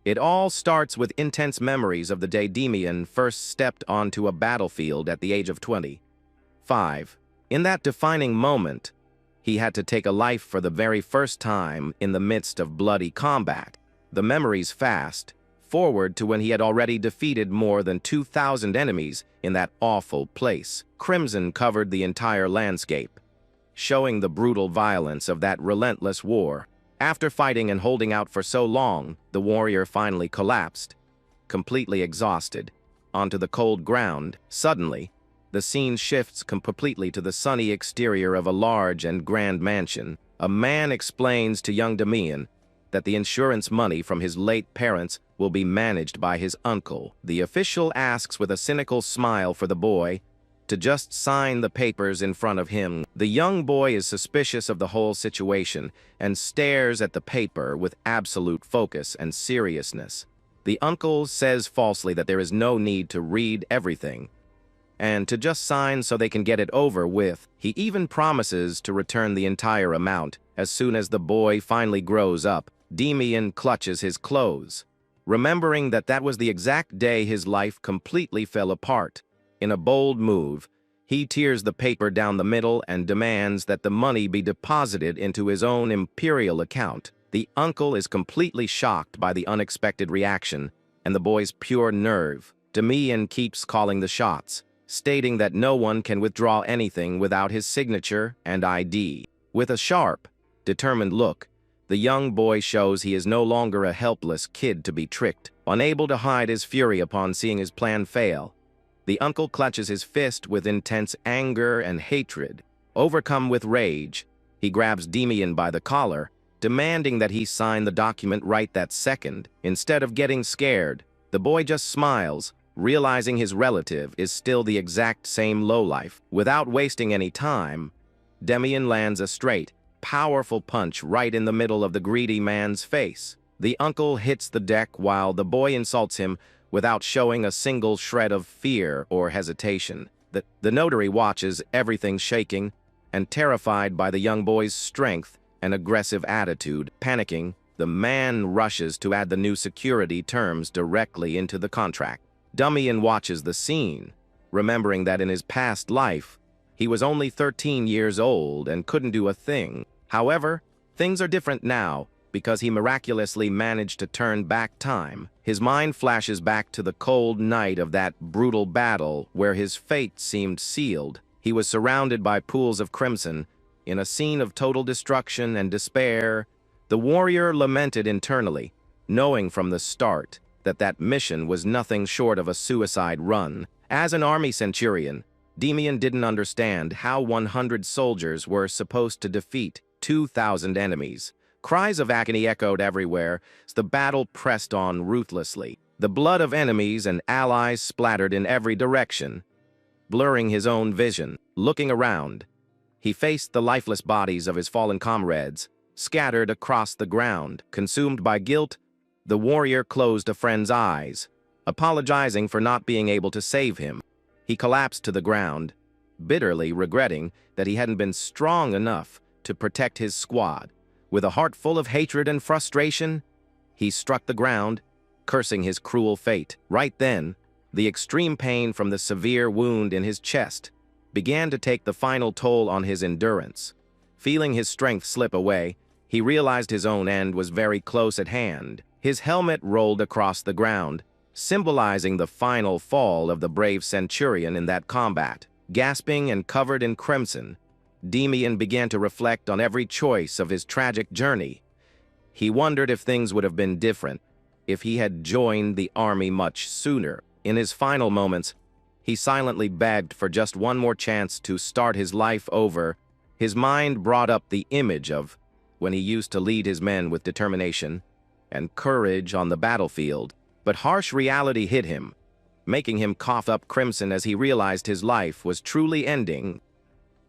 It all starts with intense memories of the day Demian first stepped onto a battlefield at the age of 25. In that defining moment, he had to take a life for the very first time in the midst of bloody combat. The memories fast forward to when he had already defeated more than 2,000 enemies in that awful place. Crimson covered the entire landscape, showing the brutal violence of that relentless war. After fighting and holding out for so long, the warrior finally collapsed, completely exhausted, onto the cold ground. Suddenly, the scene shifts completely to the sunny exterior of a large and grand mansion. A man explains to young Demian that the insurance money from his late parents will be managed by his uncle. The official asks with a cynical smile for the boy to just sign the papers in front of him. The young boy is suspicious of the whole situation and stares at the paper with absolute focus and seriousness. The uncle says falsely that there is no need to read everything and to just sign so they can get it over with. He even promises to return the entire amount as soon as the boy finally grows up. Demian clutches his clothes, remembering that that was the exact day his life completely fell apart. In a bold move, he tears the paper down the middle and demands that the money be deposited into his own imperial account. The uncle is completely shocked by the unexpected reaction and the boy's pure nerve. Demian keeps calling the shots, stating that no one can withdraw anything without his signature and ID. With a sharp, determined look, the young boy shows he is no longer a helpless kid to be tricked. Unable to hide his fury upon seeing his plan fail, the uncle clutches his fist with intense anger and hatred. Overcome with rage, he grabs Demian by the collar, demanding that he sign the document right that second. Instead of getting scared, the boy just smiles, realizing his relative is still the exact same lowlife. Without wasting any time, Demian lands a straight, powerful punch right in the middle of the greedy man's face. The uncle hits the deck while the boy insults him without showing a single shred of fear or hesitation. The notary watches everything shaking and terrified by the young boy's strength and aggressive attitude. Panicking, the man rushes to add the new security terms directly into the contract. Demian watches the scene, remembering that in his past life, he was only 13 years old and couldn't do a thing. However, things are different now because he miraculously managed to turn back time. His mind flashes back to the cold night of that brutal battle where his fate seemed sealed. He was surrounded by pools of crimson in a scene of total destruction and despair. The warrior lamented internally, knowing from the start that that mission was nothing short of a suicide run. As an army centurion, Demian didn't understand how 100 soldiers were supposed to defeat 2,000 enemies. Cries of agony echoed everywhere as the battle pressed on ruthlessly. The blood of enemies and allies splattered in every direction, blurring his own vision. Looking around, he faced the lifeless bodies of his fallen comrades, scattered across the ground. Consumed by guilt, the warrior closed a friend's eyes, apologizing for not being able to save him. He collapsed to the ground, bitterly regretting that he hadn't been strong enough to protect his squad. With a heart full of hatred and frustration, he struck the ground, cursing his cruel fate. Right then, the extreme pain from the severe wound in his chest began to take the final toll on his endurance. Feeling his strength slip away, he realized his own end was very close at hand. His helmet rolled across the ground, symbolizing the final fall of the brave centurion in that combat. Gasping and covered in crimson, Demian began to reflect on every choice of his tragic journey. He wondered if things would have been different if he had joined the army much sooner. In his final moments, he silently begged for just one more chance to start his life over. His mind brought up the image of when he used to lead his men with determination and courage on the battlefield. But harsh reality hit him, making him cough up crimson as he realized his life was truly ending.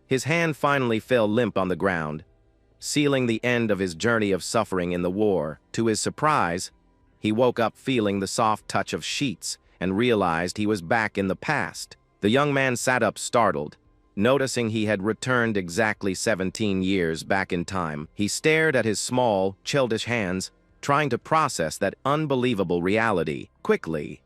His hand finally fell limp on the ground, sealing the end of his journey of suffering in the war. To his surprise, he woke up feeling the soft touch of sheets and realized he was back in the past. The young man sat up startled, noticing he had returned exactly 17 years back in time. He stared at his small, childish hands, trying to process that unbelievable reality. Quickly,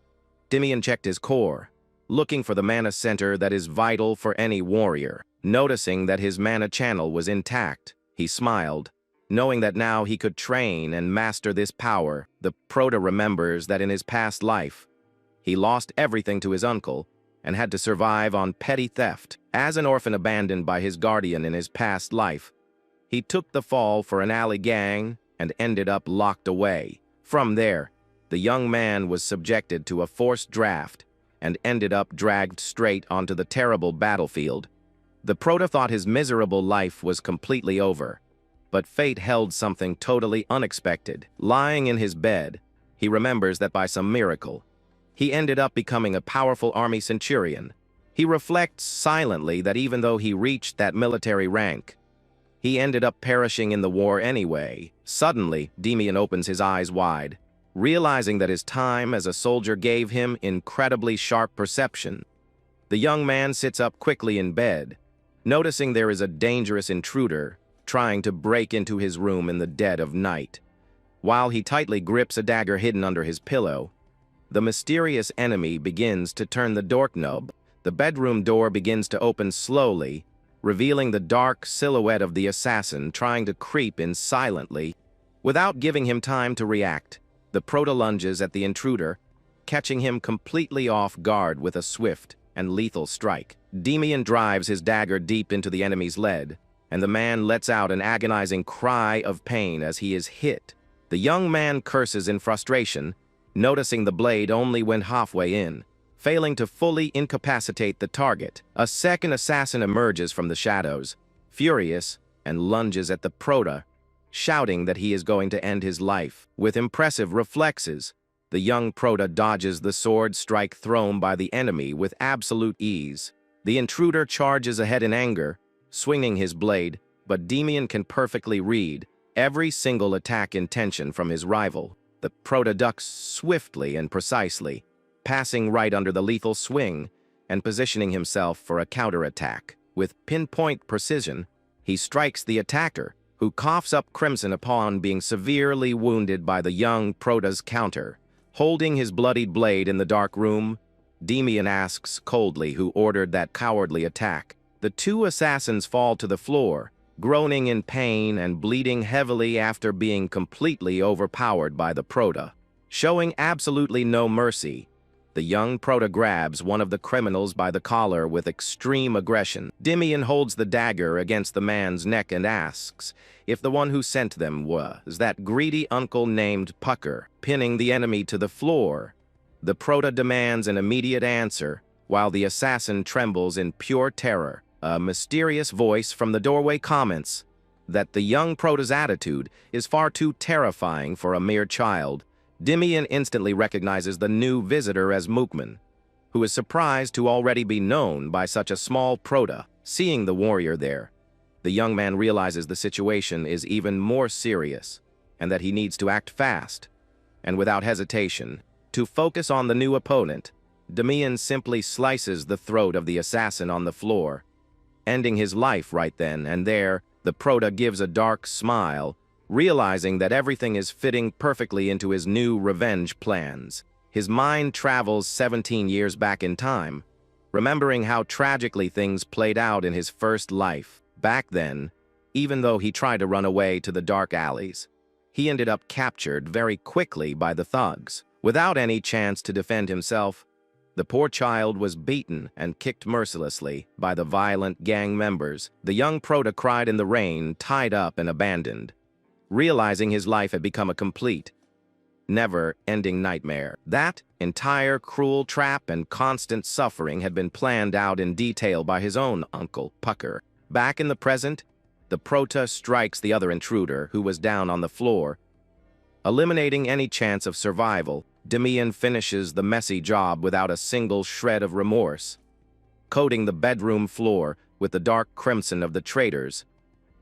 Demian checked his core, looking for the mana center that is vital for any warrior. Noticing that his mana channel was intact, he smiled, knowing that now he could train and master this power. The Proto remembers that in his past life, he lost everything to his uncle and had to survive on petty theft. As an orphan abandoned by his guardian in his past life, he took the fall for an alley gang and ended up locked away. From there, the young man was subjected to a forced draft and ended up dragged straight onto the terrible battlefield. The Proto thought his miserable life was completely over, but fate held something totally unexpected. Lying in his bed, he remembers that by some miracle, he ended up becoming a powerful army centurion. He reflects silently that even though he reached that military rank, he ended up perishing in the war anyway. Suddenly, Demian opens his eyes wide, realizing that his time as a soldier gave him incredibly sharp perception. The young man sits up quickly in bed, noticing there is a dangerous intruder trying to break into his room in the dead of night. While he tightly grips a dagger hidden under his pillow, the mysterious enemy begins to turn the doorknob. The bedroom door begins to open slowly, revealing the dark silhouette of the assassin trying to creep in silently. Without giving him time to react, the Proto lunges at the intruder, catching him completely off guard with a swift and lethal strike. Demian drives his dagger deep into the enemy's lead, and the man lets out an agonizing cry of pain as he is hit. The young man curses in frustration, noticing the blade only went halfway in, failing to fully incapacitate the target. A second assassin emerges from the shadows, furious, and lunges at the Proto, shouting that he is going to end his life. With impressive reflexes, the young Proto dodges the sword strike thrown by the enemy with absolute ease. The intruder charges ahead in anger, swinging his blade, but Demian can perfectly read every single attack intention from his rival. The Proto ducks swiftly and precisely, passing right under the lethal swing and positioning himself for a counterattack. With pinpoint precision, he strikes the attacker, who coughs up crimson upon being severely wounded by the young Proto's counter. Holding his bloodied blade in the dark room, Demian asks coldly who ordered that cowardly attack. The two assassins fall to the floor, groaning in pain and bleeding heavily after being completely overpowered by the Proto. Showing absolutely no mercy, the young Proto grabs one of the criminals by the collar with extreme aggression. Demian holds the dagger against the man's neck and asks if the one who sent them was that greedy uncle named Pucker. Pinning the enemy to the floor, the Proto demands an immediate answer, while the assassin trembles in pure terror. A mysterious voice from the doorway comments that the young Proto's attitude is far too terrifying for a mere child. Demian instantly recognizes the new visitor as Mookman, who is surprised to already be known by such a small Proto. Seeing the warrior there, the young man realizes the situation is even more serious and that he needs to act fast. And without hesitation, to focus on the new opponent, Demian simply slices the throat of the assassin on the floor, ending his life right then and there. The Proto gives a dark smile, realizing that everything is fitting perfectly into his new revenge plans. His mind travels 17 years back in time, remembering how tragically things played out in his first life. Back then, even though he tried to run away to the dark alleys, he ended up captured very quickly by the thugs. Without any chance to defend himself, the poor child was beaten and kicked mercilessly by the violent gang members. The young Proto cried in the rain, tied up and abandoned, realizing his life had become a complete, never-ending nightmare. That entire cruel trap and constant suffering had been planned out in detail by his own uncle, Pucker. Back in the present, the Proto strikes the other intruder, who was down on the floor. Eliminating any chance of survival, Demian finishes the messy job without a single shred of remorse, coating the bedroom floor with the dark crimson of the traitors.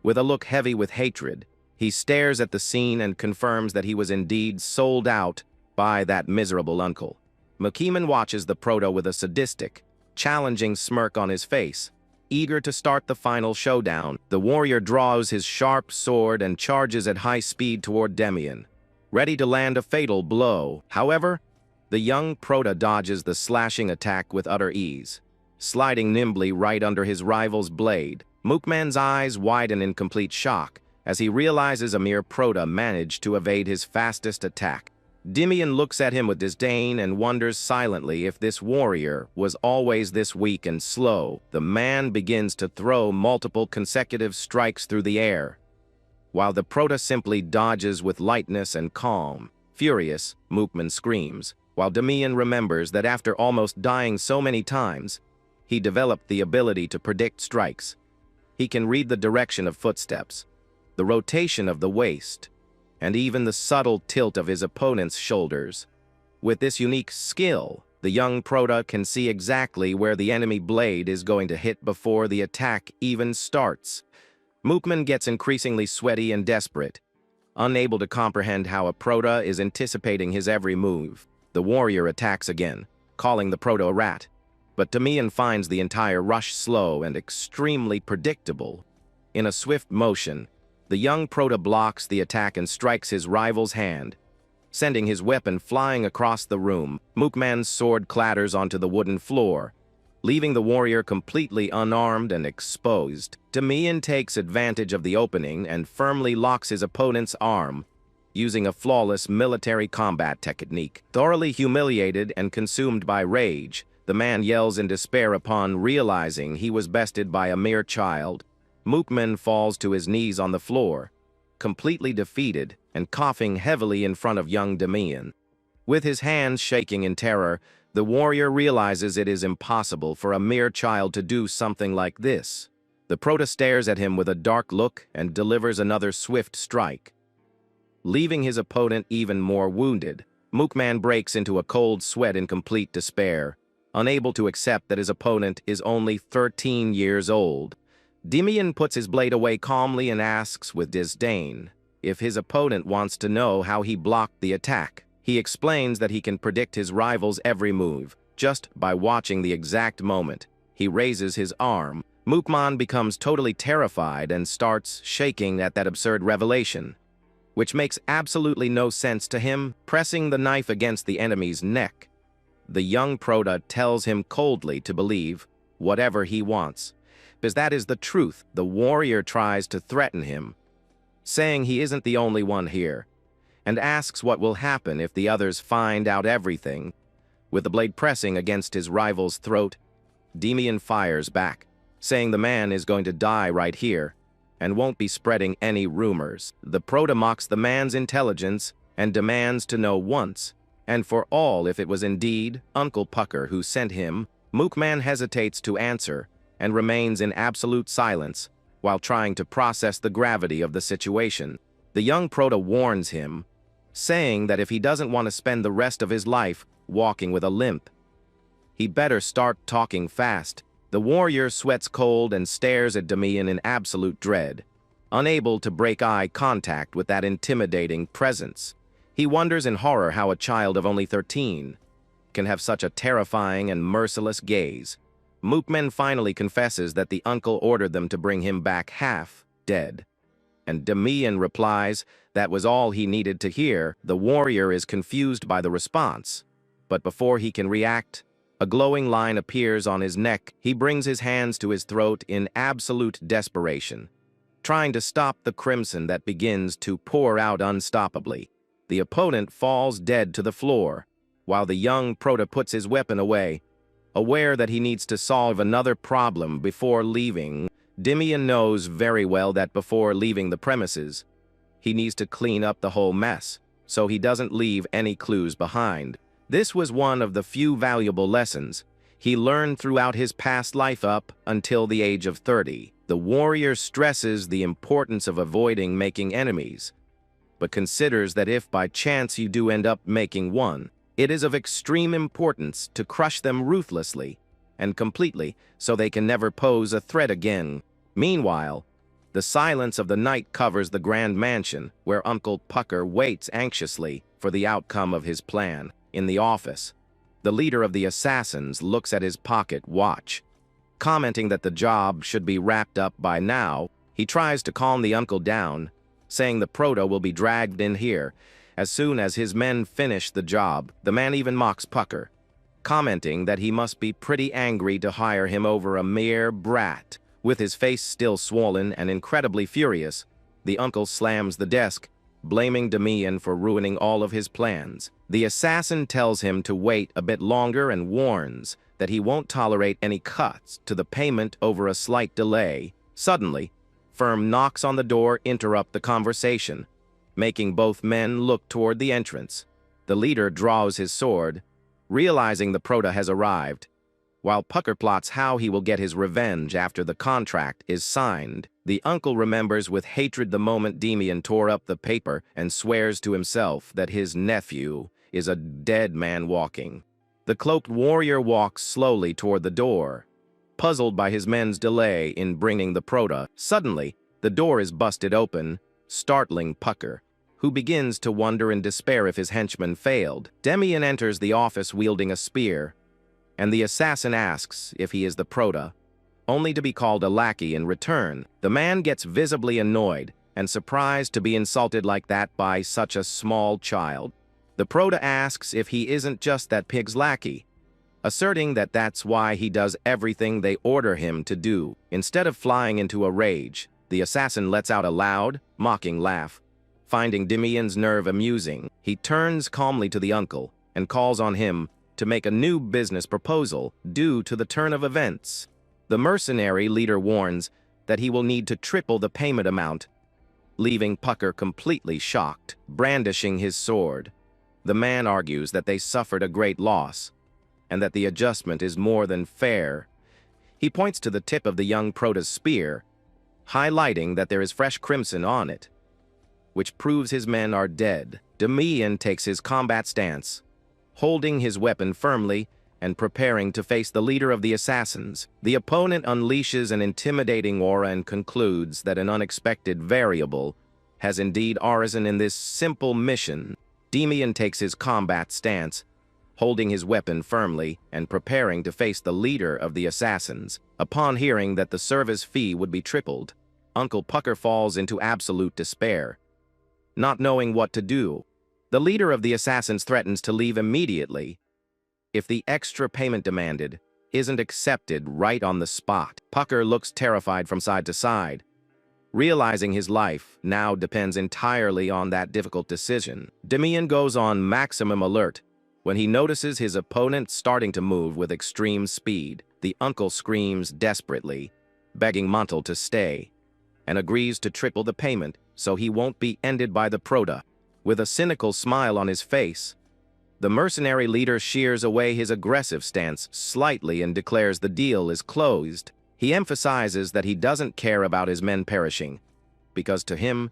With a look heavy with hatred, he stares at the scene and confirms that he was indeed sold out by that miserable uncle. Mookman watches the Proto with a sadistic, challenging smirk on his face, eager to start the final showdown. The warrior draws his sharp sword and charges at high speed toward Demian, ready to land a fatal blow. However, the young Prota dodges the slashing attack with utter ease, sliding nimbly right under his rival's blade. Mookman's eyes widen in complete shock as he realizes a mere Prota managed to evade his fastest attack. Dimian looks at him with disdain and wonders silently if this warrior was always this weak and slow. The man begins to throw multiple consecutive strikes through the air, while the Prota simply dodges with lightness and calm. Furious, Mookman screams, while Dimian remembers that after almost dying so many times, he developed the ability to predict strikes. He can read the direction of footsteps, the rotation of the waist, and even the subtle tilt of his opponent's shoulders. With this unique skill, the young Prota can see exactly where the enemy blade is going to hit before the attack even starts. Mookman gets increasingly sweaty and desperate, unable to comprehend how a Prota is anticipating his every move. The warrior attacks again, calling the Prota a rat, but Dimian finds the entire rush slow and extremely predictable. In a swift motion, the young Prota blocks the attack and strikes his rival's hand, sending his weapon flying across the room. Mookman's sword clatters onto the wooden floor, leaving the warrior completely unarmed and exposed. Dimian takes advantage of the opening and firmly locks his opponent's arm, using a flawless military combat technique. Thoroughly humiliated and consumed by rage, the man yells in despair upon realizing he was bested by a mere child. Mookman falls to his knees on the floor, completely defeated and coughing heavily in front of young Dimian. With his hands shaking in terror, the warrior realizes it is impossible for a mere child to do something like this. The Prota stares at him with a dark look and delivers another swift strike, leaving his opponent even more wounded. Mookman breaks into a cold sweat in complete despair, unable to accept that his opponent is only 13 years old. Dimian puts his blade away calmly and asks with disdain if his opponent wants to know how he blocked the attack. He explains that he can predict his rival's every move just by watching the exact moment he raises his arm. Mookman becomes totally terrified and starts shaking at that absurd revelation, which makes absolutely no sense to him. Pressing the knife against the enemy's neck, the young Prota tells him coldly to believe whatever he wants, because that is the truth. The warrior tries to threaten him, saying he isn't the only one here, and asks what will happen if the others find out everything. With the blade pressing against his rival's throat, Dimian fires back, saying the man is going to die right here and won't be spreading any rumors. The Prota mocks the man's intelligence and demands to know once and for all if it was indeed Uncle Pucker who sent him. Mookman hesitates to answer and remains in absolute silence while trying to process the gravity of the situation. The young Prota warns him, saying that if he doesn't want to spend the rest of his life walking with a limp, he better start talking fast. The warrior sweats cold and stares at Dimian in absolute dread, unable to break eye contact with that intimidating presence. He wonders in horror how a child of only 13 can have such a terrifying and merciless gaze. Mookman finally confesses that the uncle ordered them to bring him back half dead, and Dimian replies that was all he needed to hear. The warrior is confused by the response, but before he can react, a glowing line appears on his neck. He brings his hands to his throat in absolute desperation, trying to stop the crimson that begins to pour out unstoppably. The opponent falls dead to the floor, while the young Prota puts his weapon away, aware that he needs to solve another problem before leaving. Dimian knows very well that before leaving the premises, he needs to clean up the whole mess, so he doesn't leave any clues behind. This was one of the few valuable lessons he learned throughout his past life up until the age of 30. The warrior stresses the importance of avoiding making enemies, but considers that if by chance you do end up making one, it is of extreme importance to crush them ruthlessly and completely so they can never pose a threat again. Meanwhile, the silence of the night covers the grand mansion where Uncle Pucker waits anxiously for the outcome of his plan. In the office, the leader of the assassins looks at his pocket watch, commenting that the job should be wrapped up by now. He tries to calm the uncle down, saying the Prota will be dragged in here As soon as his men finish the job, the man even mocks Pucker, commenting that he must be pretty angry to hire him over a mere brat. With his face still swollen and incredibly furious, the uncle slams the desk, blaming Damian for ruining all of his plans. The assassin tells him to wait a bit longer and warns that he won't tolerate any cuts to the payment over a slight delay. Suddenly, Firm knocks on the door interrupt the conversation, making both men look toward the entrance. The leader draws his sword, realizing the Prota has arrived, while Pucker plots how he will get his revenge after the contract is signed. The uncle remembers with hatred the moment Damian tore up the paper and swears to himself that his nephew is a dead man walking. The cloaked warrior walks slowly toward the door, puzzled by his men's delay in bringing the Prota. Suddenly, the door is busted open, startling Pucker, who begins to wonder in despair if his henchman failed. Damian enters the office wielding a spear, and the assassin asks if he is the Prota, only to be called a lackey in return. The man gets visibly annoyed and surprised to be insulted like that by such a small child. The Prota asks if he isn't just that pig's lackey, asserting that that's why he does everything they order him to do. Instead of flying into a rage, the assassin lets out a loud, mocking laugh. Finding Damian's nerve amusing, he turns calmly to the uncle and calls on him to make a new business proposal due to the turn of events. The mercenary leader warns that he will need to triple the payment amount, leaving Pucker completely shocked. Brandishing his sword, the man argues that they suffered a great loss, and that the adjustment is more than fair. He points to the tip of the young Prota's spear, highlighting that there is fresh crimson on it, which proves his men are dead. Damian takes his combat stance, holding his weapon firmly and preparing to face the leader of the assassins. The opponent unleashes an intimidating aura and concludes that an unexpected variable has indeed arisen in this simple mission. Damian takes his combat stance, holding his weapon firmly and preparing to face the leader of the assassins. Upon hearing that the service fee would be tripled, Uncle Pucker falls into absolute despair, not knowing what to do. The leader of the assassins threatens to leave immediately if the extra payment demanded isn't accepted right on the spot. Pucker looks terrified from side to side, realizing his life now depends entirely on that difficult decision. Damian goes on maximum alert when he notices his opponent starting to move with extreme speed. The uncle screams desperately, begging Montel to stay, and agrees to triple the payment so he won't be ended by the Prota. With a cynical smile on his face, the mercenary leader shears away his aggressive stance slightly and declares the deal is closed. He emphasizes that he doesn't care about his men perishing, because to him,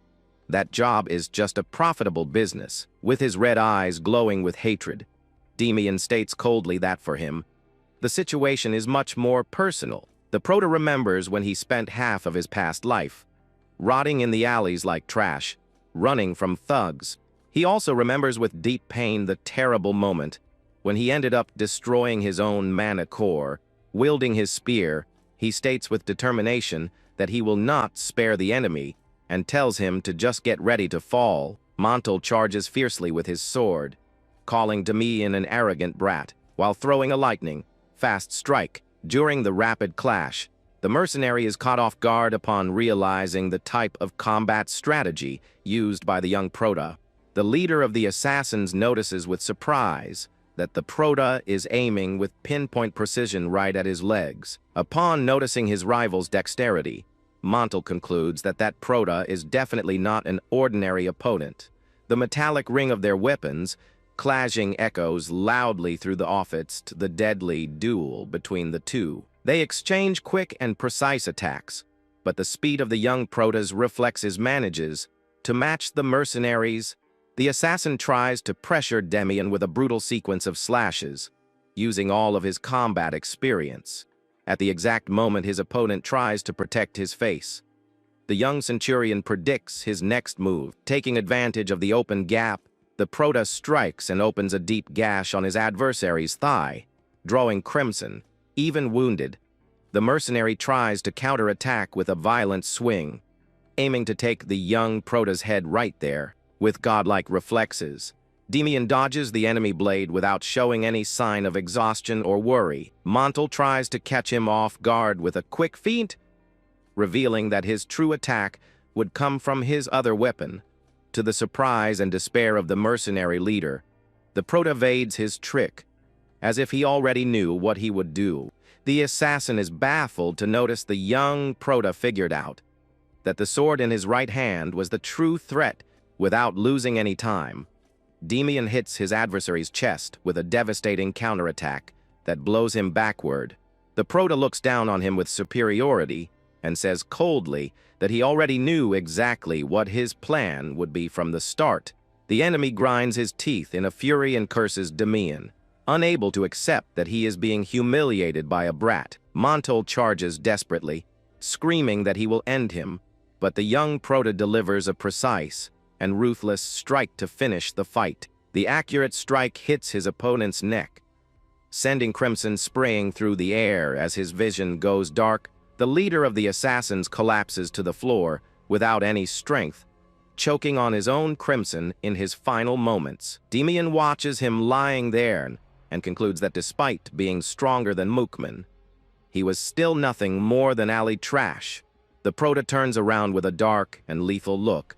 that job is just a profitable business. With his red eyes glowing with hatred, Damian states coldly that for him, the situation is much more personal. The Prota remembers when he spent half of his past life rotting in the alleys like trash, running from thugs. He also remembers with deep pain the terrible moment when he ended up destroying his own mana core. Wielding his spear, he states with determination that he will not spare the enemy and tells him to just get ready to fall. Montel charges fiercely with his sword, calling Damian an arrogant brat, while throwing a lightning-fast strike. During the rapid clash, the mercenary is caught off guard upon realizing the type of combat strategy used by the young Prota. The leader of the assassins notices with surprise that the Prota is aiming with pinpoint precision right at his legs. Upon noticing his rival's dexterity, Montel concludes that that Prota is definitely not an ordinary opponent. The metallic ring of their weapons clashing echoes loudly through the office to the deadly duel between the two. They exchange quick and precise attacks, but the speed of the young Prota's reflexes manages to match the mercenaries. The assassin tries to pressure Damian with a brutal sequence of slashes, using all of his combat experience. At the exact moment his opponent tries to protect his face, the young centurion predicts his next move. Taking advantage of the open gap, the Prota strikes and opens a deep gash on his adversary's thigh, drawing crimson. Even wounded, the mercenary tries to counterattack with a violent swing, aiming to take the young Prota's head right there. With godlike reflexes, Demian dodges the enemy blade without showing any sign of exhaustion or worry. Montel tries to catch him off guard with a quick feint, revealing that his true attack would come from his other weapon. To the surprise and despair of the mercenary leader, the Prota evades his trick, as if he already knew what he would do. The assassin is baffled to notice the young Prota figured out that the sword in his right hand was the true threat. Without losing any time, Demian hits his adversary's chest with a devastating counterattack that blows him backward. The Prota looks down on him with superiority and says coldly that he already knew exactly what his plan would be from the start. The enemy grinds his teeth in a fury and curses Demian, unable to accept that he is being humiliated by a brat. Montel charges desperately, screaming that he will end him, but the young Prota delivers a precise and ruthless strike to finish the fight. The accurate strike hits his opponent's neck, sending crimson spraying through the air as his vision goes dark. The leader of the assassins collapses to the floor without any strength, choking on his own crimson in his final moments. Demian watches him lying there and concludes that despite being stronger than Mookman, he was still nothing more than alley trash. The Prota turns around with a dark and lethal look,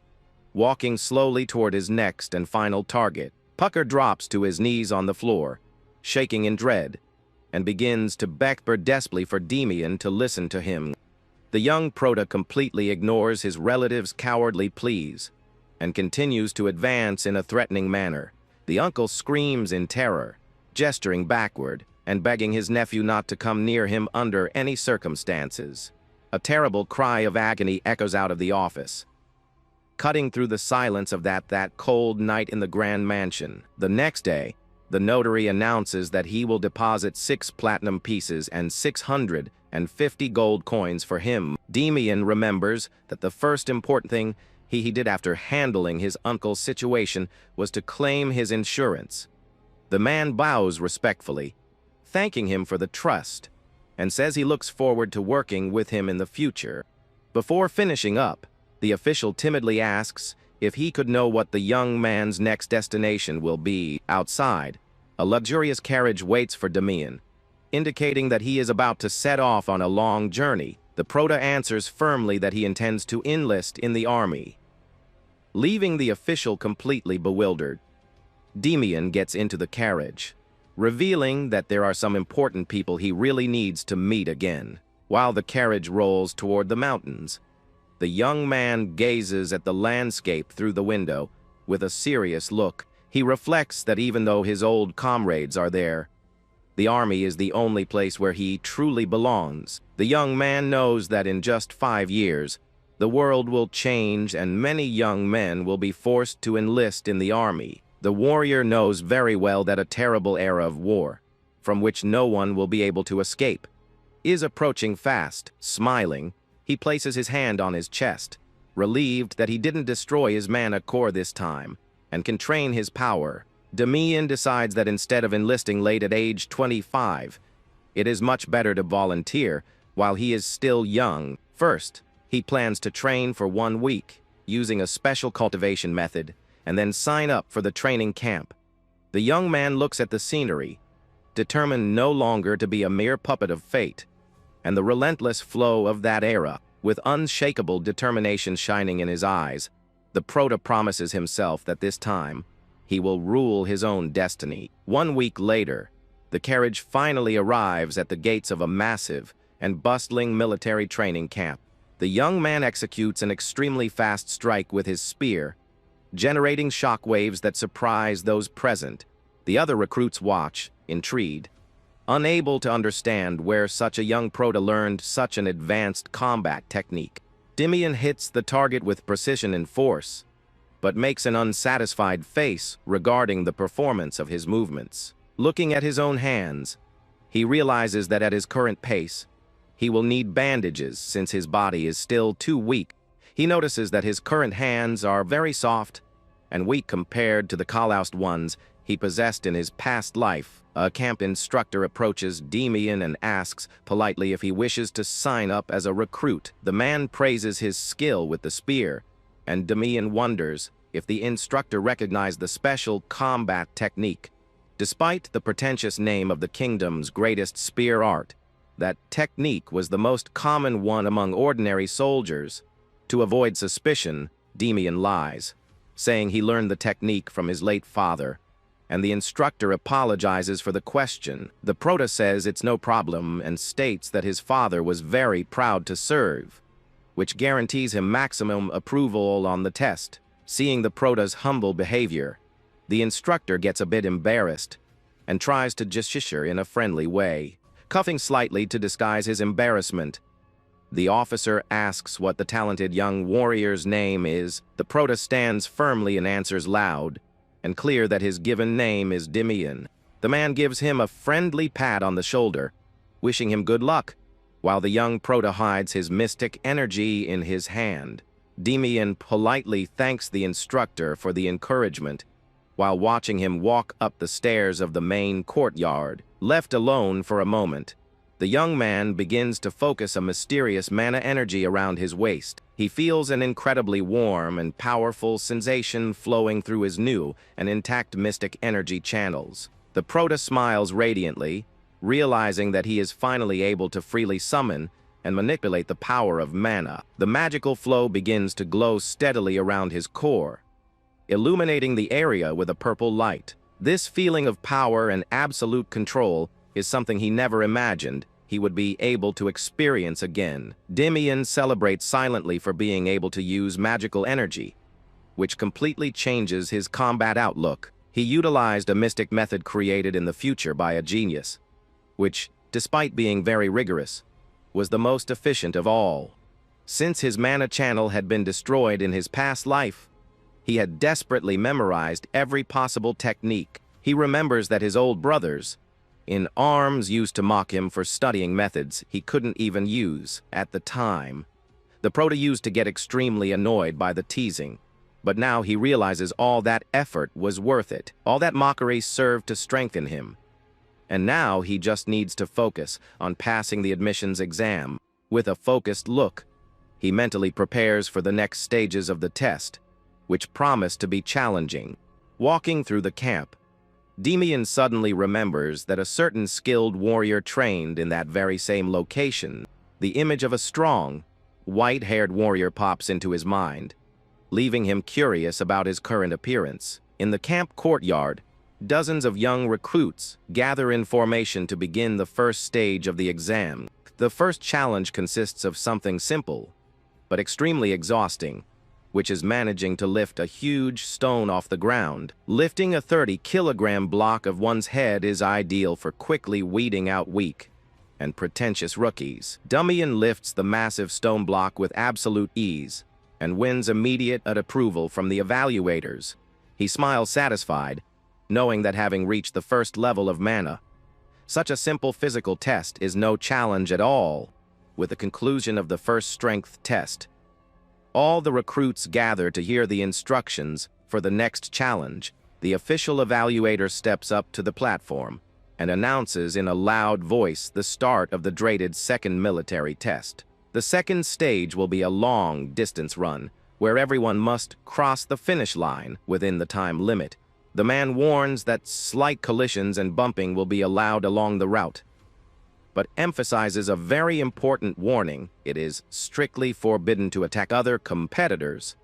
walking slowly toward his next and final target. Pucker drops to his knees on the floor, shaking in dread, and begins to beg desperately for Demian to listen to him. The young Prota completely ignores his relative's cowardly pleas and continues to advance in a threatening manner. The uncle screams in terror, gesturing backward and begging his nephew not to come near him under any circumstances. A terrible cry of agony echoes out of the office, cutting through the silence of that cold night in the grand mansion. The next day, the notary announces that he will deposit 6 platinum pieces and 650 gold coins for him. Demian remembers that the first important thing he did after handling his uncle's situation was to claim his insurance. The man bows respectfully, thanking him for the trust, and says he looks forward to working with him in the future. Before finishing up, the official timidly asks if he could know what the young man's next destination will be. Outside, a luxurious carriage waits for Demian, indicating that he is about to set off on a long journey. The Prota answers firmly that he intends to enlist in the army. Leaving the official completely bewildered, Demian gets into the carriage, revealing that there are some important people he really needs to meet again. While the carriage rolls toward the mountains, the young man gazes at the landscape through the window with a serious look. He reflects that even though his old comrades are there, the army is the only place where he truly belongs. The young man knows that in just 5 years, the world will change and many young men will be forced to enlist in the army. The warrior knows very well that a terrible era of war, from which no one will be able to escape, is approaching fast. Smiling, he places his hand on his chest, relieved that he didn't destroy his mana core this time, and can train his power. Demian decides that instead of enlisting late at age 25, it is much better to volunteer while he is still young. First, he plans to train for 1 week, using a special cultivation method, and then sign up for the training camp. The young man looks at the scenery, determined no longer to be a mere puppet of fate, and the relentless flow of that era. With unshakable determination shining in his eyes, the Prota promises himself that this time, he will rule his own destiny. 1 week later, the carriage finally arrives at the gates of a massive and bustling military training camp. The young man executes an extremely fast strike with his spear, generating shockwaves that surprise those present. The other recruits watch, intrigued, unable to understand where such a young Prota learned such an advanced combat technique. Demian hits the target with precision and force, but makes an unsatisfied face regarding the performance of his movements. Looking at his own hands, he realizes that at his current pace, he will need bandages since his body is still too weak. He notices that his current hands are very soft and weak compared to the calloused ones he possessed in his past life. A camp instructor approaches Demian and asks politely if he wishes to sign up as a recruit. The man praises his skill with the spear, and Demian wonders if the instructor recognized the special combat technique. Despite the pretentious name of the kingdom's greatest spear art, that technique was the most common one among ordinary soldiers. To avoid suspicion, Demian lies, saying he learned the technique from his late father, and the instructor apologizes for the question. The Prota says it's no problem and states that his father was very proud to serve, which guarantees him maximum approval on the test. Seeing the Prota's humble behavior, the instructor gets a bit embarrassed and tries to gesture in a friendly way, coughing slightly to disguise his embarrassment. The officer asks what the talented young warrior's name is. The Prota stands firmly and answers loud and clear that his given name is Demian. The man gives him a friendly pat on the shoulder, wishing him good luck, while the young Prota hides his mystic energy in his hand. Demian politely thanks the instructor for the encouragement, while watching him walk up the stairs of the main courtyard. Left alone for a moment, the young man begins to focus a mysterious mana energy around his waist. He feels an incredibly warm and powerful sensation flowing through his new and intact mystic energy channels. The Prota smiles radiantly, realizing that he is finally able to freely summon and manipulate the power of mana. The magical flow begins to glow steadily around his core, illuminating the area with a purple light. This feeling of power and absolute control is something he never imagined he would be able to experience again. Demian celebrates silently for being able to use magical energy, which completely changes his combat outlook. He utilized a mystic method created in the future by a genius, which, despite being very rigorous, was the most efficient of all. Since his mana channel had been destroyed in his past life, he had desperately memorized every possible technique. He remembers that his old brothers in arms used to mock him for studying methods he couldn't even use at the time. The Prota used to get extremely annoyed by the teasing, but now he realizes all that effort was worth it. All that mockery served to strengthen him. And now he just needs to focus on passing the admissions exam. With a focused look, he mentally prepares for the next stages of the test, which promise to be challenging. Walking through the camp, Demian suddenly remembers that a certain skilled warrior trained in that very same location. The image of a strong, white-haired warrior pops into his mind, leaving him curious about his current appearance. In the camp courtyard, dozens of young recruits gather in formation to begin the first stage of the exam. The first challenge consists of something simple, but extremely exhausting, which is managing to lift a huge stone off the ground. Lifting a 30-kilogram block of one's head is ideal for quickly weeding out weak and pretentious rookies. Demian lifts the massive stone block with absolute ease and wins immediate approval from the evaluators. He smiles satisfied, knowing that having reached the first level of mana, such a simple physical test is no challenge at all. With the conclusion of the first strength test, all the recruits gather to hear the instructions for the next challenge. The official evaluator steps up to the platform and announces in a loud voice the start of the dreaded second military test. The second stage will be a long-distance run, where everyone must cross the finish line within the time limit. The man warns that slight collisions and bumping will be allowed along the route, but emphasizes a very important warning: it is strictly forbidden to attack other competitors,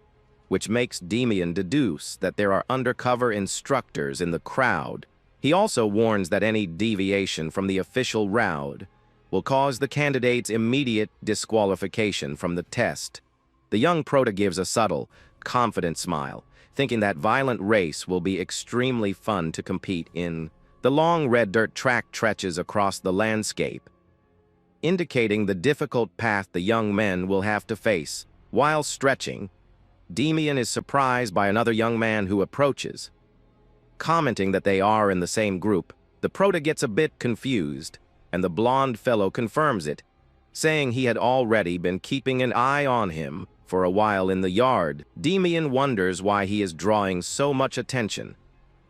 which makes Demian deduce that there are undercover instructors in the crowd. He also warns that any deviation from the official route will cause the candidate's immediate disqualification from the test. The young Prota gives a subtle, confident smile, thinking that violent race will be extremely fun to compete in. The long red dirt track stretches across the landscape, indicating the difficult path the young men will have to face. While stretching, Demian is surprised by another young man who approaches. Commenting that they are in the same group, the Prota gets a bit confused, and the blonde fellow confirms it, saying he had already been keeping an eye on him for a while in the yard. Demian wonders why he is drawing so much attention,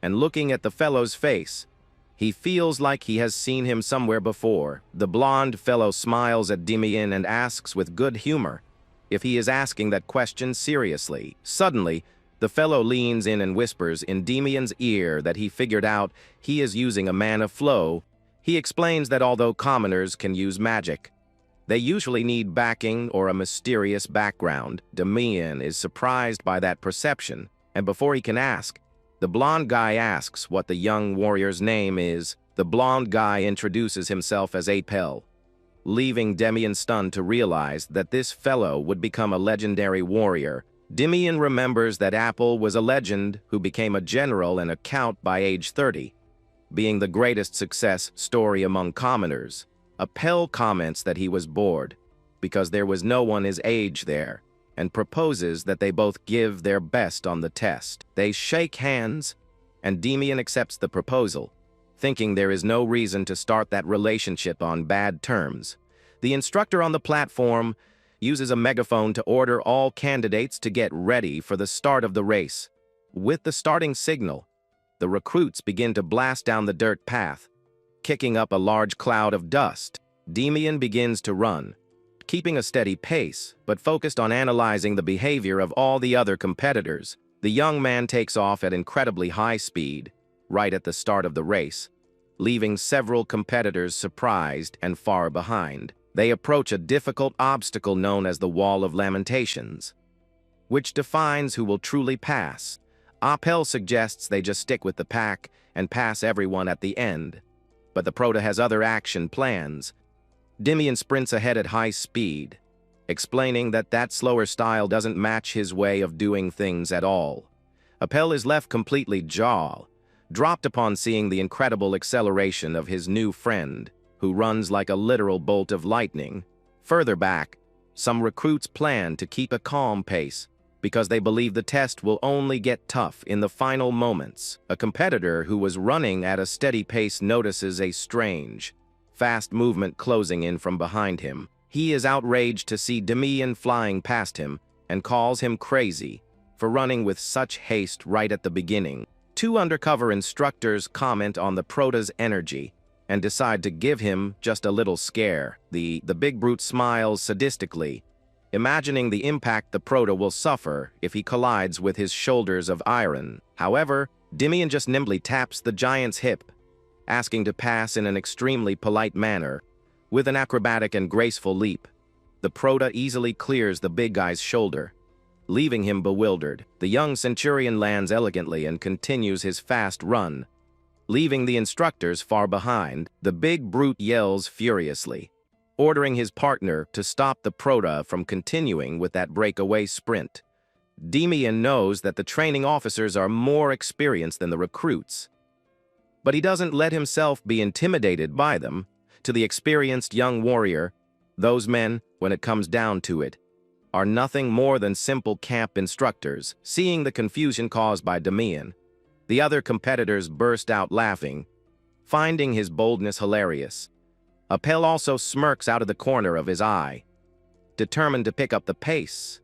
and looking at the fellow's face, he feels like he has seen him somewhere before. The blonde fellow smiles at Demian and asks with good humor if he is asking that question seriously. Suddenly, The fellow leans in and whispers in Demian's ear that he figured out he is using a mana flow. He explains that although commoners can use magic, they usually need backing or a mysterious background. Demian is surprised by that perception, and before he can ask, the blonde guy asks what the young warrior's name is. The blonde guy introduces himself as Apel, leaving Demian stunned to realize that this fellow would become a legendary warrior. Demian remembers that Apple was a legend who became a general and a count by age 30, being the greatest success story among commoners. Apel comments that he was bored because there was no one his age there, and proposes that they both give their best on the test. They shake hands, and Demian accepts the proposal, thinking there is no reason to start that relationship on bad terms. The instructor on the platform uses a megaphone to order all candidates to get ready for the start of the race. With the starting signal, the recruits begin to blast down the dirt path, kicking up a large cloud of dust. Demian begins to run, keeping a steady pace, but focused on analyzing the behavior of all the other competitors. The young man takes off at incredibly high speed, right at the start of the race, leaving several competitors surprised and far behind. They approach a difficult obstacle known as the Wall of Lamentations, which defines who will truly pass. Apel suggests they just stick with the pack and pass everyone at the end, but the Prota has other action plans. Demian sprints ahead at high speed, explaining that that slower style doesn't match his way of doing things at all. Apel is left completely dropped upon seeing the incredible acceleration of his new friend, who runs like a literal bolt of lightning. Further back, some recruits plan to keep a calm pace because they believe the test will only get tough in the final moments. A competitor who was running at a steady pace notices a strange, fast movement closing in from behind him. He is outraged to see Demian flying past him and calls him crazy for running with such haste right at the beginning. Two undercover instructors comment on the Prota's energy and decide to give him just a little scare. The big brute smiles sadistically, imagining the impact the Prota will suffer if he collides with his shoulders of iron. However, Demian just nimbly taps the giant's hip, asking to pass in an extremely polite manner. With an acrobatic and graceful leap, the Prota easily clears the big guy's shoulder, leaving him bewildered. The young centurion lands elegantly and continues his fast run, leaving the instructors far behind. The big brute yells furiously, ordering his partner to stop the Prota from continuing with that breakaway sprint. Demian knows that the training officers are more experienced than the recruits, but he doesn't let himself be intimidated by them. To the experienced young warrior, those men, when it comes down to it, are nothing more than simple camp instructors. Seeing the confusion caused by Demian, the other competitors burst out laughing, finding his boldness hilarious. Apel also smirks out of the corner of his eye, determined to pick up the pace.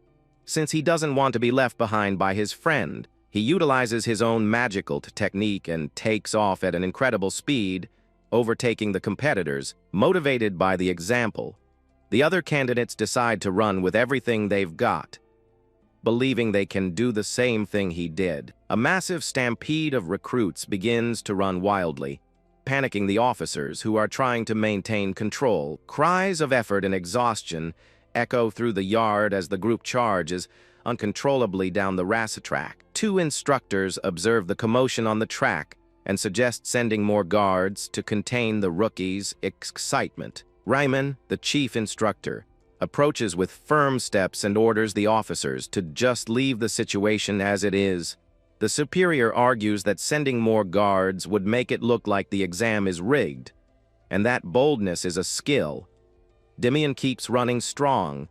Since he doesn't want to be left behind by his friend, he utilizes his own magical technique and takes off at an incredible speed, overtaking the competitors. Motivated by the example, the other candidates decide to run with everything they've got, believing they can do the same thing he did. A massive stampede of recruits begins to run wildly, panicking the officers who are trying to maintain control. Cries of effort and exhaustion echo through the yard as the group charges uncontrollably down the racetrack. Two instructors observe the commotion on the track and suggest sending more guards to contain the rookies' excitement. Ryman, the chief instructor, approaches with firm steps and orders the officers to just leave the situation as it is. The superior argues that sending more guards would make it look like the exam is rigged, and that boldness is a skill. Demian keeps running strong,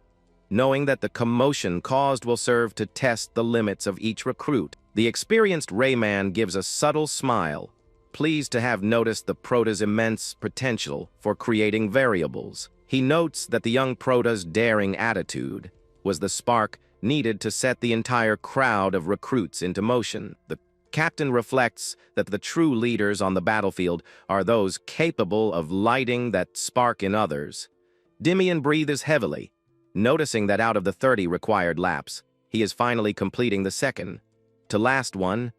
knowing that the commotion caused will serve to test the limits of each recruit. The experienced Rayman gives a subtle smile, pleased to have noticed the Prota's immense potential for creating variables. He notes that the young Prota's daring attitude was the spark needed to set the entire crowd of recruits into motion. The captain reflects that the true leaders on the battlefield are those capable of lighting that spark in others. Demian breathes heavily, noticing that out of the 30 required laps, he is finally completing the second. to last one.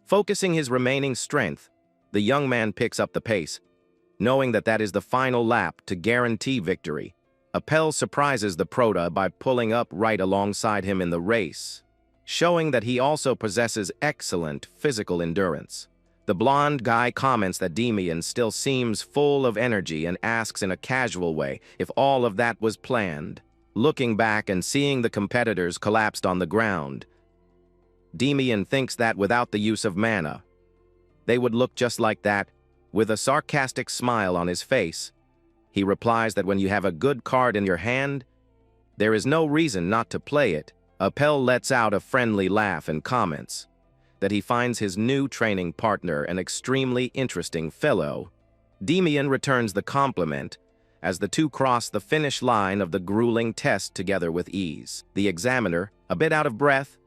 Focusing his remaining strength, the young man picks up the pace, knowing that that is the final lap to guarantee victory. Appel surprises the Prota by pulling up right alongside him in the race, showing that he also possesses excellent physical endurance. The blonde guy comments that Demian still seems full of energy and asks in a casual way if all of that was planned. Looking back and seeing the competitors collapsed on the ground, Demian thinks that without the use of mana, they would look just like that. With a sarcastic smile on his face, he replies that when you have a good card in your hand, there is no reason not to play it. Appel lets out a friendly laugh and comments that he finds his new training partner an extremely interesting fellow. Demian returns the compliment as the two cross the finish line of the grueling test together with ease. The examiner, a bit out of breath,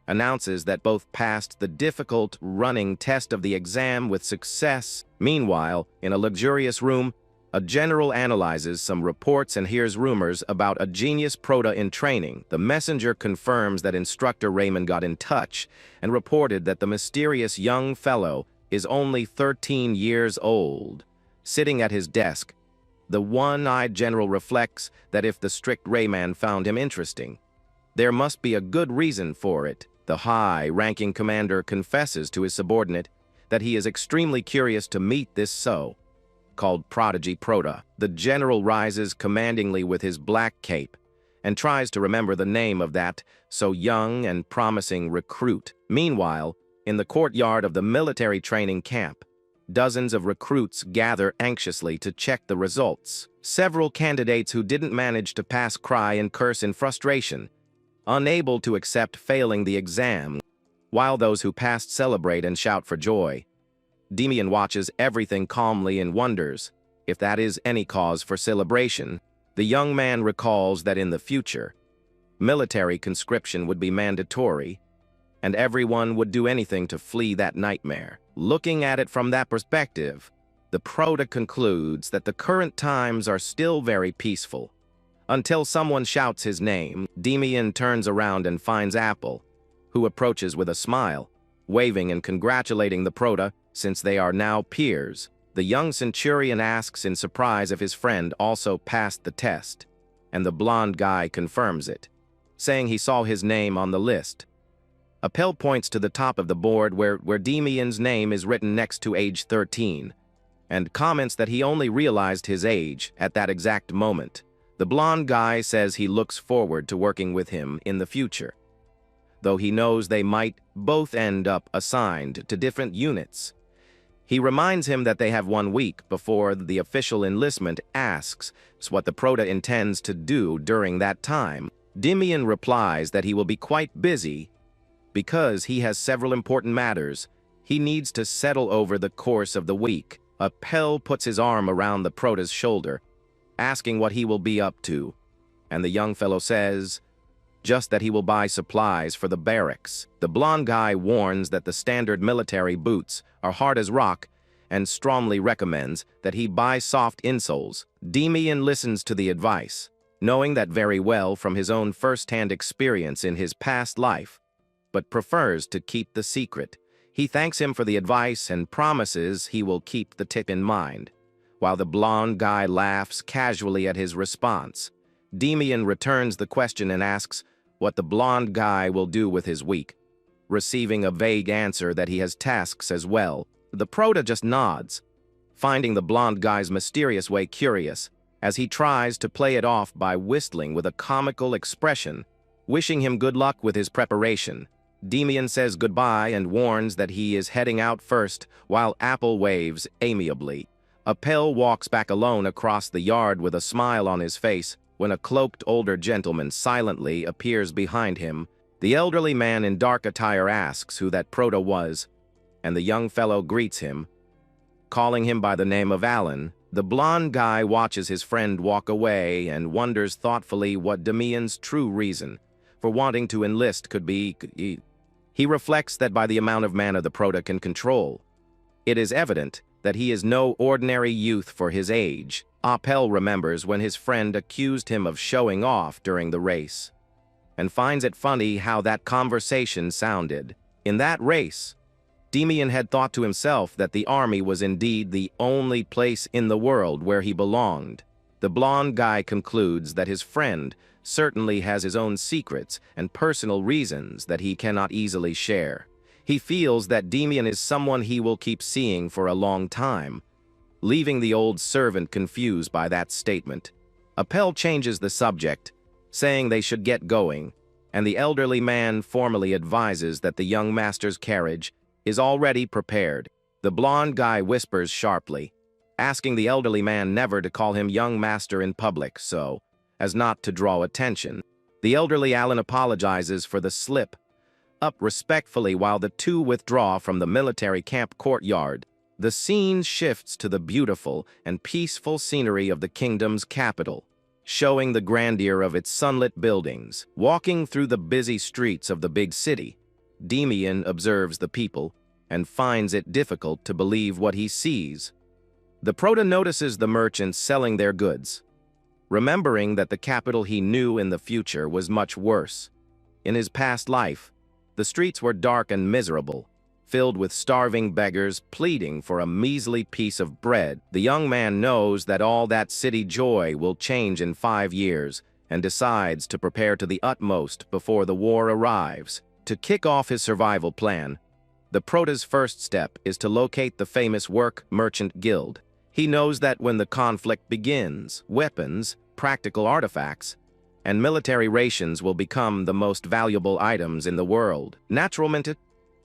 announces that both passed the difficult running test of the exam with success. Meanwhile, in a luxurious room, a general analyzes some reports and hears rumors about a genius Prota in training. The messenger confirms that instructor Raymond got in touch and reported that the mysterious young fellow is only 13 years old. Sitting at his desk, the one-eyed general reflects that if the strict Rayman found him interesting, there must be a good reason for it. The high-ranking commander confesses to his subordinate that he is extremely curious to meet this so-called Prodigy Prota. The general rises commandingly with his black cape and tries to remember the name of that so young and promising recruit. Meanwhile, in the courtyard of the military training camp, dozens of recruits gather anxiously to check the results. Several candidates who didn't manage to pass cry and curse in frustration, unable to accept failing the exam, while those who passed celebrate and shout for joy. Demian watches everything calmly and wonders if that is any cause for celebration. The young man recalls that in the future, military conscription would be mandatory, and everyone would do anything to flee that nightmare. Looking at it from that perspective, the Prota concludes that the current times are still very peaceful. Until someone shouts his name, Demian turns around and finds Apple, who approaches with a smile, waving and congratulating the Prota since they are now peers. The young centurion asks in surprise if his friend also passed the test, and the blonde guy confirms it, saying he saw his name on the list. Appel points to the top of the board where Demian's name is written next to age 13, and comments that he only realized his age at that exact moment. The blonde guy says he looks forward to working with him in the future, though he knows they might both end up assigned to different units. He reminds him that they have 1 week before the official enlistment, asks what the Prota intends to do during that time. Demian replies that he will be quite busy because he has several important matters he needs to settle over the course of the week. Appel puts his arm around the Prota's shoulder, asking what he will be up to, and the young fellow says just that he will buy supplies for the barracks. The blonde guy warns that the standard military boots are hard as rock and strongly recommends that he buy soft insoles. Demian listens to the advice, knowing that very well from his own first-hand experience in his past life, but prefers to keep the secret. He thanks him for the advice and promises he will keep the tip in mind. While the blonde guy laughs casually at his response, Demian returns the question and asks what the blonde guy will do with his week, receiving a vague answer that he has tasks as well. The Prota just nods, finding the blonde guy's mysterious way curious, as he tries to play it off by whistling with a comical expression, wishing him good luck with his preparation. Demian says goodbye and warns that he is heading out first, while Apple waves amiably. Appel walks back alone across the yard with a smile on his face when a cloaked older gentleman silently appears behind him. The elderly man in dark attire asks who that Prota was, and the young fellow greets him, calling him by the name of Alan. The blonde guy watches his friend walk away and wonders thoughtfully what Demian's true reason for wanting to enlist could be. He reflects that by the amount of mana the Prota can control, it is evident that he is no ordinary youth for his age. Appel remembers when his friend accused him of showing off during the race, and finds it funny how that conversation sounded. In that race, Demian had thought to himself that the army was indeed the only place in the world where he belonged. The blonde guy concludes that his friend certainly has his own secrets and personal reasons that he cannot easily share. He feels that Demian is someone he will keep seeing for a long time, leaving the old servant confused by that statement. Appel changes the subject, saying they should get going, and the elderly man formally advises that the young master's carriage is already prepared. The blonde guy whispers sharply, asking the elderly man never to call him young master in public so as not to draw attention. The elderly Alan apologizes for the slip up respectfully while the two withdraw from the military camp courtyard. The scene shifts to the beautiful and peaceful scenery of the kingdom's capital, showing the grandeur of its sunlit buildings. Walking through the busy streets of the big city, Demian observes the people and finds it difficult to believe what he sees. The Prota notices the merchants selling their goods, remembering that the capital he knew in the future was much worse. In his past life, the streets were dark and miserable, filled with starving beggars pleading for a measly piece of bread. The young man knows that all that city joy will change in 5 years and decides to prepare to the utmost before the war arrives. To kick off his survival plan, the Prota's first step is to locate the famous work merchant guild. He knows that when the conflict begins, weapons, practical artifacts, and military rations will become the most valuable items in the world. Naturalmente,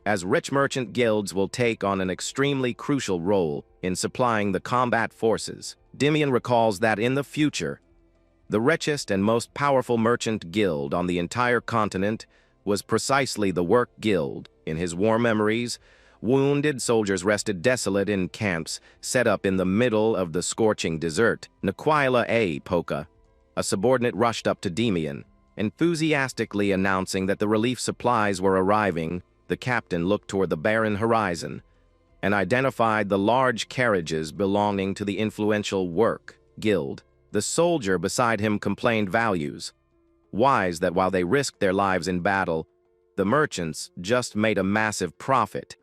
as rich merchant guilds will take on an extremely crucial role in supplying the combat forces. Demian recalls that in the future, the richest and most powerful merchant guild on the entire continent was precisely the Work Guild. In his war memories, wounded soldiers rested desolate in camps set up in the middle of the scorching desert. Naquila A. Poca, a subordinate, rushed up to Demian, enthusiastically announcing that the relief supplies were arriving. The captain looked toward the barren horizon and identified the large carriages belonging to the influential Work Guild. The soldier beside him complained values, wise that while they risked their lives in battle, the merchants just made a massive profit.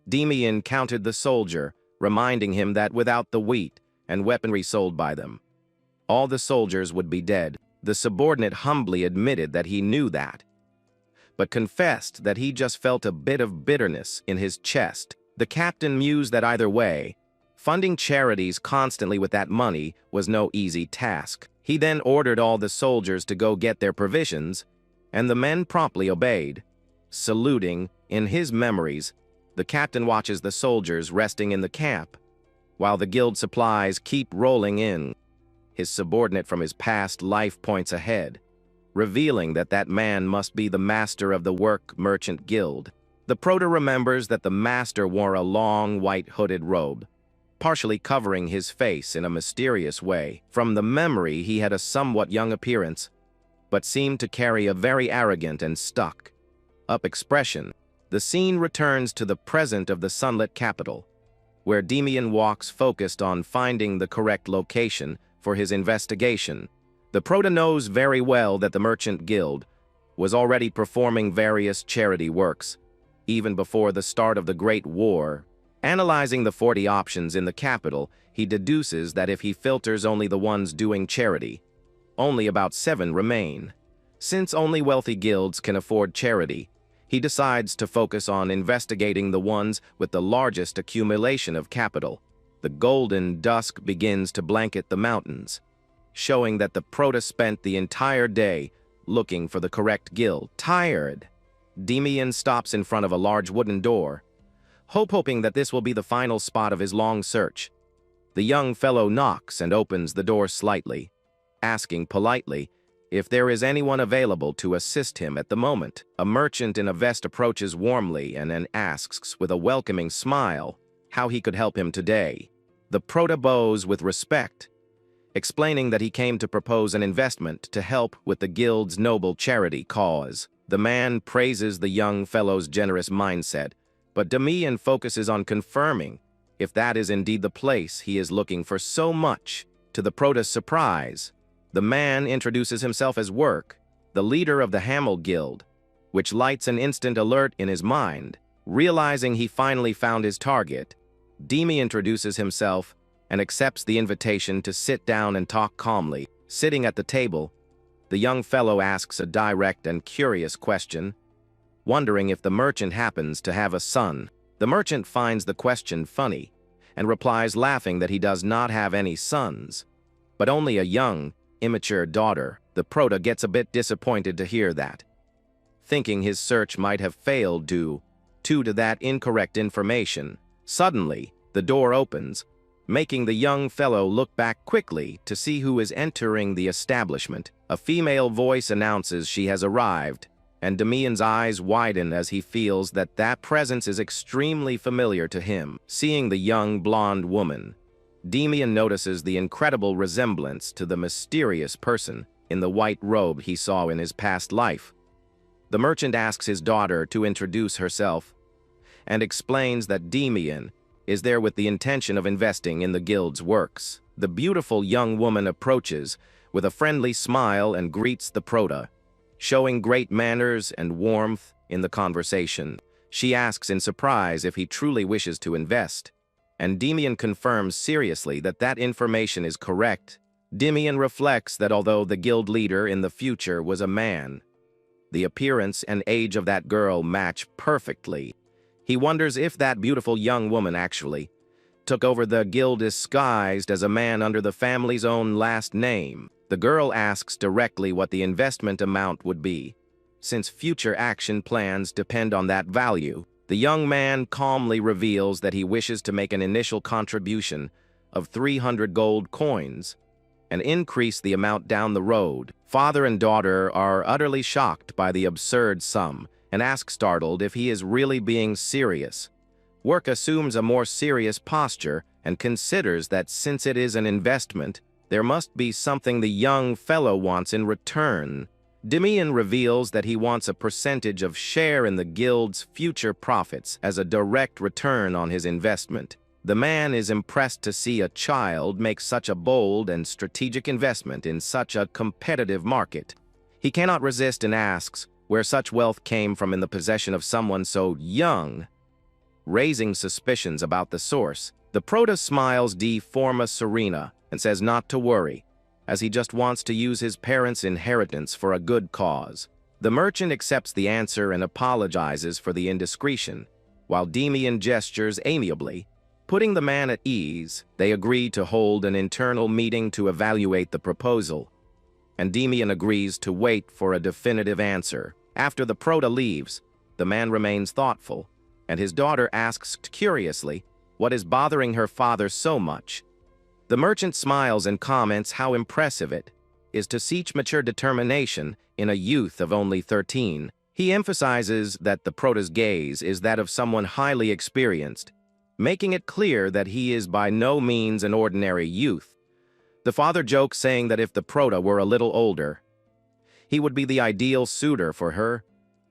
Demian countered the soldier, reminding him that without the wheat and weaponry sold by them, all the soldiers would be dead. The subordinate humbly admitted that he knew that, but confessed that he just felt a bit of bitterness in his chest. The captain mused that either way, funding charities constantly with that money was no easy task. He then ordered all the soldiers to go get their provisions, and the men promptly obeyed. Saluting, in his memories, the captain watches the soldiers resting in the camp, while the guild supplies keep rolling in. His subordinate from his past life points ahead, revealing that that man must be the master of the Work Merchant Guild. The Prota remembers that the master wore a long white hooded robe, partially covering his face in a mysterious way. From the memory, he had a somewhat young appearance, but seemed to carry a very arrogant and stuck-up expression. The scene returns to the present of the sunlit capital, where Demian walks focused on finding the correct location for his investigation. The Prota knows very well that the Merchant Guild was already performing various charity works, even before the start of the Great War. Analyzing the 40 options in the capital, he deduces that if he filters only the ones doing charity, only about 7 remain. Since only wealthy guilds can afford charity, he decides to focus on investigating the ones with the largest accumulation of capital. The golden dusk begins to blanket the mountains, showing that the Prota spent the entire day looking for the correct guild. Tired, Demian stops in front of a large wooden door, hoping that this will be the final spot of his long search. The young fellow knocks and opens the door slightly, asking politely if there is anyone available to assist him at the moment. A merchant in a vest approaches warmly and then asks with a welcoming smile how he could help him today. The Prota bows with respect, explaining that he came to propose an investment to help with the guild's noble charity cause. The man praises the young fellow's generous mindset, but Demian focuses on confirming if that is indeed the place he is looking for so much. To the Prota's surprise, the man introduces himself as Work, the leader of the Hamel Guild, which lights an instant alert in his mind. Realizing he finally found his target, Demi introduces himself and accepts the invitation to sit down and talk calmly. Sitting at the table, the young fellow asks a direct and curious question, wondering if the merchant happens to have a son. The merchant finds the question funny and replies laughing that he does not have any sons, but only a young, immature daughter. The prota gets a bit disappointed to hear that, thinking his search might have failed due to that incorrect information. Suddenly, the door opens, making the young fellow look back quickly to see who is entering the establishment. A female voice announces she has arrived, and Demian's eyes widen as he feels that presence is extremely familiar to him. Seeing the young blonde woman, Demian notices the incredible resemblance to the mysterious person in the white robe he saw in his past life. The merchant asks his daughter to introduce herself and explains that Demian is there with the intention of investing in the guild's works. The beautiful young woman approaches with a friendly smile and greets the prota, showing great manners and warmth in the conversation. She asks in surprise if he truly wishes to invest, and Demian confirms seriously that information is correct. Demian reflects that although the guild leader in the future was a man, the appearance and age of that girl match perfectly. He wonders if that beautiful young woman actually took over the guild disguised as a man under the family's own last name. The girl asks directly what the investment amount would be, since future action plans depend on that value. The young man calmly reveals that he wishes to make an initial contribution of 300 gold coins and increase the amount down the road. Father and daughter are utterly shocked by the absurd sum and ask startled if he is really being serious. Work assumes a more serious posture and considers that since it is an investment, there must be something the young fellow wants in return. Demian reveals that he wants a percentage of share in the guild's future profits as a direct return on his investment. The man is impressed to see a child make such a bold and strategic investment in such a competitive market. He cannot resist and asks where such wealth came from in the possession of someone so young, raising suspicions about the source. The prota smiles de forma serena and says not to worry, as he just wants to use his parents' inheritance for a good cause. The merchant accepts the answer and apologizes for the indiscretion, while Demian gestures amiably, putting the man at ease. They agree to hold an internal meeting to evaluate the proposal, and Demian agrees to wait for a definitive answer. After the prota leaves, the man remains thoughtful, and his daughter asks curiously what is bothering her father so much. The merchant smiles and comments how impressive it is to see mature determination in a youth of only 13. He emphasizes that the prota's gaze is that of someone highly experienced, making it clear that he is by no means an ordinary youth. The father jokes, saying that if the prota were a little older, he would be the ideal suitor for her.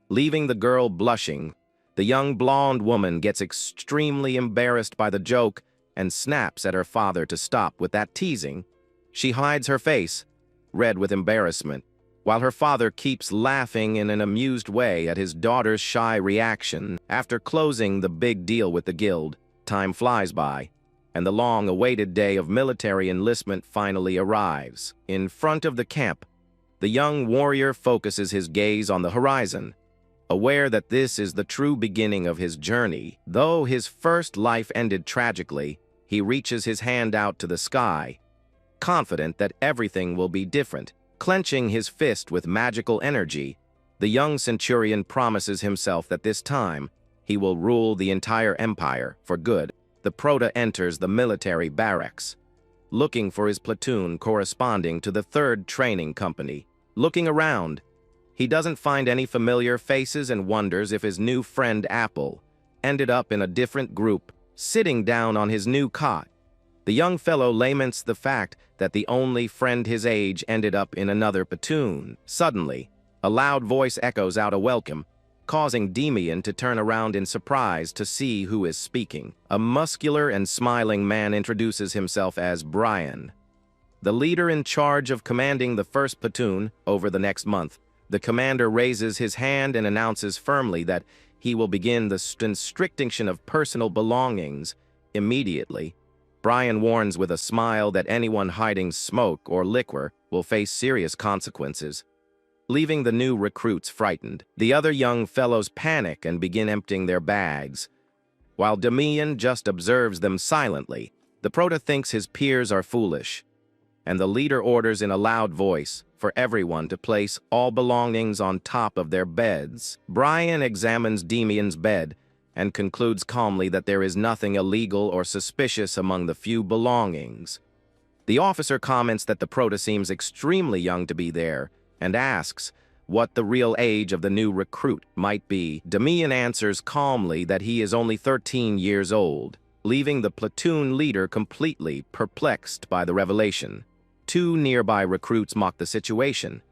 Leaving the girl blushing, the young blonde woman gets extremely embarrassed by the joke and snaps at her father to stop with that teasing. She hides her face, red with embarrassment, while her father keeps laughing in an amused way at his daughter's shy reaction. After closing the big deal with the guild, time flies by, and the long-awaited day of military enlistment finally arrives. In front of the camp, the young warrior focuses his gaze on the horizon, aware that this is the true beginning of his journey. Though his first life ended tragically, he reaches his hand out to the sky, confident that everything will be different. Clenching his fist with magical energy, the young centurion promises himself that this time he will rule the entire empire for good. The prota enters the military barracks, looking for his platoon corresponding to the 3rd training company. Looking around, he doesn't find any familiar faces and wonders if his new friend Apple ended up in a different group. Sitting down on his new cot, the young fellow laments the fact that the only friend his age ended up in another platoon. Suddenly, a loud voice echoes out a welcome, causing Demian to turn around in surprise to see who is speaking. A muscular and smiling man introduces himself as Brian, the leader in charge of commanding the 1st platoon over the next month. The commander raises his hand and announces firmly that he will begin the restriction of personal belongings immediately. Brian warns with a smile that anyone hiding smoke or liquor will face serious consequences, leaving the new recruits frightened. The other young fellows panic and begin emptying their bags, while Damian just observes them silently. The Prota thinks his peers are foolish, and the leader orders in a loud voice for everyone to place all belongings on top of their beds. Brian examines Damian's bed and concludes calmly that there is nothing illegal or suspicious among the few belongings. The officer comments that the Prota seems extremely young to be there and asks what the real age of the new recruit might be. Damian answers calmly that he is only 13 years old, leaving the platoon leader completely perplexed by the revelation. Two nearby recruits mock the situation,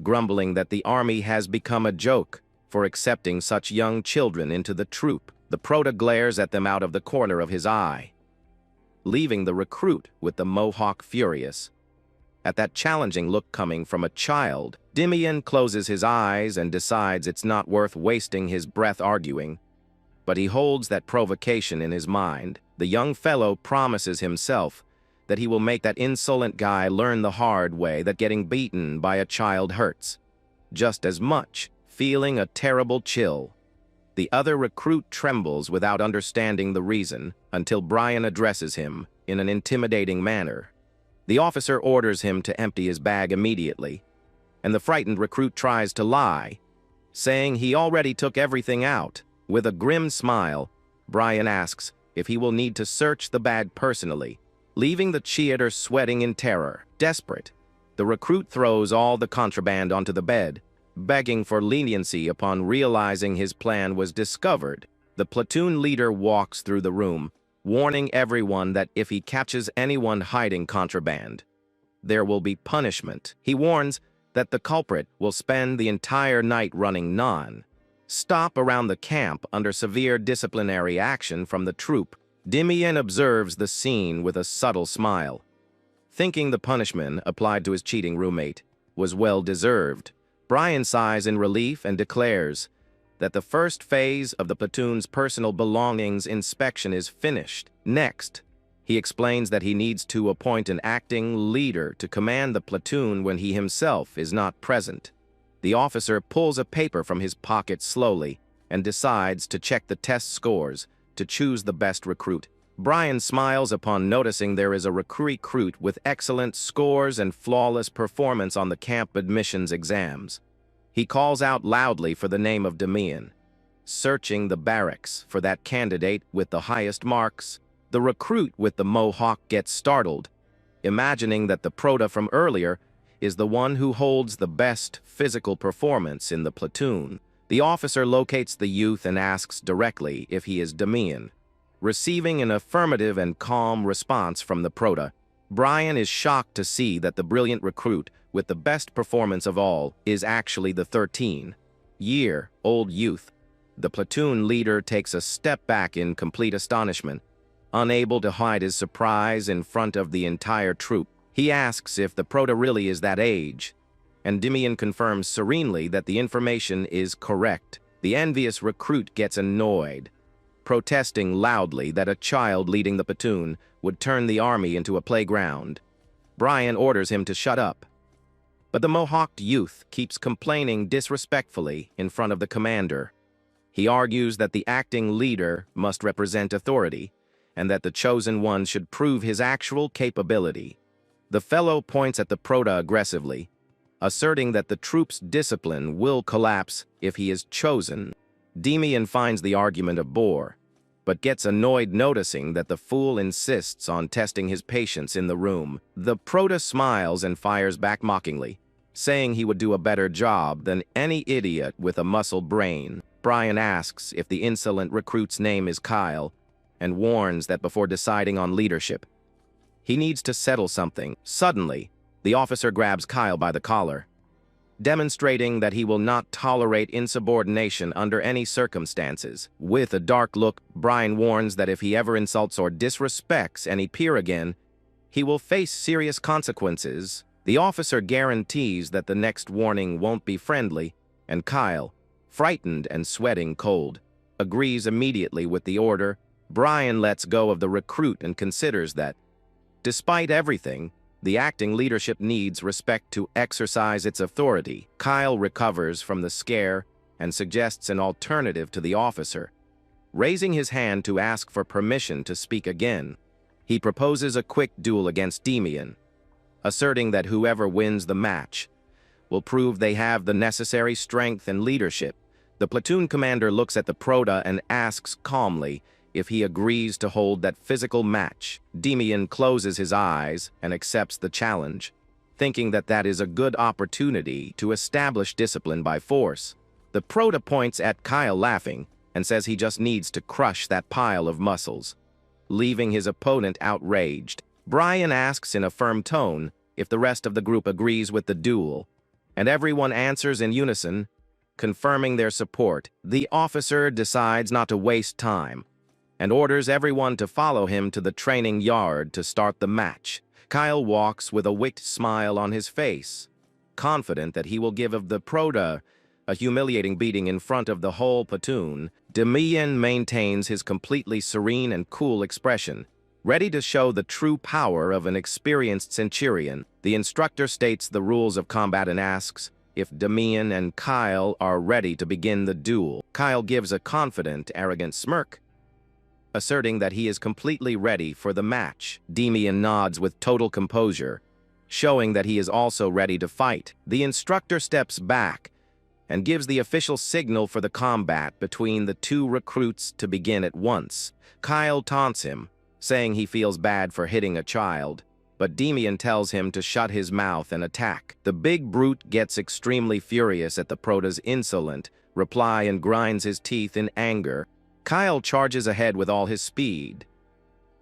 grumbling that the army has become a joke for accepting such young children into the troop. The Prota glares at them out of the corner of his eye, leaving the recruit with the mohawk furious. At that challenging look coming from a child, Damian closes his eyes and decides it's not worth wasting his breath arguing, but he holds that provocation in his mind. The young fellow promises himself that he will make that insolent guy learn the hard way that getting beaten by a child hurts just as much, feeling a terrible chill. The other recruit trembles without understanding the reason until Brian addresses him in an intimidating manner. The officer orders him to empty his bag immediately, and the frightened recruit tries to lie, saying he already took everything out. With a grim smile, Brian asks if he will need to search the bag personally, leaving the cheater sweating in terror. Desperate, the recruit throws all the contraband onto the bed, begging for leniency upon realizing his plan was discovered. The platoon leader walks through the room, warning everyone that if he catches anyone hiding contraband, there will be punishment. He warns that the culprit will spend the entire night running non-stop around the camp under severe disciplinary action from the troop. Damian observes the scene with a subtle smile, thinking the punishment applied to his cheating roommate was well-deserved. Brian sighs in relief and declares that the first phase of the platoon's personal belongings inspection is finished. Next, he explains that he needs to appoint an acting leader to command the platoon when he himself is not present. The officer pulls a paper from his pocket slowly and decides to check the test scores to choose the best recruit. Brian smiles upon noticing there is a recruit with excellent scores and flawless performance on the camp admissions exams. He calls out loudly for the name of Damian, searching the barracks for that candidate with the highest marks. The recruit with the mohawk gets startled, imagining that the Prota from earlier is the one who holds the best physical performance in the platoon. The officer locates the youth and asks directly if he is Damian. Receiving an affirmative and calm response from the Prota, Brian is shocked to see that the brilliant recruit with the best performance of all is actually the 13-year-old youth. The platoon leader takes a step back in complete astonishment, unable to hide his surprise in front of the entire troop. He asks if the Prota really is that age, and Damian confirms serenely that the information is correct. The envious recruit gets annoyed, protesting loudly that a child leading the platoon would turn the army into a playground. Brian orders him to shut up, but the mohawked youth keeps complaining disrespectfully in front of the commander. He argues that the acting leader must represent authority, and that the chosen one should prove his actual capability. The fellow points at the Prota aggressively, asserting that the troop's discipline will collapse if he is chosen. Damian finds the argument a bore, but gets annoyed noticing that the fool insists on testing his patience in the room. The Prota smiles and fires back mockingly, saying he would do a better job than any idiot with a muscle brain. Brian asks if the insolent recruit's name is Kyle, and warns that before deciding on leadership, he needs to settle something. Suddenly, the officer grabs Kyle by the collar, demonstrating that he will not tolerate insubordination under any circumstances. With a dark look, Brian warns that if he ever insults or disrespects any peer again, he will face serious consequences. The officer guarantees that the next warning won't be friendly, and Kyle, frightened and sweating cold, agrees immediately with the order. Brian lets go of the recruit and considers that, despite everything, the acting leadership needs respect to exercise its authority. Kyle recovers from the scare and suggests an alternative to the officer, raising his hand to ask for permission to speak again. He proposes a quick duel against Demian, asserting that whoever wins the match will prove they have the necessary strength and leadership. The platoon commander looks at the Proda and asks calmly if he agrees to hold that physical match. Demian closes his eyes and accepts the challenge, thinking that that is a good opportunity to establish discipline by force. The Proda points at Kyle laughing and says he just needs to crush that pile of muscles, leaving his opponent outraged. Brian asks in a firm tone if the rest of the group agrees with the duel, and everyone answers in unison, confirming their support. The officer decides not to waste time and orders everyone to follow him to the training yard to start the match. Kyle walks with a wicked smile on his face, confident that he will give the Proda a humiliating beating in front of the whole platoon. Demian maintains his completely serene and cool expression, ready to show the true power of an experienced centurion. The instructor states the rules of combat and asks if Demian and Kyle are ready to begin the duel. Kyle gives a confident, arrogant smirk, asserting that he is completely ready for the match. Demian nods with total composure, showing that he is also ready to fight. The instructor steps back and gives the official signal for the combat between the two recruits to begin at once. Kyle taunts him, saying he feels bad for hitting a child, but Demian tells him to shut his mouth and attack. The big brute gets extremely furious at the Proda's insolent reply and grinds his teeth in anger. Kyle charges ahead with all his speed,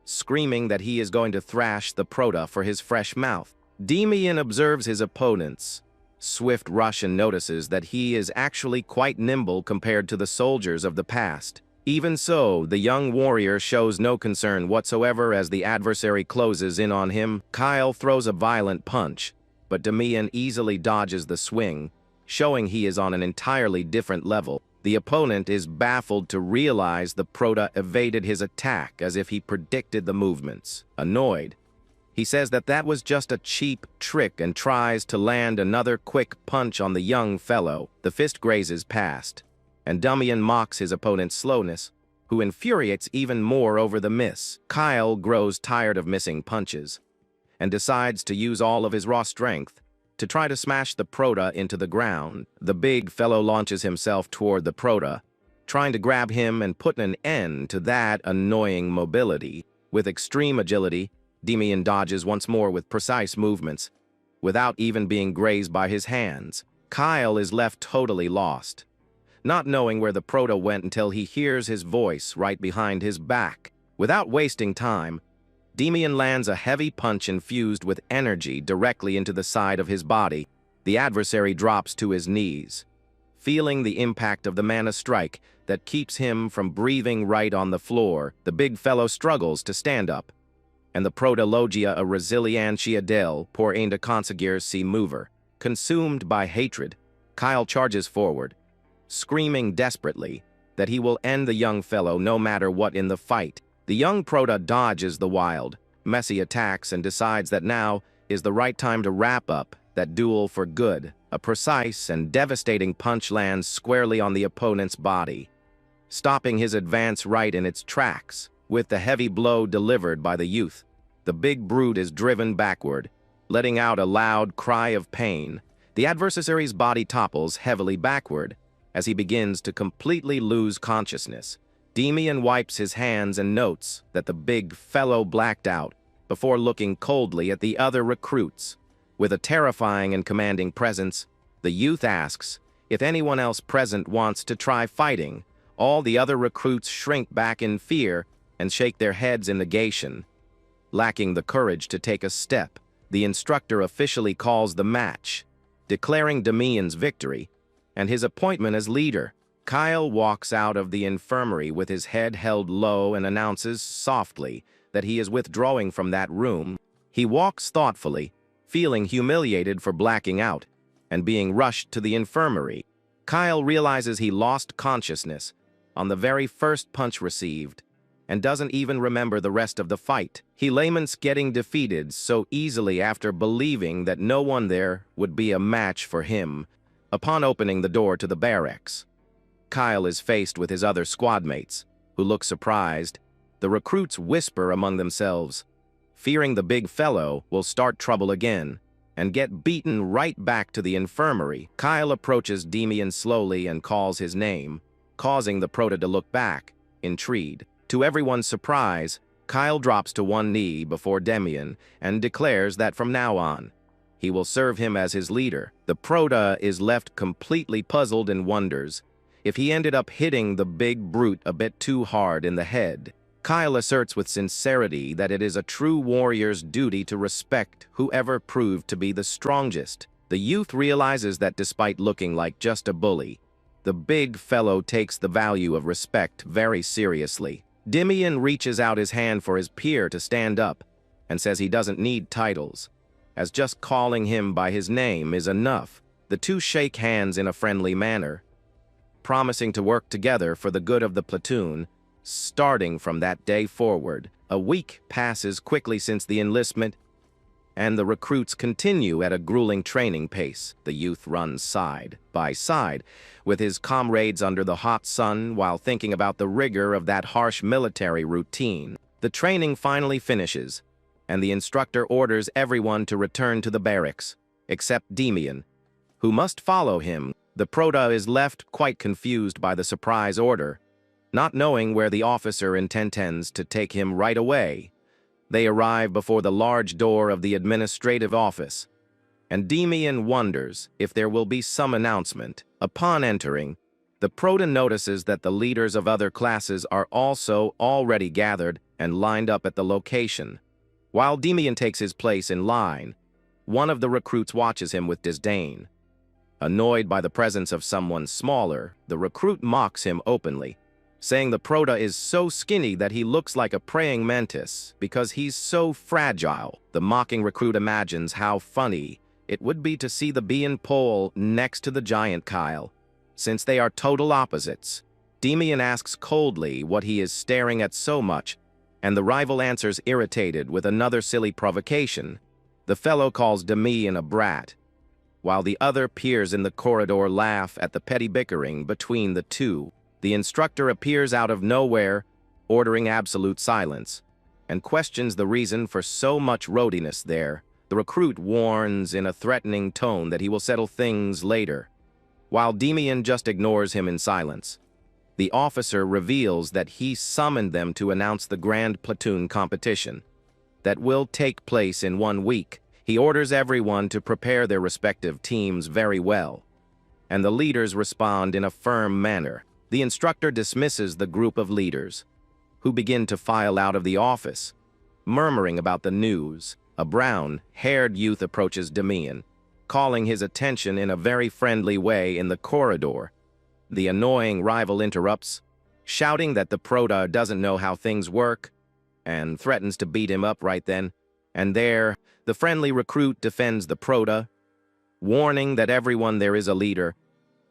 screaming that he is going to thrash the Proda for his fresh mouth. Demian observes his opponent's swift rush and notices that he is actually quite nimble compared to the soldiers of the past. Even so, the young warrior shows no concern whatsoever as the adversary closes in on him. Kyle throws a violent punch, but Demian easily dodges the swing, showing he is on an entirely different level. The opponent is baffled to realize the Proda evaded his attack as if he predicted the movements. Annoyed, he says that that was just a cheap trick and tries to land another quick punch on the young fellow. The fist grazes past, and Demian mocks his opponent's slowness, who infuriates even more over the miss. Kyle grows tired of missing punches and decides to use all of his raw strength to try to smash the Proda into the ground. The big fellow launches himself toward the Proda, trying to grab him and put an end to that annoying mobility. With extreme agility, Demian dodges once more with precise movements, without even being grazed by his hands. Kyle is left totally lost, not knowing where the Proda went until he hears his voice right behind his back. Without wasting time, Demian lands a heavy punch infused with energy directly into the side of his body. The adversary drops to his knees, feeling the impact of the mana strike that keeps him from breathing right on the floor. The big fellow struggles to stand up, and the Proda logia a resilientia del por ainda conseguir se mover. Consumed by hatred, Kyle charges forward, screaming desperately that he will end the young fellow no matter what in the fight. The young Proda dodges the wild, messy attacks and decides that now is the right time to wrap up that duel for good. A precise and devastating punch lands squarely on the opponent's body, stopping his advance right in its tracks. With the heavy blow delivered by the youth, the big brute is driven backward, letting out a loud cry of pain. The adversary's body topples heavily backward as he begins to completely lose consciousness. Demian wipes his hands and notes that the big fellow blacked out before looking coldly at the other recruits. With a terrifying and commanding presence, the youth asks if anyone else present wants to try fighting. All the other recruits shrink back in fear and shake their heads in negation, lacking the courage to take a step. The instructor officially calls the match, declaring Demian's victory and his appointment as leader. Kyle walks out of the infirmary with his head held low and announces softly that he is withdrawing from that room. He walks thoughtfully, feeling humiliated for blacking out and being rushed to the infirmary. Kyle realizes he lost consciousness on the very first punch received and doesn't even remember the rest of the fight. He laments getting defeated so easily after believing that no one there would be a match for him. Upon opening the door to the barracks, Kyle is faced with his other squad mates, who look surprised. The recruits whisper among themselves, fearing the big fellow will start trouble again and get beaten right back to the infirmary. Kyle approaches Demian slowly and calls his name, causing the Prota to look back, intrigued. To everyone's surprise, Kyle drops to one knee before Demian and declares that from now on, he will serve him as his leader. The Prota is left completely puzzled and wonders if he ended up hitting the big brute a bit too hard in the head. Kyle asserts with sincerity that it is a true warrior's duty to respect whoever proved to be the strongest. The youth realizes that despite looking like just a bully, the big fellow takes the value of respect very seriously. Demian reaches out his hand for his peer to stand up and says he doesn't need titles, as just calling him by his name is enough. The two shake hands in a friendly manner, promising to work together for the good of the platoon. Starting from that day forward, a week passes quickly since the enlistment, and the recruits continue at a grueling training pace. The youth runs side by side with his comrades under the hot sun while thinking about the rigor of that harsh military routine. The training finally finishes, and the instructor orders everyone to return to the barracks, except Demian, who must follow him. The Prota is left quite confused by the surprise order, not knowing where the officer intends to take him right away. They arrive before the large door of the administrative office, and Demian wonders if there will be some announcement. Upon entering, the Prota notices that the leaders of other classes are also already gathered and lined up at the location. While Demian takes his place in line, one of the recruits watches him with disdain. Annoyed by the presence of someone smaller, the recruit mocks him openly, saying the Prota is so skinny that he looks like a praying mantis because he's so fragile. The mocking recruit imagines how funny it would be to see the being pole next to the giant Kyle, since they are total opposites. Demian asks coldly what he is staring at so much, and the rival answers irritated with another silly provocation. The fellow calls Demian a brat, while the other peers in the corridor laugh at the petty bickering between the two. The instructor appears out of nowhere, ordering absolute silence, and questions the reason for so much roadiness there. The recruit warns in a threatening tone that he will settle things later, while Demian just ignores him in silence. The officer reveals that he summoned them to announce the grand platoon competition that will take place in 1 week. He orders everyone to prepare their respective teams very well, and the leaders respond in a firm manner. The instructor dismisses the group of leaders, who begin to file out of the office, murmuring about the news. A brown-haired youth approaches Demian, calling his attention in a very friendly way in the corridor. The annoying rival interrupts, shouting that the Prota doesn't know how things work, and threatens to beat him up right then and there. The friendly recruit defends the Prota, warning that everyone there is a leader,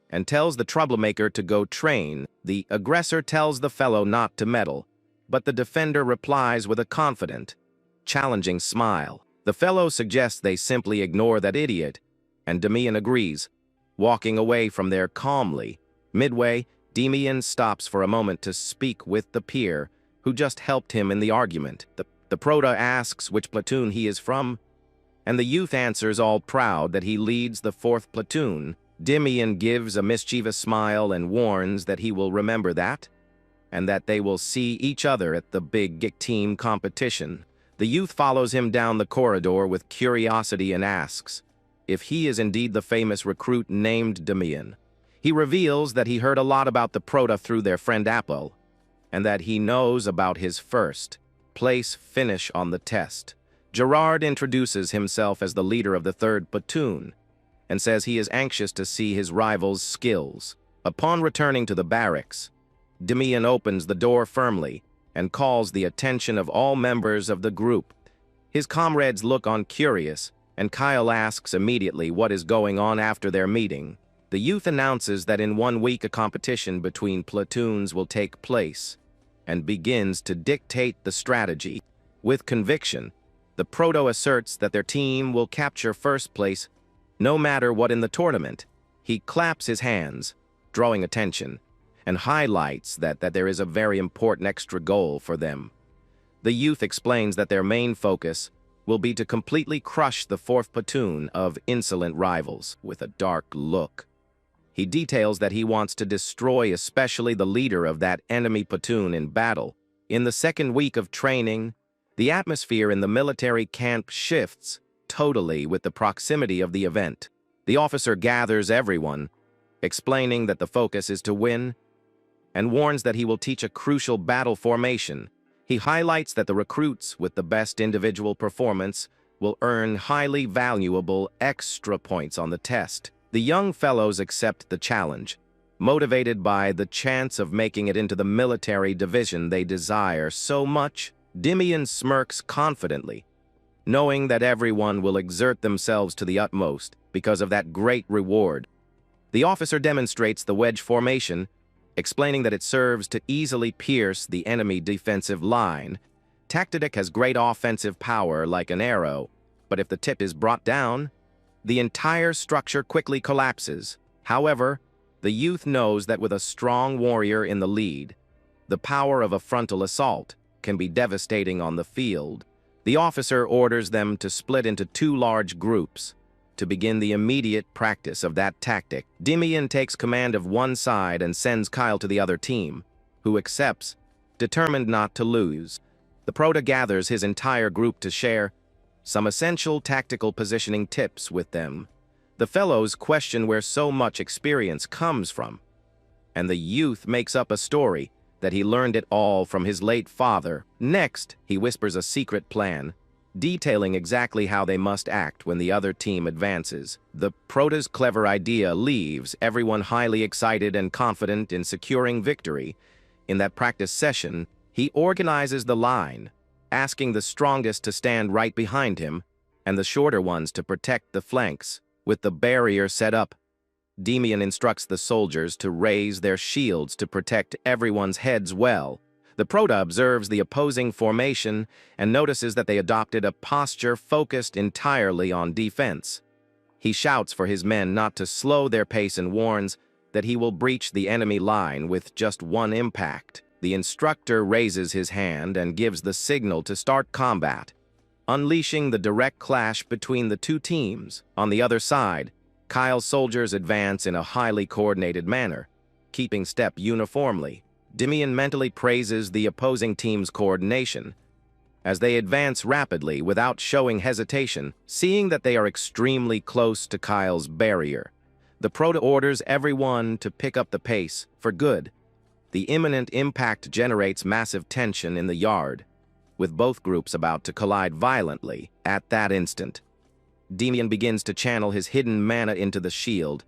and tells the troublemaker to go train. The aggressor tells the fellow not to meddle, but the defender replies with a confident, challenging smile. The fellow suggests they simply ignore that idiot, and Demian agrees, walking away from there calmly. Midway, Demian stops for a moment to speak with the peer who just helped him in the argument. The Prota asks which platoon he is from, and the youth answers all proud that he leads the 4th platoon. Demian gives a mischievous smile and warns that he will remember that, and that they will see each other at the big team competition. The youth follows him down the corridor with curiosity and asks if he is indeed the famous recruit named Demian. He reveals that he heard a lot about the Prota through their friend Apple, and that he knows about his first place finish on the test. Gerard introduces himself as the leader of the 3rd platoon, and says he is anxious to see his rival's skills. Upon returning to the barracks, Demian opens the door firmly and calls the attention of all members of the group. His comrades look on curious and Kyle asks immediately what is going on after their meeting. The youth announces that in 1 week a competition between platoons will take place, and begins to dictate the strategy. With conviction, the Proto asserts that their team will capture first place no matter what in the tournament. He claps his hands, drawing attention, and highlights that there is a very important extra goal for them. The youth explains that their main focus will be to completely crush the 4th platoon of insolent rivals with a dark look. He details that he wants to destroy especially the leader of that enemy platoon in battle. In the 2nd week of training, the atmosphere in the military camp shifts totally with the proximity of the event. The officer gathers everyone, explaining that the focus is to win, and warns that he will teach a crucial battle formation. He highlights that the recruits with the best individual performance will earn highly valuable extra points on the test. The young fellows accept the challenge, motivated by the chance of making it into the military division they desire so much. Dimian smirks confidently, knowing that everyone will exert themselves to the utmost because of that great reward. The officer demonstrates the wedge formation, explaining that it serves to easily pierce the enemy defensive line. Tactic has great offensive power like an arrow, but if the tip is brought down, the entire structure quickly collapses. However, the youth knows that with a strong warrior in the lead, the power of a frontal assault can be devastating on the field. The officer orders them to split into 2 large groups to begin the immediate practice of that tactic. Dimian takes command of one side and sends Kyle to the other team, who accepts, determined not to lose. The Proto gathers his entire group to share some essential tactical positioning tips with them. The fellows question where so much experience comes from, and the youth makes up a story that he learned it all from his late father. Next, he whispers a secret plan, detailing exactly how they must act when the other team advances. The Proto's clever idea leaves everyone highly excited and confident in securing victory. In that practice session, he organizes the line, asking the strongest to stand right behind him and the shorter ones to protect the flanks. With the barrier set up, Dimian instructs the soldiers to raise their shields to protect everyone's heads well. The Proto observes the opposing formation and notices that they adopted a posture focused entirely on defense. He shouts for his men not to slow their pace and warns that he will breach the enemy line with just one impact. The instructor raises his hand and gives the signal to start combat, unleashing the direct clash between the 2 teams. On the other side, Kyle's soldiers advance in a highly coordinated manner, keeping step uniformly. Dimian mentally praises the opposing team's coordination as they advance rapidly without showing hesitation, seeing that they are extremely close to Kyle's barrier. The Proto orders everyone to pick up the pace for good. The imminent impact generates massive tension in the yard, with both groups about to collide violently. At that instant, Dimian begins to channel his hidden mana into the shield,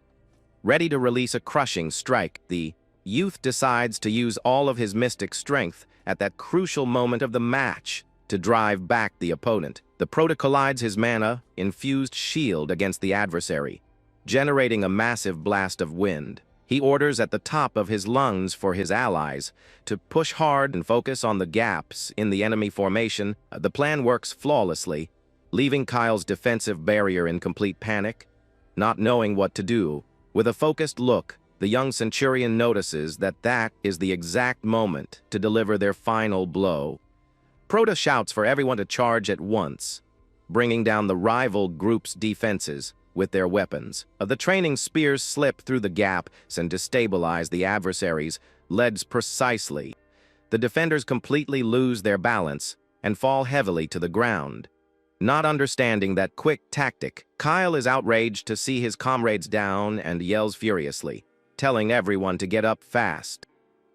ready to release a crushing strike. The youth decides to use all of his mystic strength at that crucial moment of the match to drive back the opponent. The Proto collides his mana-infused shield against the adversary, generating a massive blast of wind. He orders at the top of his lungs for his allies to push hard and focus on the gaps in the enemy formation. The plan works flawlessly, leaving Kyle's defensive barrier in complete panic, not knowing what to do. With a focused look, the young centurion notices that is the exact moment to deliver their final blow. Proto shouts for everyone to charge at once, bringing down the rival group's defenses with their weapons. The training spears slip through the gaps and destabilize the adversaries' leads precisely. The defenders completely lose their balance and fall heavily to the ground. Not understanding that quick tactic, Kyle is outraged to see his comrades down and yells furiously, telling everyone to get up fast.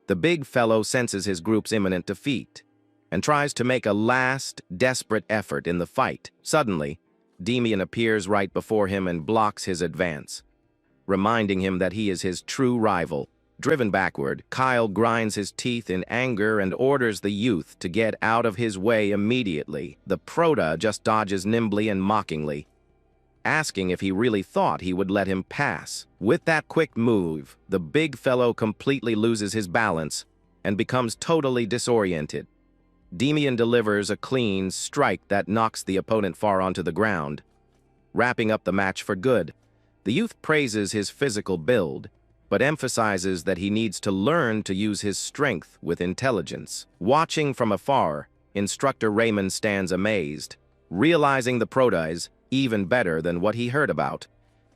The big fellow senses his group's imminent defeat and tries to make a last, desperate effort in the fight. Suddenly, Dimian appears right before him and blocks his advance, reminding him that he is his true rival. Driven backward, Kyle grinds his teeth in anger and orders the youth to get out of his way immediately. The Proto just dodges nimbly and mockingly, asking if he really thought he would let him pass. With that quick move, the big fellow completely loses his balance and becomes totally disoriented. Demian delivers a clean strike that knocks the opponent far onto the ground, wrapping up the match for good. The youth praises his physical build, but emphasizes that he needs to learn to use his strength with intelligence. Watching from afar, Instructor Raymond stands amazed, realizing the Prota is even better than what he heard about.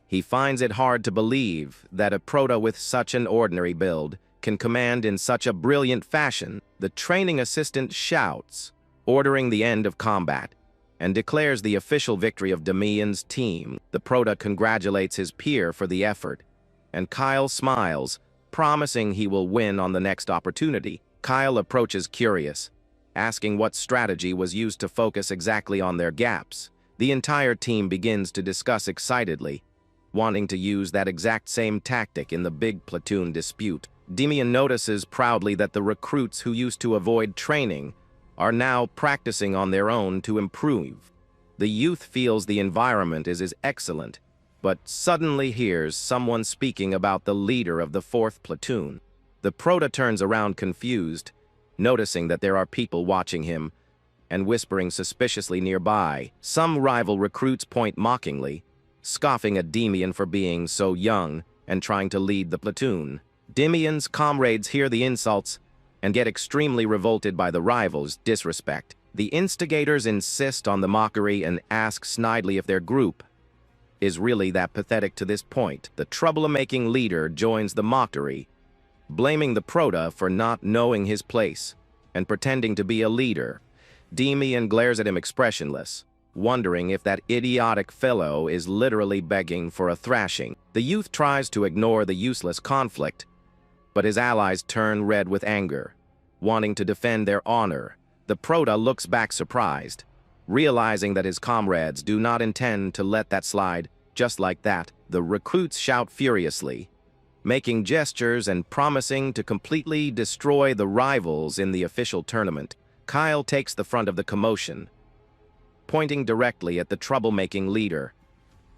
He finds it hard to believe that a Prota with such an ordinary build can command in such a brilliant fashion. The training assistant shouts, ordering the end of combat, and declares the official victory of Demian's team. The Prota congratulates his peer for the effort, and Kyle smiles, promising he will win on the next opportunity. Kyle approaches curious, asking what strategy was used to focus exactly on their gaps. The entire team begins to discuss excitedly, wanting to use that exact same tactic in the big platoon dispute. Demian notices proudly that the recruits who used to avoid training are now practicing on their own to improve. The youth feels the environment is excellent, but suddenly hears someone speaking about the leader of the 4th platoon. The Prota turns around confused, noticing that there are people watching him, and whispering suspiciously nearby. Some rival recruits point mockingly, scoffing at Demian for being so young and trying to lead the platoon. Demian's comrades hear the insults and get extremely revolted by the rivals' disrespect. The instigators insist on the mockery and ask snidely if their group is really that pathetic to this point. The troublemaking leader joins the mockery, blaming the Prota for not knowing his place and pretending to be a leader. Demian glares at him expressionless, wondering if that idiotic fellow is literally begging for a thrashing. The youth tries to ignore the useless conflict, but his allies turn red with anger, wanting to defend their honor. The Prota looks back surprised, realizing that his comrades do not intend to let that slide. Just like that, the recruits shout furiously, making gestures and promising to completely destroy the rivals in the official tournament. Kyle takes the front of the commotion, pointing directly at the troublemaking leader,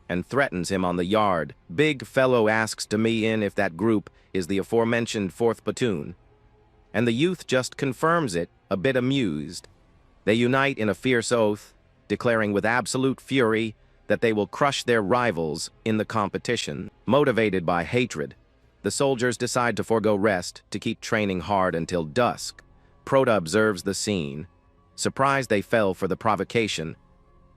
and threatens him on the yard. Big fellow asks Demian if that group is the aforementioned 4th platoon, and the youth just confirms it, a bit amused. They unite in a fierce oath, declaring with absolute fury that they will crush their rivals in the competition. Motivated by hatred, the soldiers decide to forego rest to keep training hard until dusk. Prota observes the scene, surprised they fell for the provocation,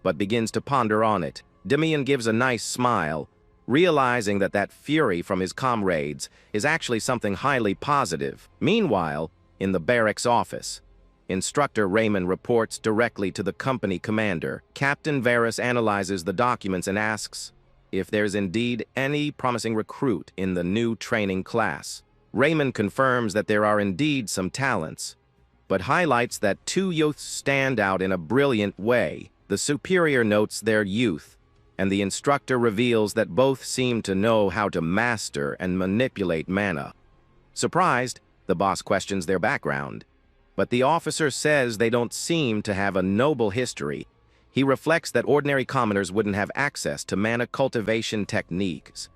but begins to ponder on it. Demian gives a nice smile, realizing that fury from his comrades is actually something highly positive. Meanwhile, in the barracks office, Instructor Raymond reports directly to the company commander. Captain Varus analyzes the documents and asks if there's indeed any promising recruit in the new training class. Raymond confirms that there are indeed some talents, but highlights that 2 youths stand out in a brilliant way. The superior notes their youth, and the instructor reveals that both seem to know how to master and manipulate mana. Surprised, the boss questions their background, but the officer says they don't seem to have a noble history. He reflects that ordinary commoners wouldn't have access to mana cultivation techniques,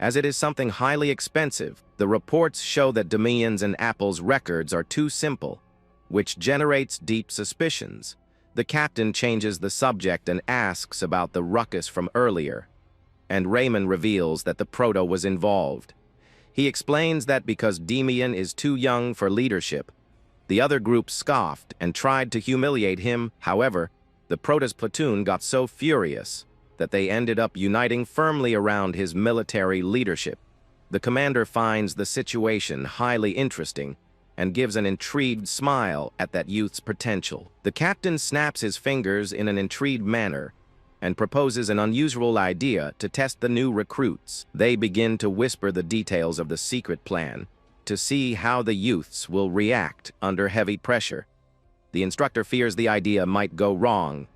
as it is something highly expensive. The reports show that Demian's and Apple's records are too simple, which generates deep suspicions. The captain changes the subject and asks about the ruckus from earlier, and Raymond reveals that the Prota was involved. He explains that because Demian is too young for leadership, the other group scoffed and tried to humiliate him. However, the Prota's platoon got so furious that they ended up uniting firmly around his military leadership. The commander finds the situation highly interesting and gives an intrigued smile at that youth's potential. The captain snaps his fingers in an intrigued manner and proposes an unusual idea to test the new recruits. They begin to whisper the details of the secret plan to see how the youths will react under heavy pressure. The instructor fears the idea might go wrong,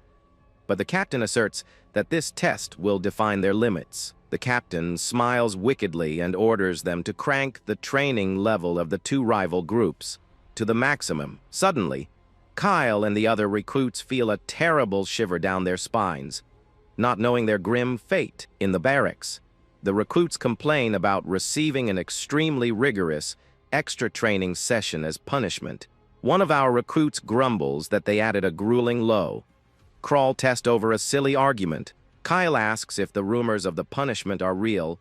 but the captain asserts that this test will define their limits. The captain smiles wickedly and orders them to crank the training level of the 2 rival groups to the maximum. Suddenly, Kyle and the other recruits feel a terrible shiver down their spines, not knowing their grim fate in the barracks. The recruits complain about receiving an extremely rigorous extra training session as punishment. One of our recruits grumbles that they added a grueling low crawl test over a silly argument. Kyle asks if the rumors of the punishment are real,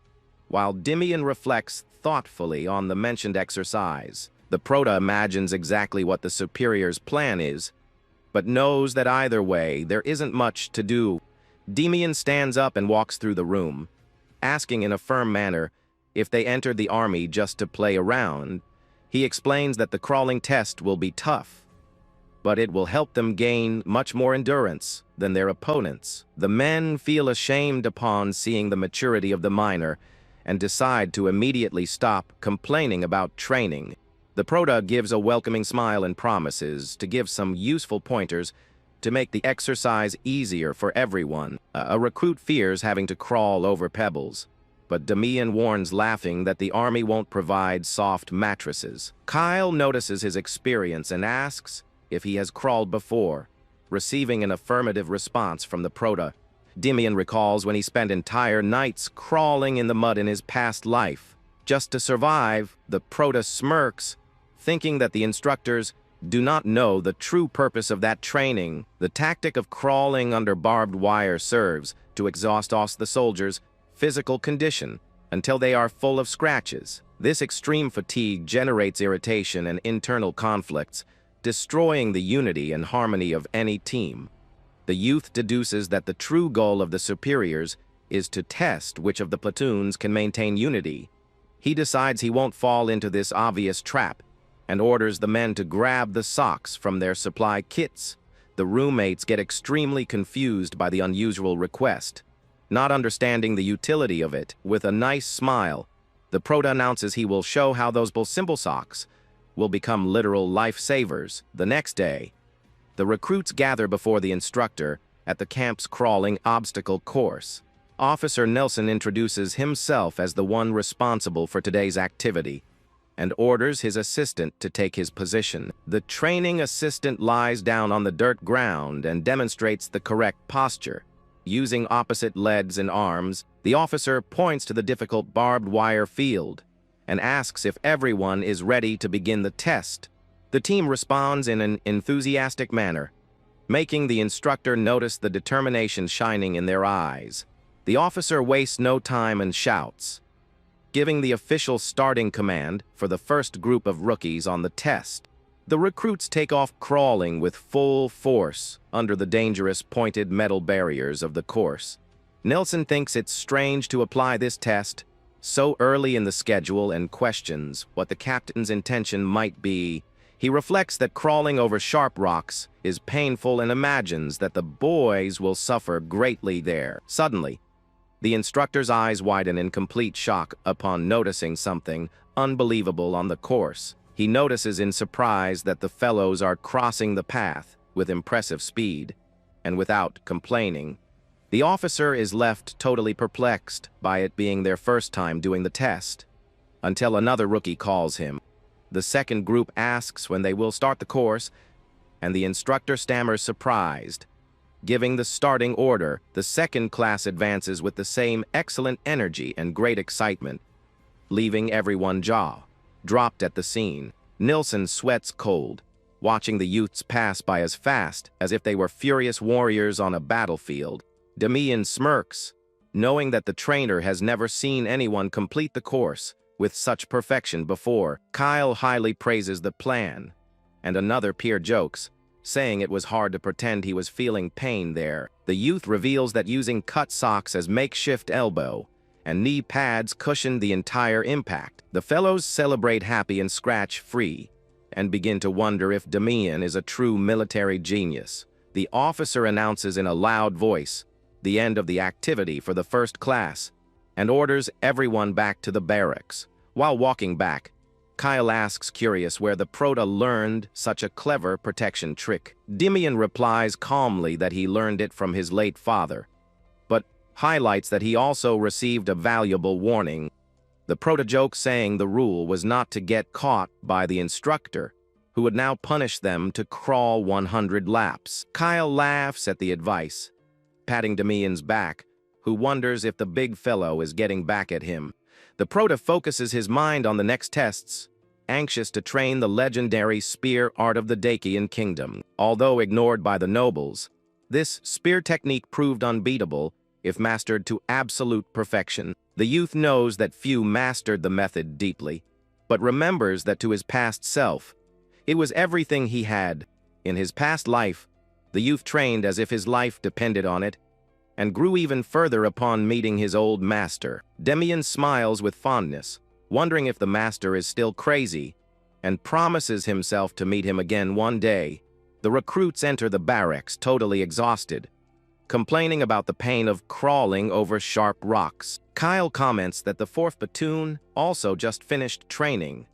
while Dimian reflects thoughtfully on the mentioned exercise. The Prota imagines exactly what the superior's plan is, but knows that either way, there isn't much to do. Dimian stands up and walks through the room, asking in a firm manner if they entered the army just to play around. He explains that the crawling test will be tough, but it will help them gain much more endurance than their opponents. The men feel ashamed upon seeing the maturity of the minor and decide to immediately stop complaining about training. The Prota gives a welcoming smile and promises to give some useful pointers to make the exercise easier for everyone. A recruit fears having to crawl over pebbles, but Damian warns laughing that the army won't provide soft mattresses. Kyle notices his experience and asks if he has crawled before, receiving an affirmative response from the Prota. Dimian recalls when he spent entire nights crawling in the mud in his past life. Just to survive, the Prota smirks, thinking that the instructors do not know the true purpose of that training. The tactic of crawling under barbed wire serves to exhaust the soldiers' physical condition until they are full of scratches. This extreme fatigue generates irritation and internal conflicts, destroying the unity and harmony of any team. The youth deduces that the true goal of the superiors is to test which of the platoons can maintain unity. He decides he won't fall into this obvious trap and orders the men to grab the socks from their supply kits. The roommates get extremely confused by the unusual request. Not understanding the utility of it, with a nice smile, the Prota announces he will show how those simple socks will become literal lifesavers. The next day, the recruits gather before the instructor at the camp's crawling obstacle course. Officer Nelson introduces himself as the one responsible for today's activity and orders his assistant to take his position. The training assistant lies down on the dirt ground and demonstrates the correct posture. Using opposite legs and arms, the officer points to the difficult barbed wire field and asks if everyone is ready to begin the test. The team responds in an enthusiastic manner, making the instructor notice the determination shining in their eyes. The officer wastes no time and shouts, giving the official starting command for the first group of rookies on the test. The recruits take off crawling with full force under the dangerous pointed metal barriers of the course. Nelson thinks it's strange to apply this test so early in the schedule and questions what the captain's intention might be. He reflects that crawling over sharp rocks is painful and imagines that the boys will suffer greatly there. Suddenly, the instructor's eyes widen in complete shock upon noticing something unbelievable on the course. He notices in surprise that the fellows are crossing the path with impressive speed and without complaining. The officer is left totally perplexed by it being their first time doing the test, until another rookie calls him. The second group asks when they will start the course, and the instructor stammers surprised. Giving the starting order, the second class advances with the same excellent energy and great excitement, leaving everyone jaw dropped at the scene. Nilsson sweats cold, watching the youths pass by as fast as if they were furious warriors on a battlefield. Damian smirks, knowing that the trainer has never seen anyone complete the course with such perfection before. Kyle highly praises the plan, and another peer jokes, saying it was hard to pretend he was feeling pain there. The youth reveals that using cut socks as makeshift elbow and knee pads cushioned the entire impact. The fellows celebrate happy and scratch-free, and begin to wonder if Damian is a true military genius. The officer announces in a loud voice the end of the activity for the first class, and orders everyone back to the barracks. While walking back, Kyle asks curious where the Prota learned such a clever protection trick. Dimian replies calmly that he learned it from his late father, but highlights that he also received a valuable warning. The Prota jokes, saying the rule was not to get caught by the instructor, who would now punish them to crawl 100 laps. Kyle laughs at the advice, patting Damian's back, who wonders if the big fellow is getting back at him. The Prota focuses his mind on the next tests, anxious to train the legendary spear art of the Dakian kingdom. Although ignored by the nobles, this spear technique proved unbeatable if mastered to absolute perfection. The youth knows that few mastered the method deeply, but remembers that to his past self, it was everything he had. In his past life, the youth trained as if his life depended on it, and grew even further upon meeting his old master. Damian smiles with fondness, wondering if the master is still crazy, and promises himself to meet him again one day. The recruits enter the barracks totally exhausted, complaining about the pain of crawling over sharp rocks. Kyle comments that the 4th platoon also just finished training,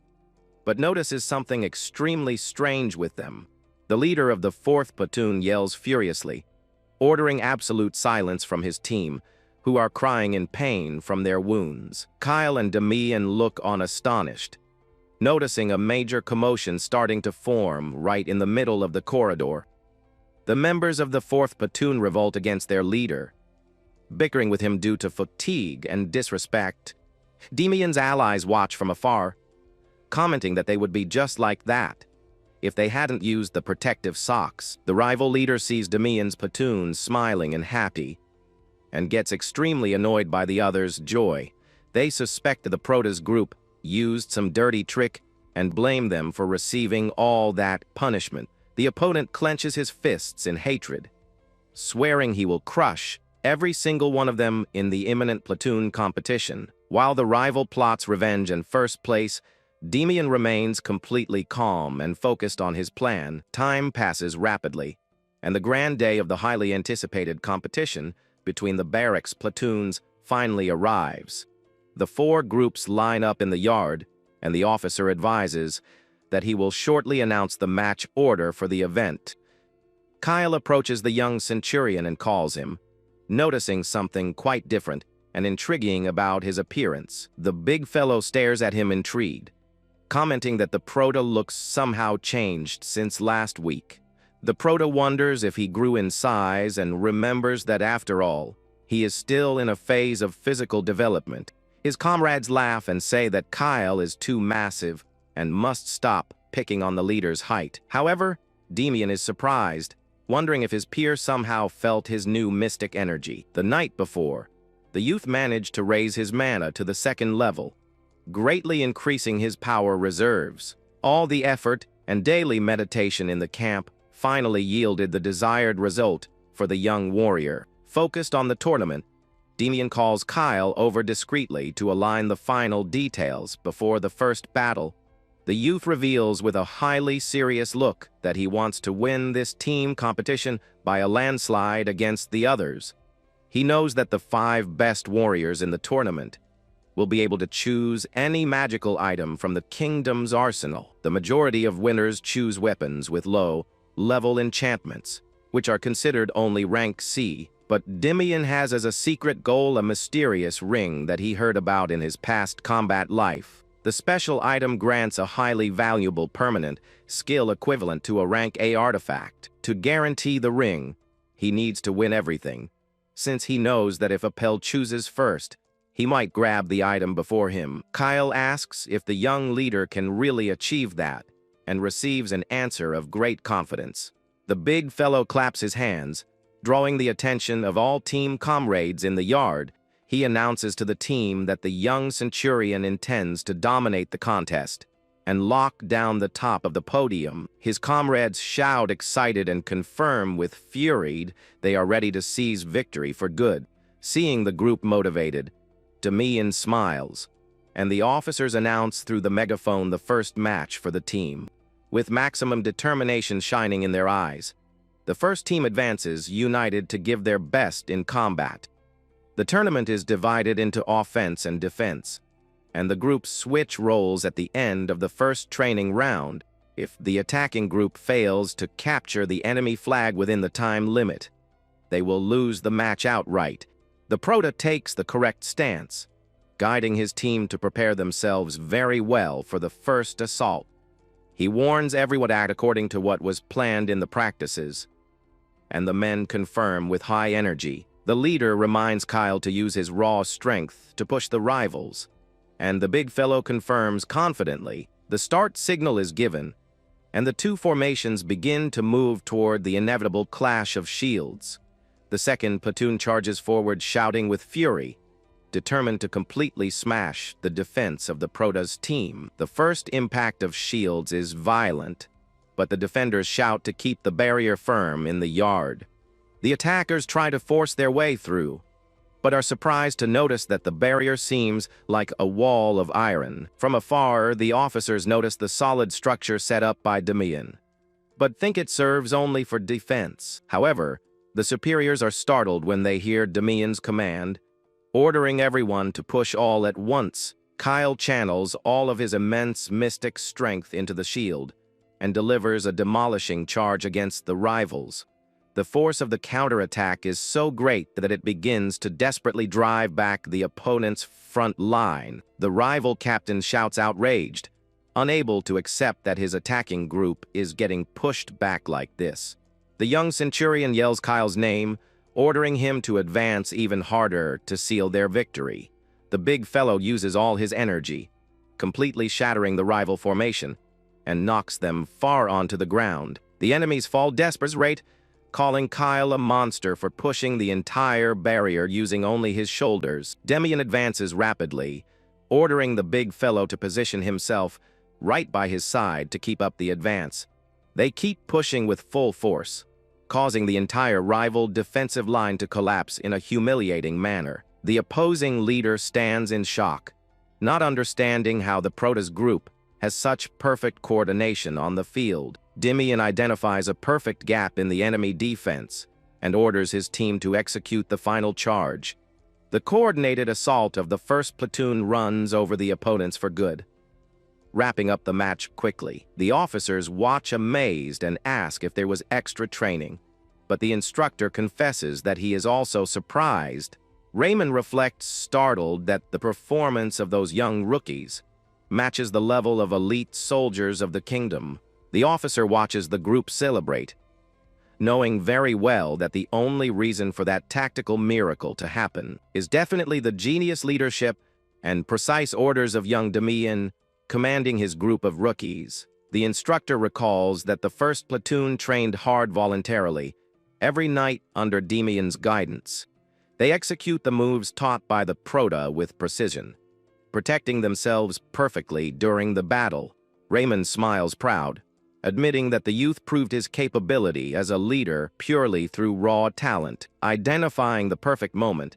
but notices something extremely strange with them. The leader of the 4th platoon yells furiously, ordering absolute silence from his team, who are crying in pain from their wounds. Kyle and Damian look on astonished, noticing a major commotion starting to form right in the middle of the corridor. The members of the 4th platoon revolt against their leader, bickering with him due to fatigue and disrespect. Damian's allies watch from afar, commenting that they would be just like that if they hadn't used the protective socks. The rival leader sees Damian's platoon smiling and happy, and gets extremely annoyed by the others' joy. They suspect that the Prota's group used some dirty trick and blame them for receiving all that punishment. The opponent clenches his fists in hatred, swearing he will crush every single one of them in the imminent platoon competition. While the rival plots revenge and first place, Damian remains completely calm and focused on his plan. Time passes rapidly, and the grand day of the highly anticipated competition between the barracks platoons finally arrives. The 4 groups line up in the yard, and the officer advises that he will shortly announce the match order for the event. Kyle approaches the young centurion and calls him, noticing something quite different and intriguing about his appearance. The big fellow stares at him intrigued, commenting that the Prota looks somehow changed since last week. The Prota wonders if he grew in size and remembers that after all, he is still in a phase of physical development. His comrades laugh and say that Kyle is too massive and must stop picking on the leader's height. However, Damian is surprised, wondering if his peer somehow felt his new mystic energy. The night before, the youth managed to raise his mana to the 2nd level, greatly increasing his power reserves. All the effort and daily meditation in the camp finally yielded the desired result for the young warrior. Focused on the tournament, Damian calls Kyle over discreetly to align the final details before the first battle. The youth reveals with a highly serious look that he wants to win this team competition by a landslide against the others. He knows that the 5 best warriors in the tournament will be able to choose any magical item from the kingdom's arsenal. The majority of winners choose weapons with low-level enchantments, which are considered only rank C, but Damian has as a secret goal a mysterious ring that he heard about in his past combat life. The special item grants a highly valuable permanent skill equivalent to a rank A artifact. To guarantee the ring, he needs to win everything, since he knows that if Appel chooses first, he might grab the item before him. Kyle asks if the young leader can really achieve that, and receives an answer of great confidence. The big fellow claps his hands, drawing the attention of all team comrades in the yard. He announces to the team that the young centurion intends to dominate the contest and lock down the top of the podium. His comrades shout excited and confirm with fury they are ready to seize victory for good. Seeing the group motivated, Damian smiles, and the officers announce through the megaphone the first match for the team. With maximum determination shining in their eyes, the first team advances, united to give their best in combat. The tournament is divided into offense and defense, and the groups switch roles at the end of the first training round. If the attacking group fails to capture the enemy flag within the time limit, they will lose the match outright. The Prota takes the correct stance, guiding his team to prepare themselves very well for the first assault. He warns everyone to act according to what was planned in the practices, and the men confirm with high energy. The leader reminds Kyle to use his raw strength to push the rivals, and the big fellow confirms confidently. The start signal is given, and the two formations begin to move toward the inevitable clash of shields. The second platoon charges forward, shouting with fury, determined to completely smash the defense of the Protoss team. The first impact of shields is violent, but the defenders shout to keep the barrier firm in the yard. The attackers try to force their way through, but are surprised to notice that the barrier seems like a wall of iron. From afar, the officers notice the solid structure set up by Demian, but think it serves only for defense. However, the superiors are startled when they hear Demian's command, ordering everyone to push all at once. Kyle channels all of his immense mystic strength into the shield and delivers a demolishing charge against the rivals. The force of the counterattack is so great that it begins to desperately drive back the opponent's front line. The rival captain shouts outraged, unable to accept that his attacking group is getting pushed back like this. The young centurion yells Kyle's name, ordering him to advance even harder to seal their victory. The big fellow uses all his energy, completely shattering the rival formation, and knocks them far onto the ground. The enemies fall desperate, calling Kyle a monster for pushing the entire barrier using only his shoulders. Demian advances rapidly, ordering the big fellow to position himself right by his side to keep up the advance. They keep pushing with full force, causing the entire rival defensive line to collapse in a humiliating manner. The opposing leader stands in shock, not understanding how the Protoss group has such perfect coordination on the field. Demian identifies a perfect gap in the enemy defense and orders his team to execute the final charge. The coordinated assault of the first platoon runs over the opponents for good, wrapping up the match quickly. The officers watch amazed and ask if there was extra training, but the instructor confesses that he is also surprised. Raymond reflects, startled, that the performance of those young rookies matches the level of elite soldiers of the kingdom. The officer watches the group celebrate, knowing very well that the only reason for that tactical miracle to happen is definitely the genius leadership and precise orders of young Demian commanding his group of rookies. The instructor recalls that the first platoon trained hard voluntarily, every night under Demian's guidance. They execute the moves taught by the Prota with precision, protecting themselves perfectly during the battle. Raymond smiles proud, admitting that the youth proved his capability as a leader purely through raw talent. Identifying the perfect moment,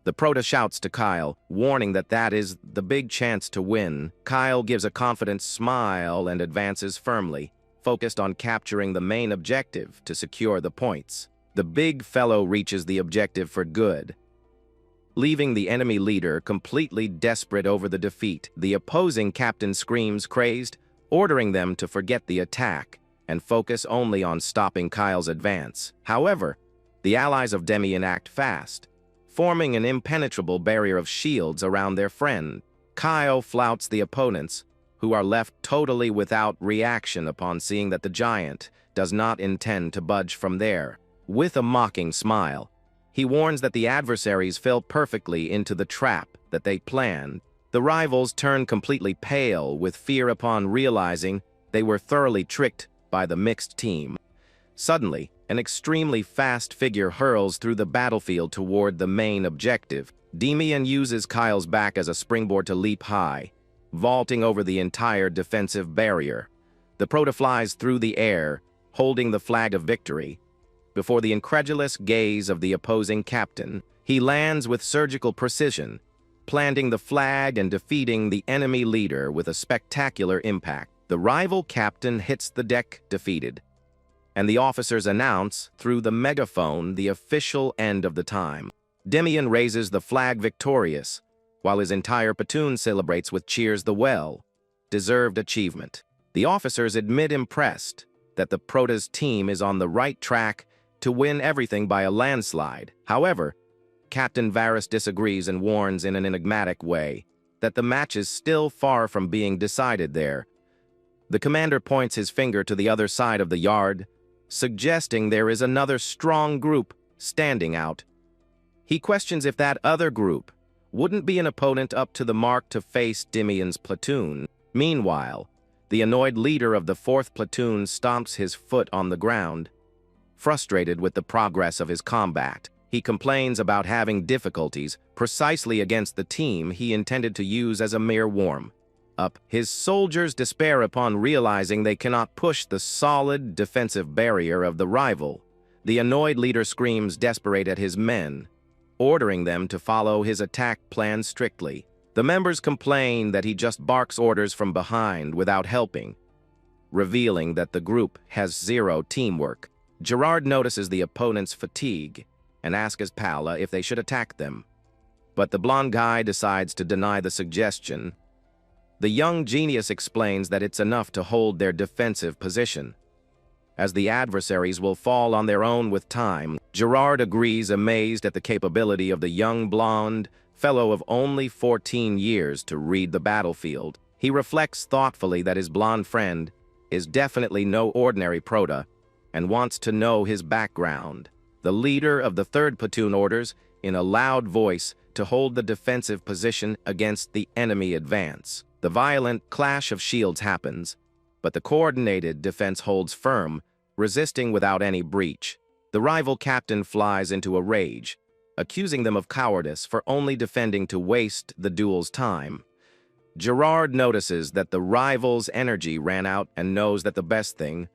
the Prota shouts to Kyle, warning that is the big chance to win. Kyle gives a confident smile and advances firmly, focused on capturing the main objective to secure the points. The big fellow reaches the objective for good, leaving the enemy leader completely desperate over the defeat. The opposing captain screams crazed, ordering them to forget the attack and focus only on stopping Kyle's advance. However, the allies of Demian act fast, forming an impenetrable barrier of shields around their friend. Kyle flouts the opponents, who are left totally without reaction upon seeing that the giant does not intend to budge from there. With a mocking smile, he warns that the adversaries fell perfectly into the trap that they planned. The rivals turn completely pale with fear upon realizing they were thoroughly tricked by the mixed team. Suddenly, an extremely fast figure hurls through the battlefield toward the main objective. Demian uses Kyle's back as a springboard to leap high, vaulting over the entire defensive barrier. The Prota flies through the air, holding the flag of victory. Before the incredulous gaze of the opposing captain, he lands with surgical precision, planting the flag and defeating the enemy leader with a spectacular impact. The rival captain hits the deck defeated, and the officers announce through the megaphone the official end of the time. Demian raises the flag victorious, while his entire platoon celebrates with cheers. The well-deserved achievement. The officers admit impressed that the Protoss team is on the right track to win everything by a landslide. However, Captain Varys disagrees and warns in an enigmatic way that the match is still far from being decided there. The commander points his finger to the other side of the yard, suggesting there is another strong group standing out. He questions if that other group wouldn't be an opponent up to the mark to face Dimian's platoon. Meanwhile, the annoyed leader of the 4th platoon stomps his foot on the ground. Frustrated with the progress of his combat, he complains about having difficulties precisely against the team he intended to use as a mere warm-up. His soldiers despair upon realizing they cannot push the solid defensive barrier of the rival. The annoyed leader screams desperate at his men, ordering them to follow his attack plan strictly. The members complain that he just barks orders from behind without helping, revealing that the group has zero teamwork. Gerard notices the opponent's fatigue and asks Paula if they should attack them. But the blonde guy decides to deny the suggestion. The young genius explains that it's enough to hold their defensive position, as the adversaries will fall on their own with time. Gerard agrees, amazed at the capability of the young blonde fellow of only 14 years to read the battlefield. He reflects thoughtfully that his blonde friend is definitely no ordinary prota, and wants to know his background. The leader of the 3rd platoon orders, in a loud voice, to hold the defensive position against the enemy advance. The violent clash of shields happens, but the coordinated defense holds firm, resisting without any breach. The rival captain flies into a rage, accusing them of cowardice for only defending to waste the duel's time. Gerard notices that the rival's energy ran out and knows that the best thing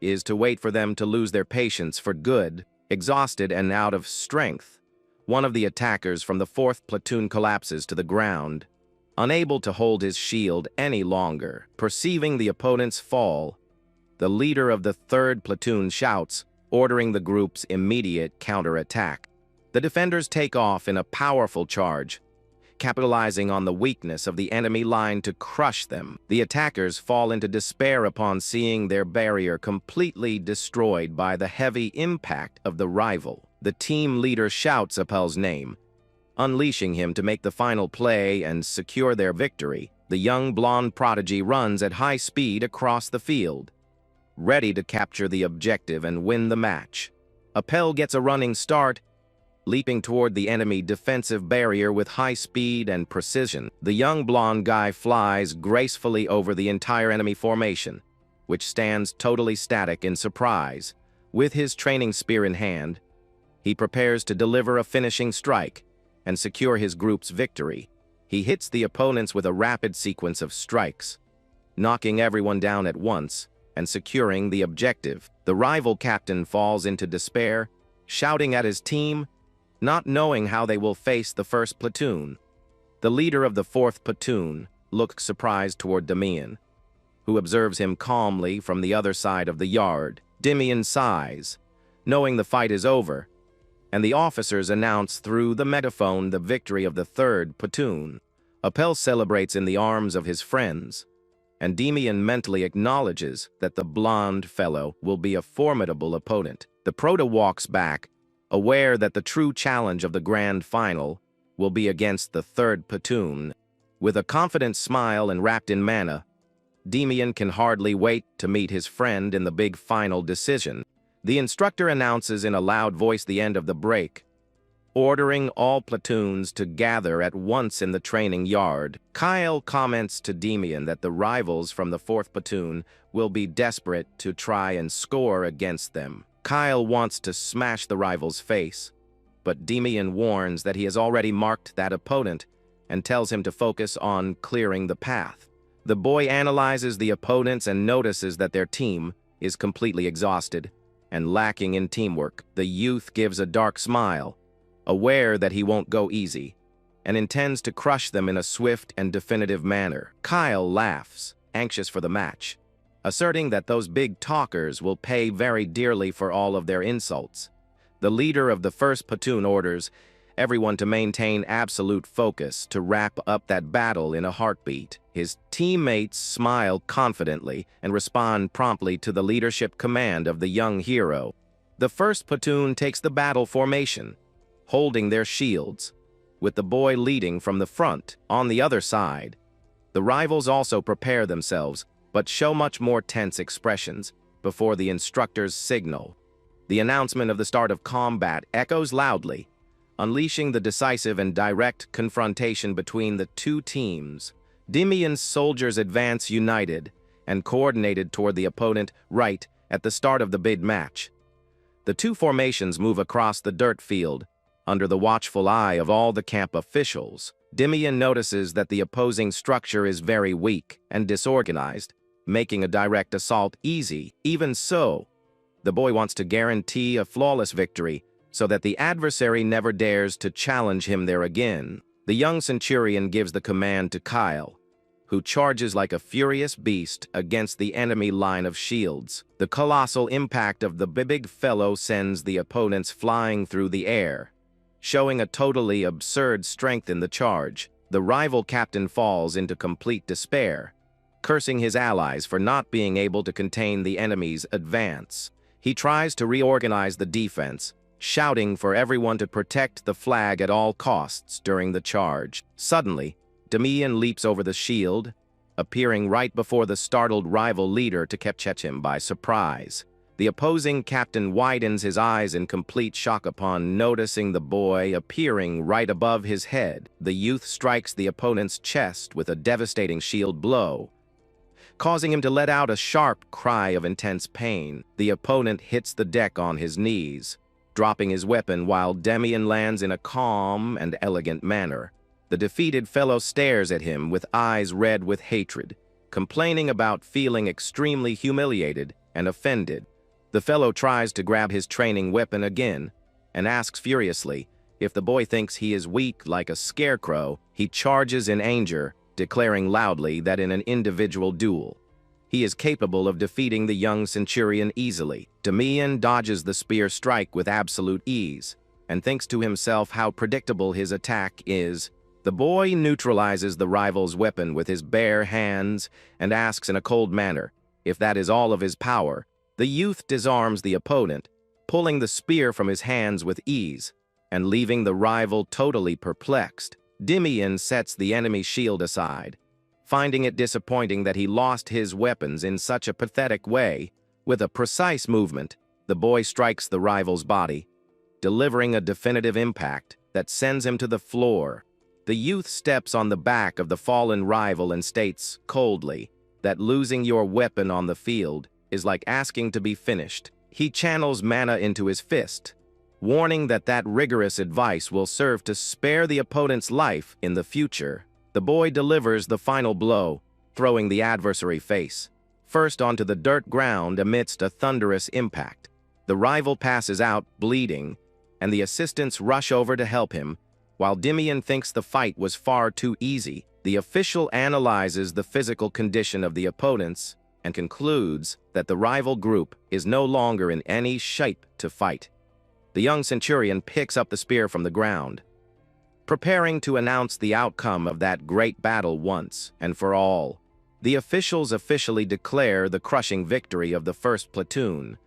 is to wait for them to lose their patience for good. Exhausted and out of strength, one of the attackers from the 4th platoon collapses to the ground, unable to hold his shield any longer. Perceiving the opponent's fall, the leader of the 3rd platoon shouts, ordering the group's immediate counterattack. The defenders take off in a powerful charge, capitalizing on the weakness of the enemy line to crush them. The attackers fall into despair upon seeing their barrier completely destroyed by the heavy impact of the rival. The team leader shouts Appel's name, unleashing him to make the final play and secure their victory. The young blonde prodigy runs at high speed across the field, ready to capture the objective and win the match. Appel gets a running start, leaping toward the enemy defensive barrier with high speed and precision. The young blonde guy flies gracefully over the entire enemy formation, which stands totally static in surprise. With his training spear in hand, he prepares to deliver a finishing strike and secure his group's victory. He hits the opponents with a rapid sequence of strikes, knocking everyone down at once and securing the objective. The rival captain falls into despair, shouting at his team, not knowing how they will face the 1st platoon. The leader of the 4th platoon looks surprised toward Dimian, who observes him calmly from the other side of the yard. Dimian sighs, knowing the fight is over, and the officers announce through the megaphone the victory of the 3rd platoon. Appel celebrates in the arms of his friends, and Dimian mentally acknowledges that the blonde fellow will be a formidable opponent. The prota walks back, aware that the true challenge of the grand final will be against the 3rd platoon. With a confident smile and wrapped in mana, Dimian can hardly wait to meet his friend in the big final decision. The instructor announces in a loud voice the end of the break, ordering all platoons to gather at once in the training yard. Kyle comments to Dimian that the rivals from the 4th platoon will be desperate to try and score against them. Kyle wants to smash the rival's face, but Dimian warns that he has already marked that opponent and tells him to focus on clearing the path. The boy analyzes the opponents and notices that their team is completely exhausted and lacking in teamwork. The youth gives a dark smile, aware that he won't go easy, and intends to crush them in a swift and definitive manner. Kyle laughs, anxious for the match, asserting that those big talkers will pay very dearly for all of their insults. The leader of the 1st platoon orders everyone to maintain absolute focus to wrap up that battle in a heartbeat. His teammates smile confidently and respond promptly to the leadership command of the young hero. The 1st platoon takes the battle formation, holding their shields, with the boy leading from the front. On the other side, the rivals also prepare themselves, but show much more tense expressions before the instructor's signal. The announcement of the start of combat echoes loudly, unleashing the decisive and direct confrontation between the two teams. Demian's soldiers advance united and coordinated toward the opponent right at the start of the big match. The two formations move across the dirt field, under the watchful eye of all the camp officials. Demian notices that the opposing structure is very weak and disorganized, making a direct assault easy. Even so, the boy wants to guarantee a flawless victory so that the adversary never dares to challenge him there again. The young centurion gives the command to Kyle, who charges like a furious beast against the enemy line of shields. The colossal impact of the big fellow sends the opponents flying through the air, showing a totally absurd strength in the charge. The rival captain falls into complete despair, cursing his allies for not being able to contain the enemy's advance. He tries to reorganize the defense, shouting for everyone to protect the flag at all costs during the charge. Suddenly, Demian leaps over the shield, appearing right before the startled rival leader to catch him by surprise. The opposing captain widens his eyes in complete shock upon noticing the boy appearing right above his head. The youth strikes the opponent's chest with a devastating shield blow, causing him to let out a sharp cry of intense pain. The opponent hits the deck on his knees, dropping his weapon while Demian lands in a calm and elegant manner. The defeated fellow stares at him with eyes red with hatred, complaining about feeling extremely humiliated and offended. The fellow tries to grab his training weapon again and asks furiously if the boy thinks he is weak like a scarecrow. He charges in anger, declaring loudly that in an individual duel, he is capable of defeating the young centurion easily. Demian dodges the spear strike with absolute ease and thinks to himself how predictable his attack is. The boy neutralizes the rival's weapon with his bare hands and asks in a cold manner if that is all of his power. The youth disarms the opponent, pulling the spear from his hands with ease and leaving the rival totally perplexed. Demian sets the enemy shield aside, finding it disappointing that he lost his weapons in such a pathetic way. With a precise movement, the boy strikes the rival's body, delivering a definitive impact that sends him to the floor. The youth steps on the back of the fallen rival and states coldly that losing your weapon on the field is like asking to be finished. He channels mana into his fist, warning that rigorous advice will serve to spare the opponent's life in the future. The boy delivers the final blow, throwing the adversary face first onto the dirt ground amidst a thunderous impact. The rival passes out, bleeding, and the assistants rush over to help him. While Demian thinks the fight was far too easy, the official analyzes the physical condition of the opponents and concludes that the rival group is no longer in any shape to fight. The young centurion picks up the spear from the ground, preparing to announce the outcome of that great battle once and for all. The officials officially declare the crushing victory of the first platoon,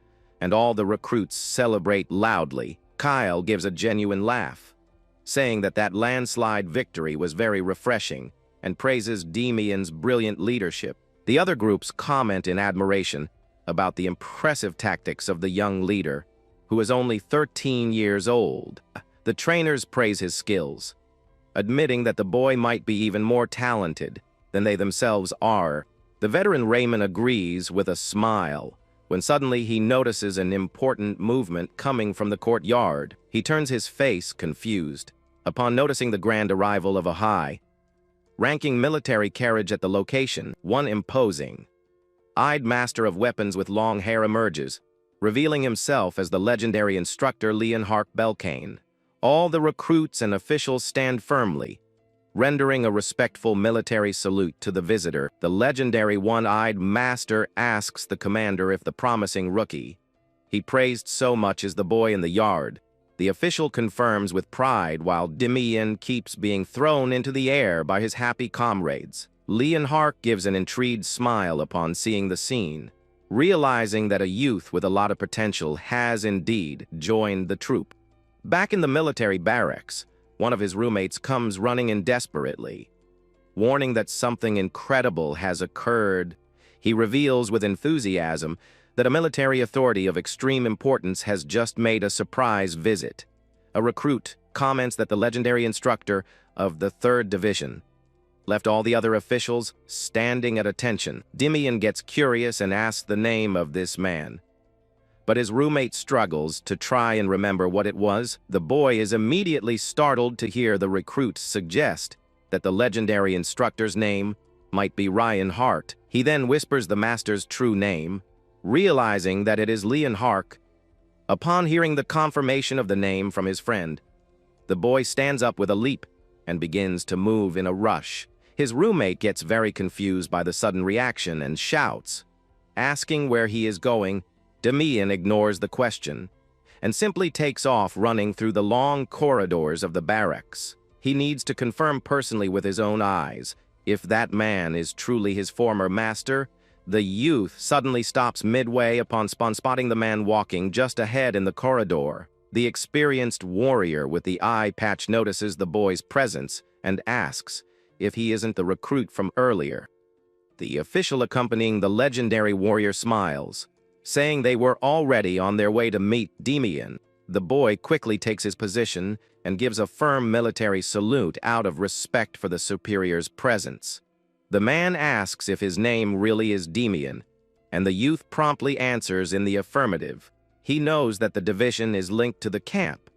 and all the recruits celebrate loudly. Kyle gives a genuine laugh, saying that landslide victory was very refreshing and praises Demian's brilliant leadership. The other groups comment in admiration about the impressive tactics of the young leader, who is only 13 years old. The trainers praise his skills, admitting that the boy might be even more talented than they themselves are. The veteran Raymond agrees with a smile, when suddenly he notices an important movement coming from the courtyard. He turns his face confused upon noticing the grand arrival of a high-ranking military carriage at the location. One imposing-eyed master of weapons with long hair emerges, revealing himself as the legendary instructor Leonhardt Belkane. All the recruits and officials stand firmly, rendering a respectful military salute to the visitor. The legendary one-eyed master asks the commander if the promising rookie he praised so much is the boy in the yard. The official confirms with pride while Demian keeps being thrown into the air by his happy comrades. Leonhardt gives an intrigued smile upon seeing the scene, realizing that a youth with a lot of potential has indeed joined the troop. Back in the military barracks, one of his roommates comes running in desperately, warning that something incredible has occurred. He reveals with enthusiasm that a military authority of extreme importance has just made a surprise visit. A recruit, comments that the legendary instructor of the 3rd Division left all the other officials standing at attention. Demian gets curious and asks the name of this man. But his roommate struggles to try and remember what it was. The boy is immediately startled to hear the recruit suggest that the legendary instructor's name might be Ryan Hart. He then whispers the master's true name, realizing that it is Leon Hark. Upon hearing the confirmation of the name from his friend, the boy stands up with a leap and begins to move in a rush. His roommate gets very confused by the sudden reaction and shouts. Asking where he is going, Demian ignores the question and simply takes off running through the long corridors of the barracks. He needs to confirm personally with his own eyes if that man is truly his former master. The youth suddenly stops midway upon spotting the man walking just ahead in the corridor. The experienced warrior with the eye patch notices the boy's presence and asks if he isn't the recruit from earlier. The official accompanying the legendary warrior smiles, saying they were already on their way to meet Demian. The boy quickly takes his position and gives a firm military salute out of respect for the superior's presence. The man asks if his name really is Demian, and the youth promptly answers in the affirmative. He knows that the division is linked to the camp,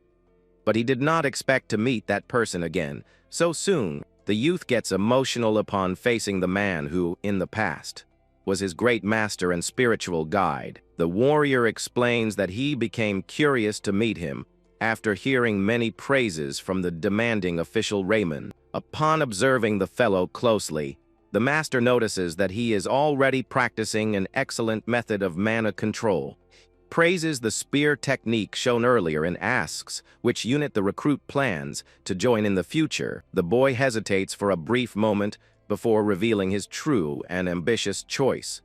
but he did not expect to meet that person again so soon. The youth gets emotional upon facing the man who, in the past, was his great master and spiritual guide. The warrior explains that he became curious to meet him after hearing many praises from the demanding official Raymond. Upon observing the fellow closely, the master notices that he is already practicing an excellent method of mana control, praises the spear technique shown earlier, and asks which unit the recruit plans to join in the future. The boy hesitates for a brief moment before revealing his true and ambitious choice.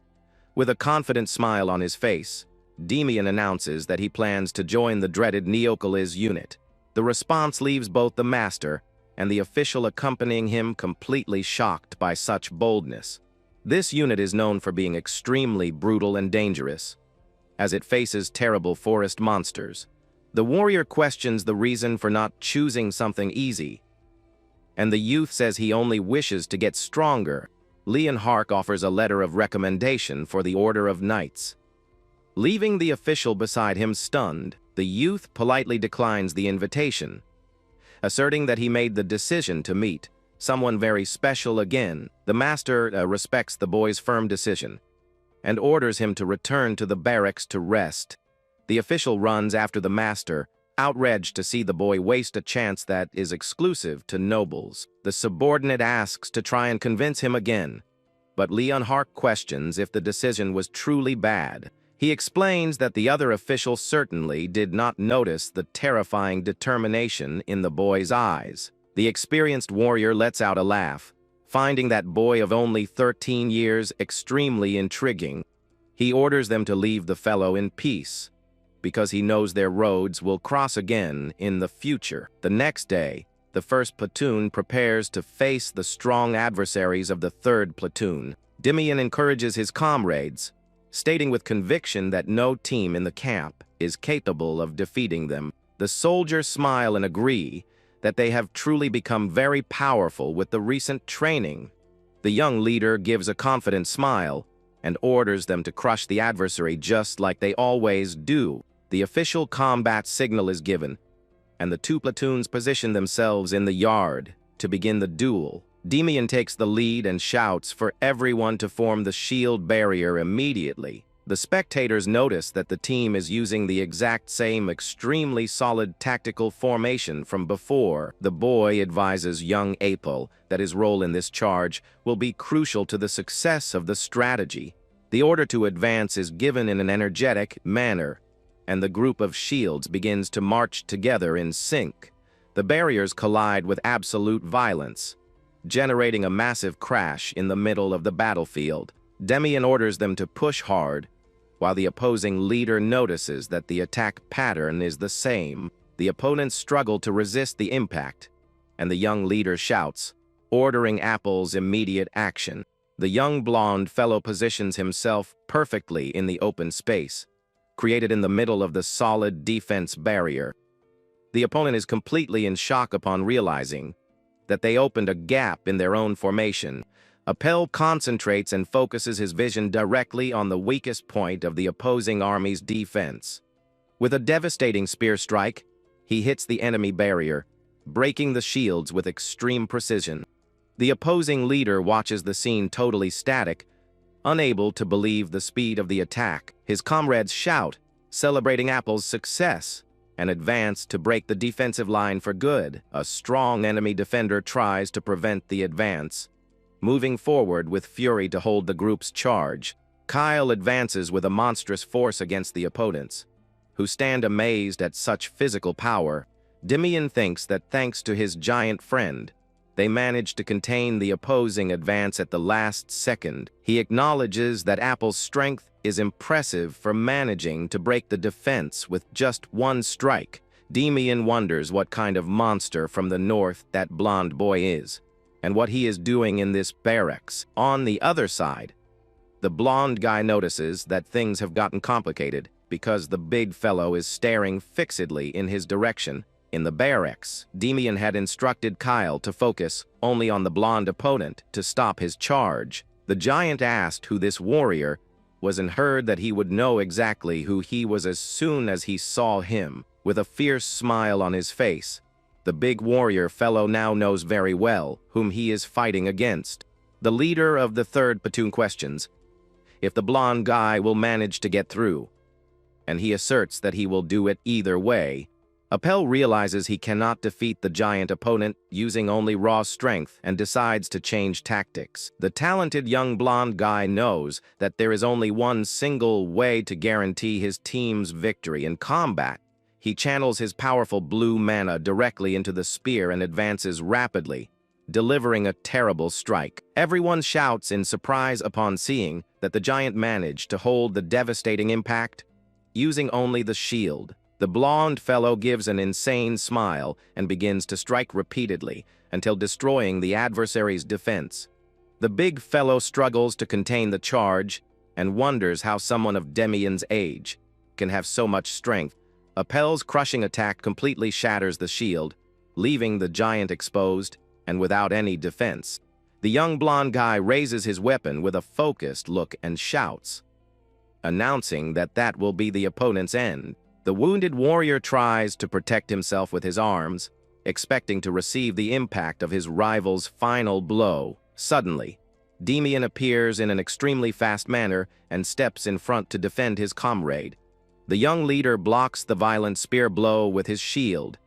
With a confident smile on his face, Demian announces that he plans to join the dreaded Neocalis unit. The response leaves both the master and the official accompanying him completely shocked by such boldness. This unit is known for being extremely brutal and dangerous, as it faces terrible forest monsters. The warrior questions the reason for not choosing something easy, and the youth says he only wishes to get stronger. Leon Hark offers a letter of recommendation for the Order of Knights. Leaving the official beside him stunned, the youth politely declines the invitation, asserting that he made the decision to meet someone very special again. The master respects the boy's firm decision and orders him to return to the barracks to rest. The official runs after the master, outraged to see the boy waste a chance that is exclusive to nobles. The subordinate asks to try and convince him again, but Leon Hark questions if the decision was truly bad. He explains that the other official certainly did not notice the terrifying determination in the boy's eyes. The experienced warrior lets out a laugh, finding that boy of only 13 years extremely intriguing. He orders them to leave the fellow in peace, because he knows their roads will cross again in the future. The next day, the 1st platoon prepares to face the strong adversaries of the 3rd platoon. Demian encourages his comrades, stating with conviction that no team in the camp is capable of defeating them. The soldiers smile and agree that they have truly become very powerful with the recent training. The young leader gives a confident smile and orders them to crush the adversary just like they always do. The official combat signal is given, and the 2 platoons position themselves in the yard to begin the duel. Demian takes the lead and shouts for everyone to form the shield barrier immediately. The spectators notice that the team is using the exact same extremely solid tactical formation from before. The boy advises young Apel that his role in this charge will be crucial to the success of the strategy. The order to advance is given in an energetic manner, and the group of shields begins to march together in sync. The barriers collide with absolute violence, generating a massive crash in the middle of the battlefield. Demian orders them to push hard, while the opposing leader notices that the attack pattern is the same. The opponents struggle to resist the impact, and the young leader shouts, ordering Apple's immediate action. The young blonde fellow positions himself perfectly in the open space, created in the middle of the solid defense barrier. The opponent is completely in shock upon realizing that they opened a gap in their own formation. Appel concentrates and focuses his vision directly on the weakest point of the opposing army's defense. With a devastating spear strike, he hits the enemy barrier, breaking the shields with extreme precision. The opposing leader watches the scene totally static, unable to believe the speed of the attack. His comrades shout, celebrating Appel's success, and advance to break the defensive line for good. A strong enemy defender tries to prevent the advance, moving forward with fury to hold the group's charge. Kyle advances with a monstrous force against the opponents, who stand amazed at such physical power. Demian thinks that thanks to his giant friend, they managed to contain the opposing advance at the last second. He acknowledges that Appel's strength is impressive for managing to break the defense with just one strike. Demian wonders what kind of monster from the north that blonde boy is, and what he is doing in this barracks. On the other side, the blonde guy notices that things have gotten complicated because the big fellow is staring fixedly in his direction. In the barracks, Demian had instructed Kyle to focus only on the blonde opponent to stop his charge. The giant asked who this warrior was and heard that he would know exactly who he was as soon as he saw him. With a fierce smile on his face, the big warrior fellow now knows very well whom he is fighting against. The leader of the third platoon questions if the blonde guy will manage to get through, and he asserts that he will do it either way. Appel realizes he cannot defeat the giant opponent using only raw strength and decides to change tactics. The talented young blonde guy knows that there is only one single way to guarantee his team's victory in combat. He channels his powerful blue mana directly into the spear and advances rapidly, delivering a terrible strike. Everyone shouts in surprise upon seeing that the giant managed to hold the devastating impact using only the shield. The blonde fellow gives an insane smile and begins to strike repeatedly until destroying the adversary's defense. The big fellow struggles to contain the charge and wonders how someone of Demian's age can have so much strength. Appel's crushing attack completely shatters the shield, leaving the giant exposed and without any defense. The young blonde guy raises his weapon with a focused look and shouts, announcing that that will be the opponent's end. The wounded warrior tries to protect himself with his arms, expecting to receive the impact of his rival's final blow. Suddenly, Demian appears in an extremely fast manner and steps in front to defend his comrade. The young leader blocks the violent spear blow with his shield,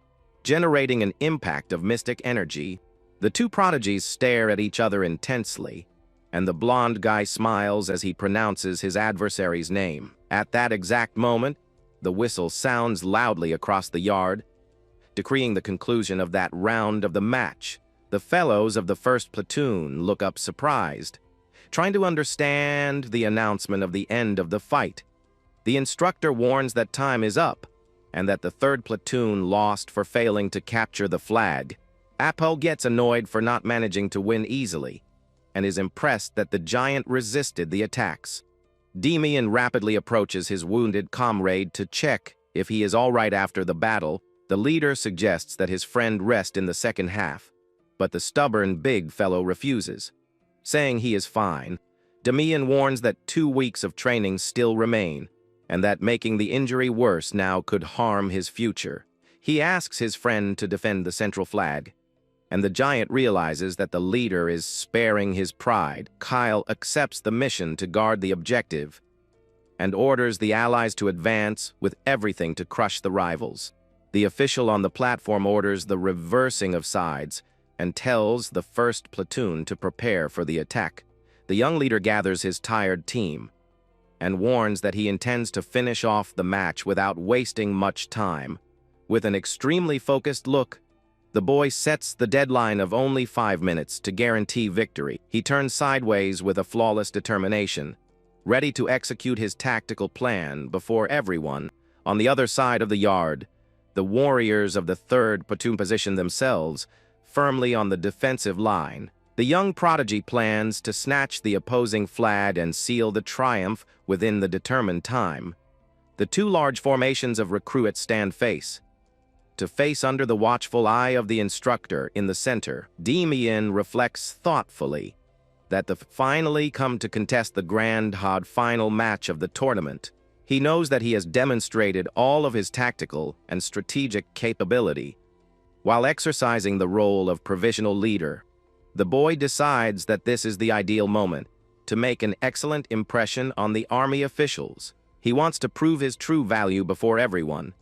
generating an impact of mystic energy. The two prodigies stare at each other intensely, and the blonde guy smiles as he pronounces his adversary's name. At that exact moment, the whistle sounds loudly across the yard, decreeing the conclusion of that round of the match. The fellows of the first platoon look up surprised, trying to understand the announcement of the end of the fight. The instructor warns that time is up, and that the third platoon lost for failing to capture the flag. Appel gets annoyed for not managing to win easily, and is impressed that the giant resisted the attacks. Demian rapidly approaches his wounded comrade to check if he is all right after the battle. The leader suggests that his friend rest in the second half, but the stubborn big fellow refuses, saying he is fine. Demian warns that 2 weeks of training still remain, and that making the injury worse now could harm his future. He asks his friend to defend the central flag, and the giant realizes that the leader is sparing his pride. Kyle accepts the mission to guard the objective and orders the allies to advance with everything to crush the rivals. The official on the platform orders the reversing of sides and tells the first platoon to prepare for the attack. The young leader gathers his tired team and warns that he intends to finish off the match without wasting much time. With an extremely focused look, the boy sets the deadline of only 5 minutes to guarantee victory. He turns sideways with a flawless determination, ready to execute his tactical plan before everyone. On the other side of the yard, the warriors of the third platoon position themselves firmly on the defensive line. The young prodigy plans to snatch the opposing flag and seal the triumph within the determined time. The two large formations of recruits stand face to face under the watchful eye of the instructor in the center, Demian reflects thoughtfully that the finally come to contest the grand hard final match of the tournament. He knows that he has demonstrated all of his tactical and strategic capability. While exercising the role of provisional leader, the boy decides that this is the ideal moment to make an excellent impression on the army officials. He wants to prove his true value before everyone.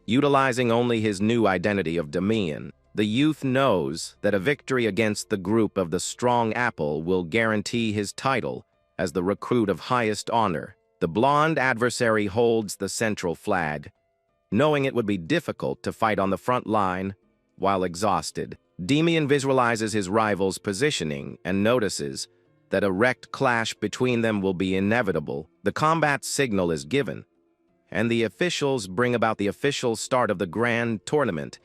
Utilizing only his new identity of Demian, the youth knows that a victory against the group of the Strong Apple will guarantee his title as the recruit of highest honor. The blonde adversary holds the central flag, knowing it would be difficult to fight on the front line while exhausted. Demian visualizes his rival's positioning and notices that a wrecked clash between them will be inevitable. The combat signal is given, and the officials bring about the official start of the grand tournament.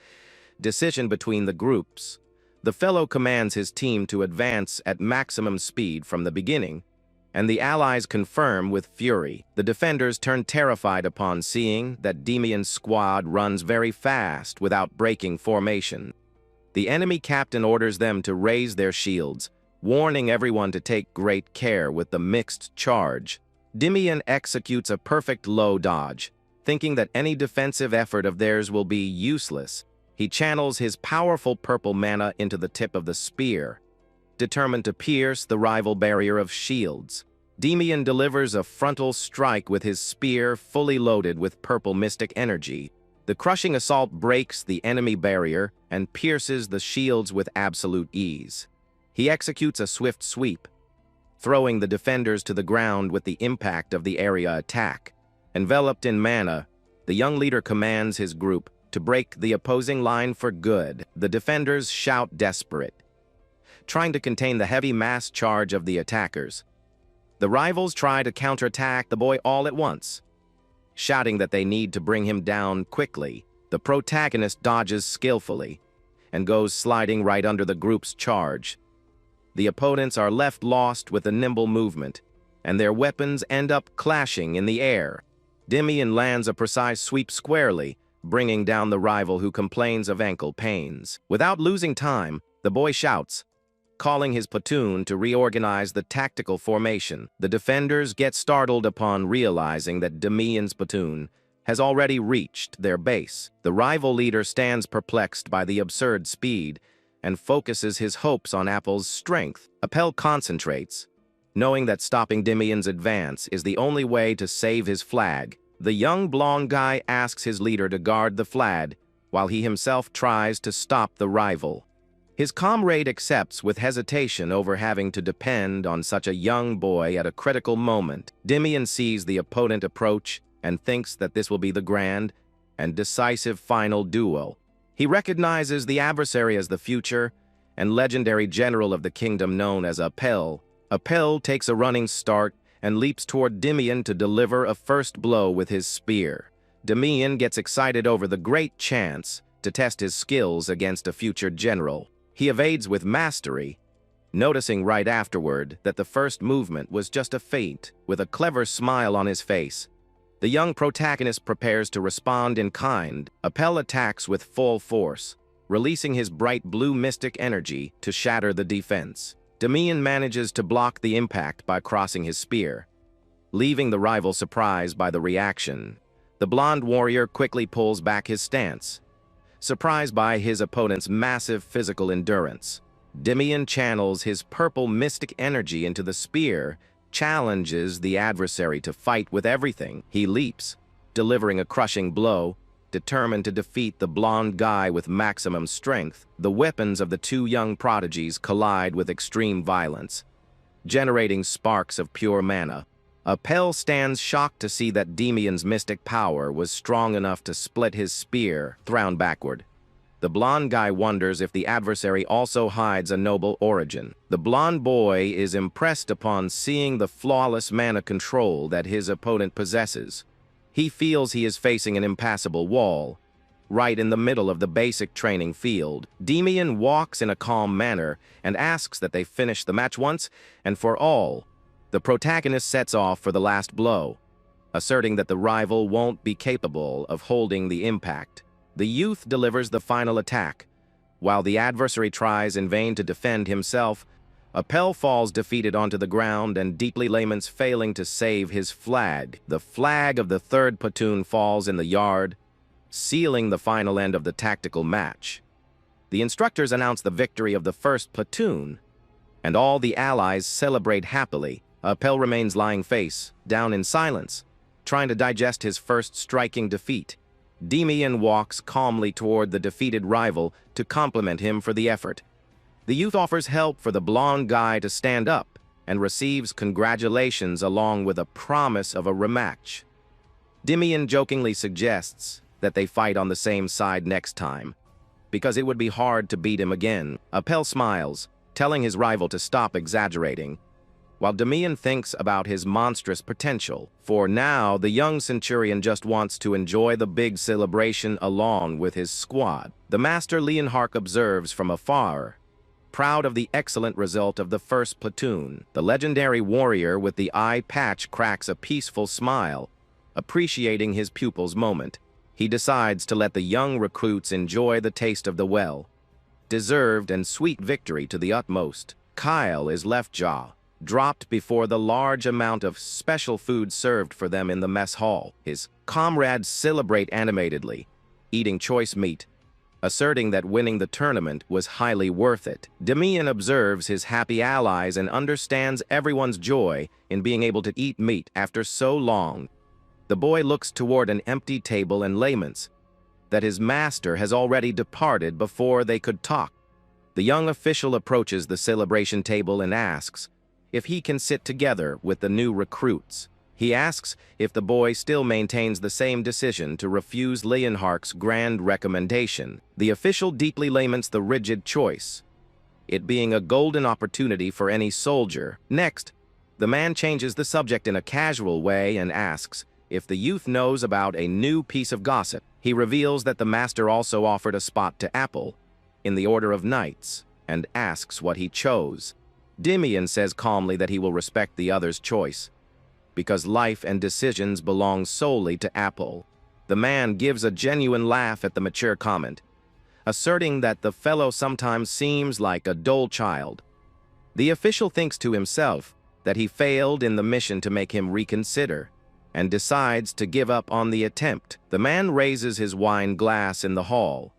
Decision between the groups. The fellow commands his team to advance at maximum speed from the beginning, and the allies confirm with fury. The defenders turn terrified upon seeing that Demian's squad runs very fast without breaking formation. The enemy captain orders them to raise their shields, warning everyone to take great care with the mixed charge. Demian executes a perfect low dodge, thinking that any defensive effort of theirs will be useless. He channels his powerful purple mana into the tip of the spear, determined to pierce the rival barrier of shields. Demian delivers a frontal strike with his spear fully loaded with purple mystic energy. The crushing assault breaks the enemy barrier and pierces the shields with absolute ease. He executes a swift sweep, throwing the defenders to the ground with the impact of the area attack. Enveloped in mana, the young leader commands his group to break the opposing line for good. The defenders shout desperate, trying to contain the heavy mass charge of the attackers. The rivals try to counterattack the boy all at once, shouting that they need to bring him down quickly. The protagonist dodges skillfully and goes sliding right under the group's charge. The opponents are left lost with a nimble movement, and their weapons end up clashing in the air. Demian lands a precise sweep squarely, bringing down the rival who complains of ankle pains. Without losing time, the boy shouts, calling his platoon to reorganize the tactical formation. The defenders get startled upon realizing that Demian's platoon has already reached their base. The rival leader stands perplexed by the absurd speed and focuses his hopes on Apple's strength. Appel concentrates, knowing that stopping Demian's advance is the only way to save his flag. The young blonde guy asks his leader to guard the flag, while he himself tries to stop the rival. His comrade accepts with hesitation over having to depend on such a young boy at a critical moment. Demian sees the opponent approach and thinks that this will be the grand and decisive final duel. He recognizes the adversary as the future and legendary general of the kingdom known as Appel. Appel takes a running start and leaps toward Demian to deliver a first blow with his spear. Demian gets excited over the great chance to test his skills against a future general. He evades with mastery, noticing right afterward that the first movement was just a feint. With a clever smile on his face, the young protagonist prepares to respond in kind. Appel attacks with full force, releasing his bright blue mystic energy to shatter the defense. Demian manages to block the impact by crossing his spear, leaving the rival surprised by the reaction. The blonde warrior quickly pulls back his stance, surprised by his opponent's massive physical endurance. Demian channels his purple mystic energy into the spear, challenges the adversary to fight with everything. He leaps, delivering a crushing blow, determined to defeat the blonde guy with maximum strength. The weapons of the two young prodigies collide with extreme violence, generating sparks of pure mana. Appel stands shocked to see that Demian's mystic power was strong enough to split his spear, thrown backward. The blonde guy wonders if the adversary also hides a noble origin. The blonde boy is impressed upon seeing the flawless mana control that his opponent possesses. He feels he is facing an impassable wall, right in the middle of the basic training field. Demian walks in a calm manner and asks that they finish the match once and for all. The protagonist sets off for the last blow, asserting that the rival won't be capable of holding the impact. The youth delivers the final attack. While the adversary tries in vain to defend himself, Appel falls defeated onto the ground and deeply laments, failing to save his flag. The flag of the third platoon falls in the yard, sealing the final end of the tactical match. The instructors announce the victory of the first platoon, and all the allies celebrate happily. Appel remains lying face down in silence, trying to digest his first striking defeat. Demian walks calmly toward the defeated rival to compliment him for the effort. The youth offers help for the blonde guy to stand up and receives congratulations along with a promise of a rematch. Demian jokingly suggests that they fight on the same side next time, because it would be hard to beat him again. Appel smiles, telling his rival to stop exaggerating, while Demian thinks about his monstrous potential. For now, the young centurion just wants to enjoy the big celebration along with his squad. The master Leonhardt observes from afar, proud of the excellent result of the first platoon. The legendary warrior with the eye patch cracks a peaceful smile, appreciating his pupil's moment. He decides to let the young recruits enjoy the taste of the well-deserved and sweet victory to the utmost. Kyle is left jaw dropped before the large amount of special food served for them in the mess hall. His comrades celebrate animatedly, eating choice meat, asserting that winning the tournament was highly worth it. Demian observes his happy allies and understands everyone's joy in being able to eat meat after so long. The boy looks toward an empty table and laments that his master has already departed before they could talk. The young official approaches the celebration table and asks if he can sit together with the new recruits. He asks if the boy still maintains the same decision to refuse Leonhardt's grand recommendation. The official deeply laments the rigid choice, it being a golden opportunity for any soldier. Next, the man changes the subject in a casual way and asks if the youth knows about a new piece of gossip. He reveals that the master also offered a spot to Apple in the order of knights and asks what he chose. Demian says calmly that he will respect the other's choice, because life and decisions belong solely to Apple. The man gives a genuine laugh at the mature comment, asserting that the fellow sometimes seems like a dull child. The official thinks to himself that he failed in the mission to make him reconsider, and decides to give up on the attempt. The man raises his wine glass in the hall,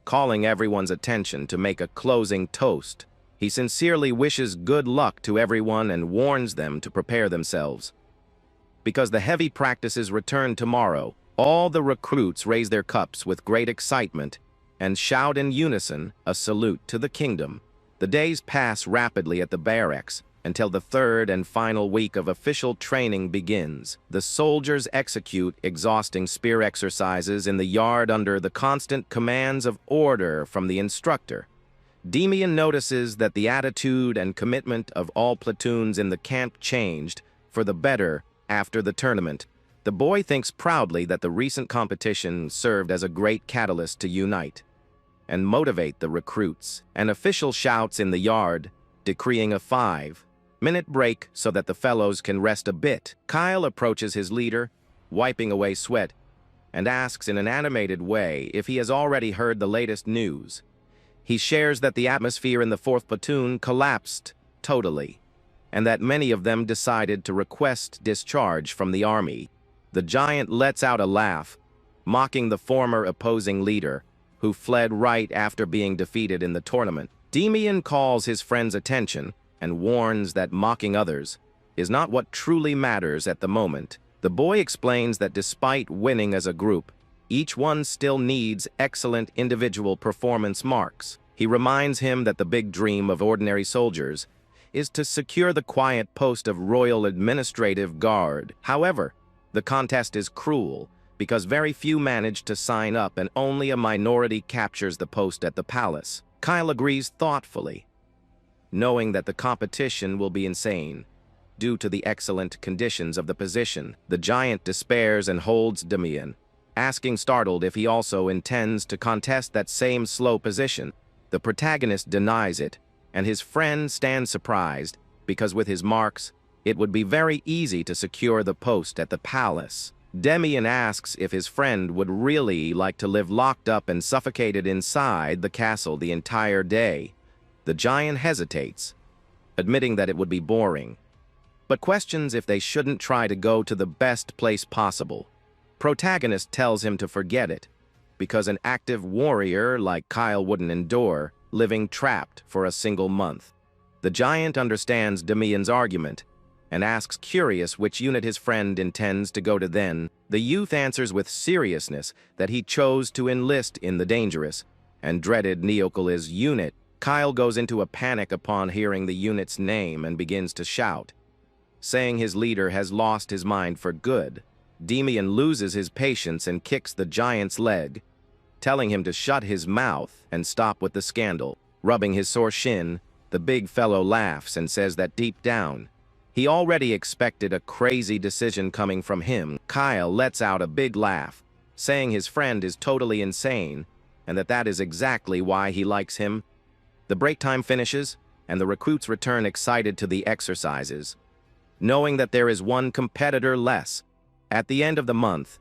calling everyone's attention to make a closing toast. He sincerely wishes good luck to everyone and warns them to prepare themselves, because the heavy practices return tomorrow. All the recruits raise their cups with great excitement and shout in unison a salute to the kingdom. The days pass rapidly at the barracks until the third and final week of official training begins. The soldiers execute exhausting spear exercises in the yard under the constant commands of order from the instructor. Demian notices that the attitude and commitment of all platoons in the camp changed for the better after the tournament. The boy thinks proudly that the recent competition served as a great catalyst to unite and motivate the recruits. An official shouts in the yard, decreeing a 5-minute break so that the fellows can rest a bit. Kyle approaches his leader, wiping away sweat, and asks in an animated way if he has already heard the latest news. He shares that the atmosphere in the 4th platoon collapsed totally, and that many of them decided to request discharge from the army. The giant lets out a laugh, mocking the former opposing leader, who fled right after being defeated in the tournament. Demian calls his friend's attention and warns that mocking others is not what truly matters at the moment. The boy explains that despite winning as a group, each one still needs excellent individual performance marks. He reminds him that the big dream of ordinary soldiers is to secure the quiet post of Royal Administrative Guard. However, the contest is cruel because very few manage to sign up and only a minority captures the post at the palace. Kyle agrees thoughtfully, knowing that the competition will be insane due to the excellent conditions of the position. The giant despairs and holds Demian, asking startled if he also intends to contest that same slow position. The protagonist denies it, and his friend stands surprised because with his marks, it would be very easy to secure the post at the palace. Demian asks if his friend would really like to live locked up and suffocated inside the castle the entire day. The giant hesitates, admitting that it would be boring, but questions if they shouldn't try to go to the best place possible. Protagonist tells him to forget it, because an active warrior like Kyle wouldn't endure living trapped for a single month. The giant understands Demian's argument and asks curious which unit his friend intends to go to then. The youth answers with seriousness that he chose to enlist in the dangerous and dreaded Neokali's unit. Kyle goes into a panic upon hearing the unit's name and begins to shout, saying his leader has lost his mind for good. Demian loses his patience and kicks the giant's leg, telling him to shut his mouth and stop with the scandal. Rubbing his sore shin, the big fellow laughs and says that deep down, he already expected a crazy decision coming from him. Kyle lets out a big laugh, saying his friend is totally insane and that is exactly why he likes him. The break time finishes, and the recruits return excited to the exercises, knowing that there is one competitor less. At the end of the month,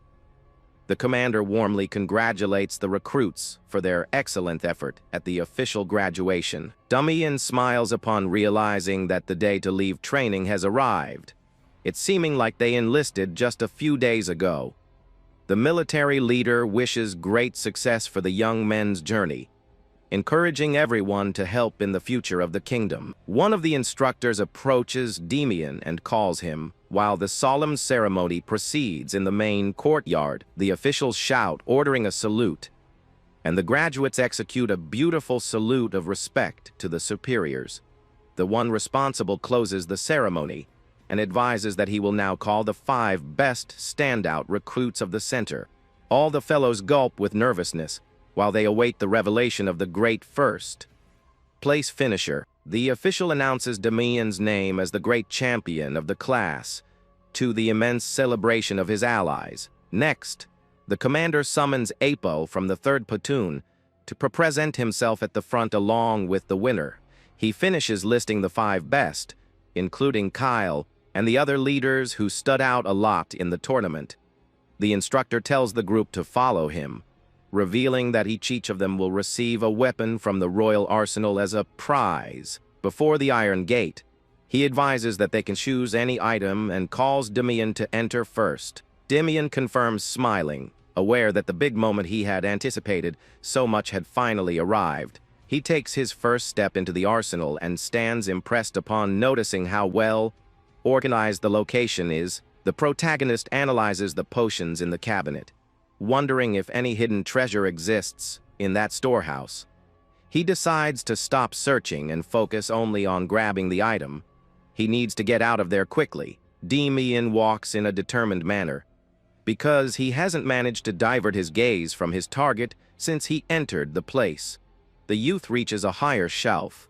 the commander warmly congratulates the recruits for their excellent effort at the official graduation. Demian smiles upon realizing that the day to leave training has arrived. It's seeming like they enlisted just a few days ago. The military leader wishes great success for the young men's journey, encouraging everyone to help in the future of the kingdom. One of the instructors approaches Demian and calls him, while the solemn ceremony proceeds in the main courtyard. The officials shout, ordering a salute, and the graduates execute a beautiful salute of respect to the superiors. The one responsible closes the ceremony and advises that he will now call the 5 best standout recruits of the center. All the fellows gulp with nervousness, while they await the revelation of the great first place finisher. The official announces Demian's name as the great champion of the class, to the immense celebration of his allies. Next, the commander summons Apo from the 3rd platoon to present himself at the front along with the winner. He finishes listing the 5 best, including Kyle and the other leaders who stood out a lot in the tournament. The instructor tells the group to follow him, revealing that each of them will receive a weapon from the royal arsenal as a prize. Before the Iron Gate, he advises that they can choose any item and calls Demian to enter first. Demian confirms, smiling, aware that the big moment he had anticipated so much had finally arrived. He takes his first step into the arsenal and stands impressed upon noticing how well organized the location is. The protagonist analyzes the potions in the cabinet, wondering if any hidden treasure exists in that storehouse. He decides to stop searching and focus only on grabbing the item. He needs to get out of there quickly. Demian walks in a determined manner, because he hasn't managed to divert his gaze from his target since he entered the place. The youth reaches a higher shelf,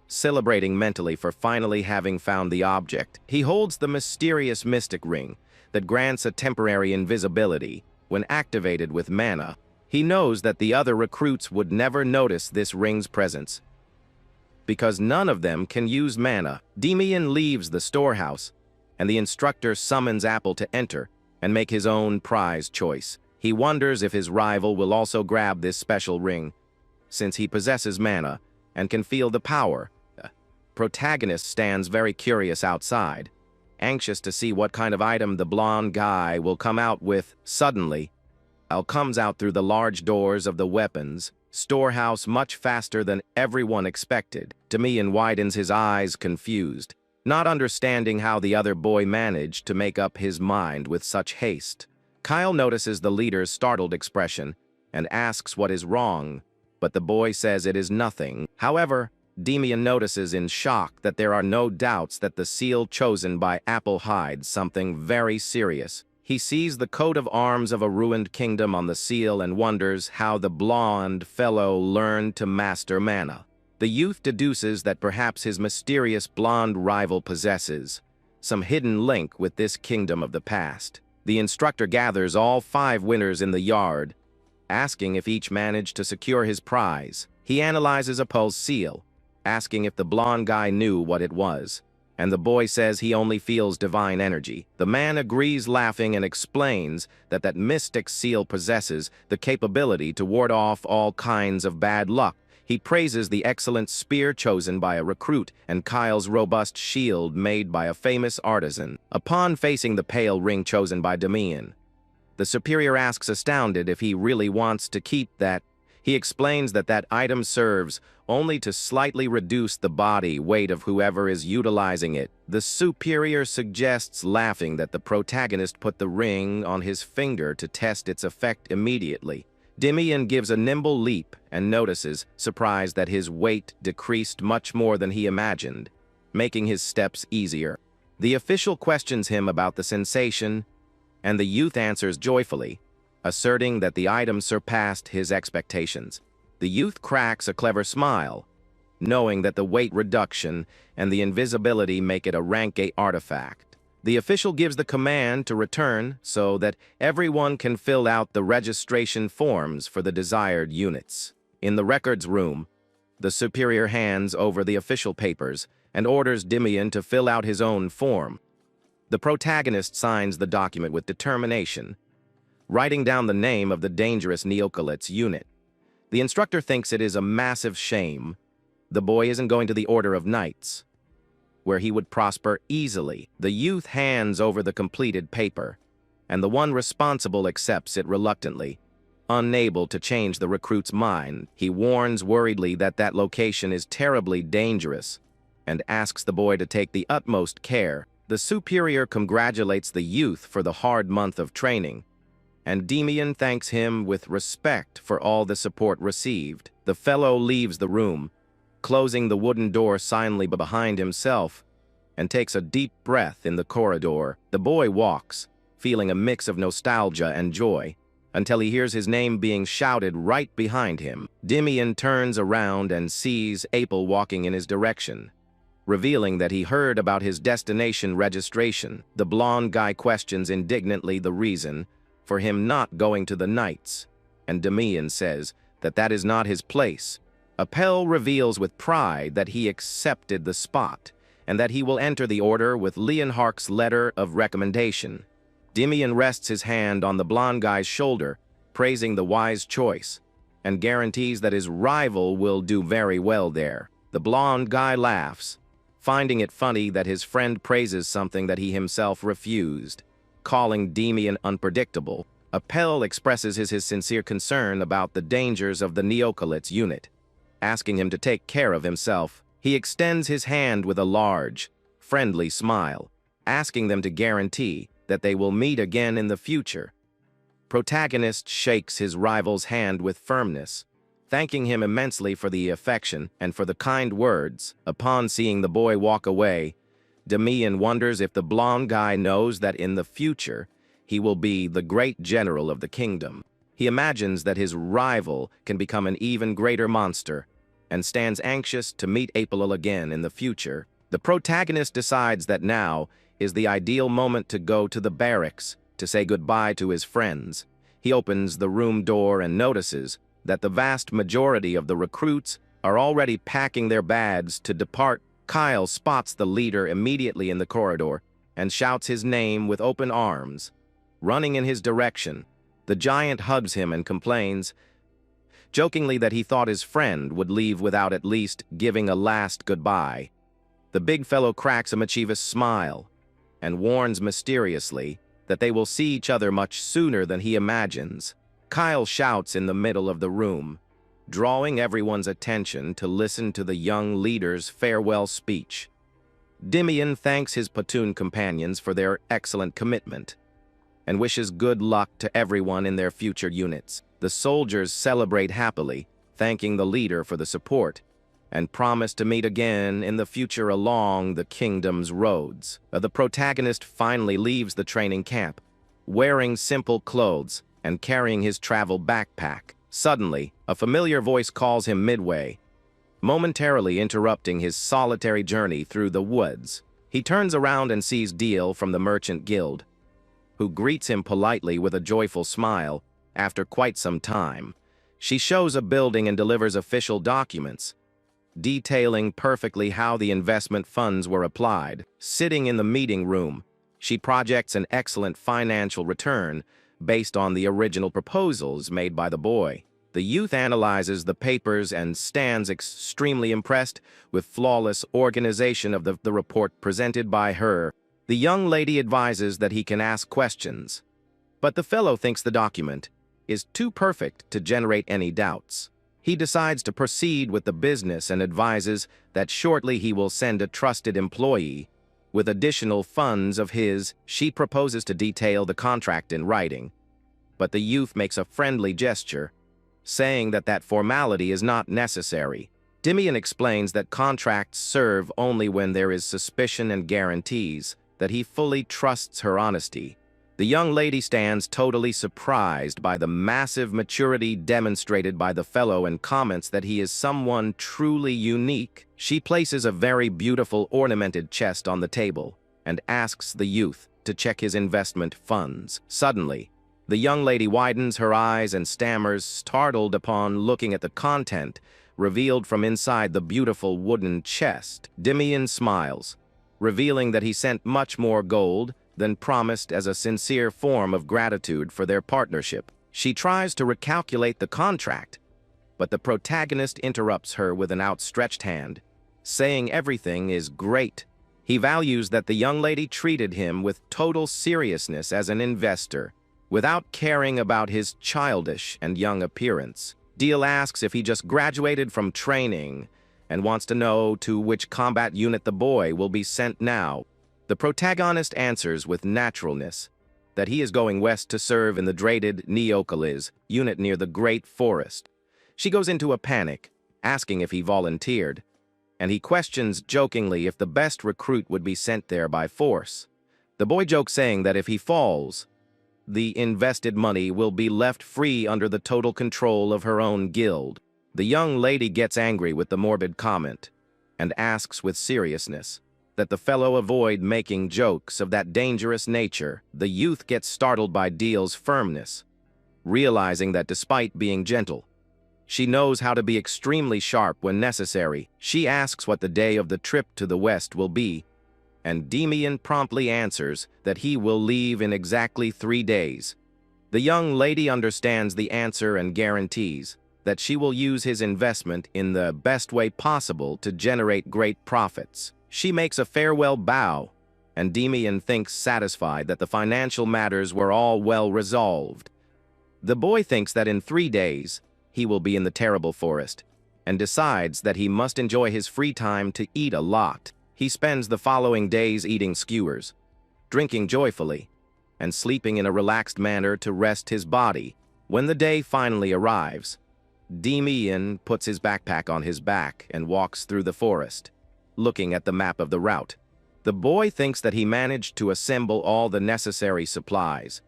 celebrating mentally for finally having found the object. He holds the mysterious mystic ring that grants a temporary invisibility when activated with mana. He knows that the other recruits would never notice this ring's presence, because none of them can use mana. Demian leaves the storehouse, and the instructor summons Apple to enter and make his own prize choice. He wonders if his rival will also grab this special ring, since he possesses mana and can feel the power. Protagonist stands very curious outside, anxious to see what kind of item the blonde guy will come out with. Suddenly, Al comes out through the large doors of the weapons storehouse much faster than everyone expected. Demian widens his eyes, confused, not understanding how the other boy managed to make up his mind with such haste. Kyle notices the leader's startled expression and asks what is wrong, but the boy says it is nothing. However, Demian notices in shock that there are no doubts that the seal chosen by Apple hides something very serious. He sees the coat of arms of a ruined kingdom on the seal and wonders how the blonde fellow learned to master mana. The youth deduces that perhaps his mysterious blonde rival possesses some hidden link with this kingdom of the past. The instructor gathers all 5 winners in the yard, asking if each managed to secure his prize. He analyzes Apple's seal, asking if the blonde guy knew what it was, and the boy says he only feels divine energy. The man agrees, laughing, and explains that that mystic seal possesses the capability to ward off all kinds of bad luck. He praises the excellent spear chosen by a recruit and Kyle's robust shield made by a famous artisan. Upon facing the pale ring chosen by Damian, the superior asks, astounded, if he really wants to keep that. He explains that that item serves only to slightly reduce the body weight of whoever is utilizing it. The superior suggests, laughing, that the protagonist put the ring on his finger to test its effect immediately. Damian gives a nimble leap and notices, surprised, that his weight decreased much more than he imagined, making his steps easier. The official questions him about the sensation, and the youth answers joyfully, asserting that the item surpassed his expectations. The youth cracks a clever smile, knowing that the weight reduction and the invisibility make it a rank 8 artifact. The official gives the command to return so that everyone can fill out the registration forms for the desired units. In the records room, the superior hands over the official papers and orders Damian to fill out his own form. The protagonist signs the document with determination, writing down the name of the dangerous neocalit's unit. The instructor thinks it is a massive shame the boy isn't going to the Order of Knights, where he would prosper easily. The youth hands over the completed paper, and the one responsible accepts it reluctantly, unable to change the recruit's mind. He warns worriedly that that location is terribly dangerous, and asks the boy to take the utmost care. The superior congratulates the youth for the hard month of training, and Damian thanks him with respect for all the support received. The fellow leaves the room, closing the wooden door silently behind himself, and takes a deep breath in the corridor. The boy walks, feeling a mix of nostalgia and joy, until he hears his name being shouted right behind him. Damian turns around and sees April walking in his direction, revealing that he heard about his destination registration. The blonde guy questions indignantly the reason for him not going to the Knights, and Damian says that that is not his place. Appel reveals with pride that he accepted the spot, and that he will enter the order with Leonhark's letter of recommendation. Damian rests his hand on the blonde guy's shoulder, praising the wise choice, and guarantees that his rival will do very well there. The blonde guy laughs, finding it funny that his friend praises something that he himself refused, calling Damian unpredictable. Appel expresses his sincere concern about the dangers of the neocalit's unit, asking him to take care of himself. He extends his hand with a large, friendly smile, asking them to guarantee that they will meet again in the future. Protagonist shakes his rival's hand with firmness, thanking him immensely for the affection and for the kind words. Upon seeing the boy walk away, Damian wonders if the blonde guy knows that in the future he will be the great general of the kingdom. He imagines that his rival can become an even greater monster, and stands anxious to meet April again in the future. The protagonist decides that now is the ideal moment to go to the barracks to say goodbye to his friends. He opens the room door and notices that the vast majority of the recruits are already packing their bags to depart. Kyle spots the leader immediately in the corridor and shouts his name with open arms, running in his direction. The giant hugs him and complains, jokingly, that he thought his friend would leave without at least giving a last goodbye. The big fellow cracks a mischievous smile and warns mysteriously that they will see each other much sooner than he imagines. Kyle shouts in the middle of the room, drawing everyone's attention to listen to the young leader's farewell speech. Damian thanks his platoon companions for their excellent commitment and wishes good luck to everyone in their future units. The soldiers celebrate happily, thanking the leader for the support, and promise to meet again in the future along the kingdom's roads. The protagonist finally leaves the training camp, wearing simple clothes and carrying his travel backpack. Suddenly, a familiar voice calls him midway, momentarily interrupting his solitary journey through the woods. He turns around and sees Deal from the Merchant Guild, who greets him politely with a joyful smile. After quite some time, she shows a building and delivers official documents. detailing perfectly how the investment funds were applied. Sitting in the meeting room, she projects an excellent financial return based on the original proposals made by the boy. The youth analyzes the papers and stands extremely impressed with flawless organization of the report presented by her. The young lady advises that he can ask questions, but the fellow thinks the document is too perfect to generate any doubts. He decides to proceed with the business and advises that shortly he will send a trusted employee with additional funds of his. She proposes to detail the contract in writing, but the youth makes a friendly gesture, saying that formality is not necessary. Demian explains that contracts serve only when there is suspicion and guarantees that he fully trusts her honesty. The young lady stands totally surprised by the massive maturity demonstrated by the fellow and comments that he is someone truly unique. She places a very beautiful ornamented chest on the table and asks the youth to check his investment funds. Suddenly, the young lady widens her eyes and stammers, startled upon looking at the content revealed from inside the beautiful wooden chest. Demian smiles, revealing that he sent much more gold than promised as a sincere form of gratitude for their partnership. She tries to recalculate the contract, but the protagonist interrupts her with an outstretched hand, saying everything is great. He values that the young lady treated him with total seriousness as an investor, without caring about his childish and young appearance. Deal asks if he just graduated from training and wants to know to which combat unit the boy will be sent now. The protagonist answers with naturalness that he is going west to serve in the dreaded Neocalis unit near the Great Forest. She goes into a panic, asking if he volunteered, and he questions jokingly if the best recruit would be sent there by force. The boy jokes, saying that if he falls, the invested money will be left free under the total control of her own guild. The young lady gets angry with the morbid comment and asks with seriousness that the fellow avoid making jokes of that dangerous nature. The youth gets startled by Deal's firmness, realizing that despite being gentle, she knows how to be extremely sharp when necessary. She asks what the day of the trip to the west will be, and Demian promptly answers that he will leave in exactly 3 days. The young lady understands the answer and guarantees that she will use his investment in the best way possible to generate great profits. She makes a farewell bow, and Demian thinks satisfied that the financial matters were all well resolved. The boy thinks that in 3 days he will be in the terrible forest, and decides that he must enjoy his free time to eat a lot. He spends the following days eating skewers, drinking joyfully, and sleeping in a relaxed manner to rest his body. When the day finally arrives, Demian puts his backpack on his back and walks through the forest, looking at the map of the route. The boy thinks that he managed to assemble all the necessary supplies,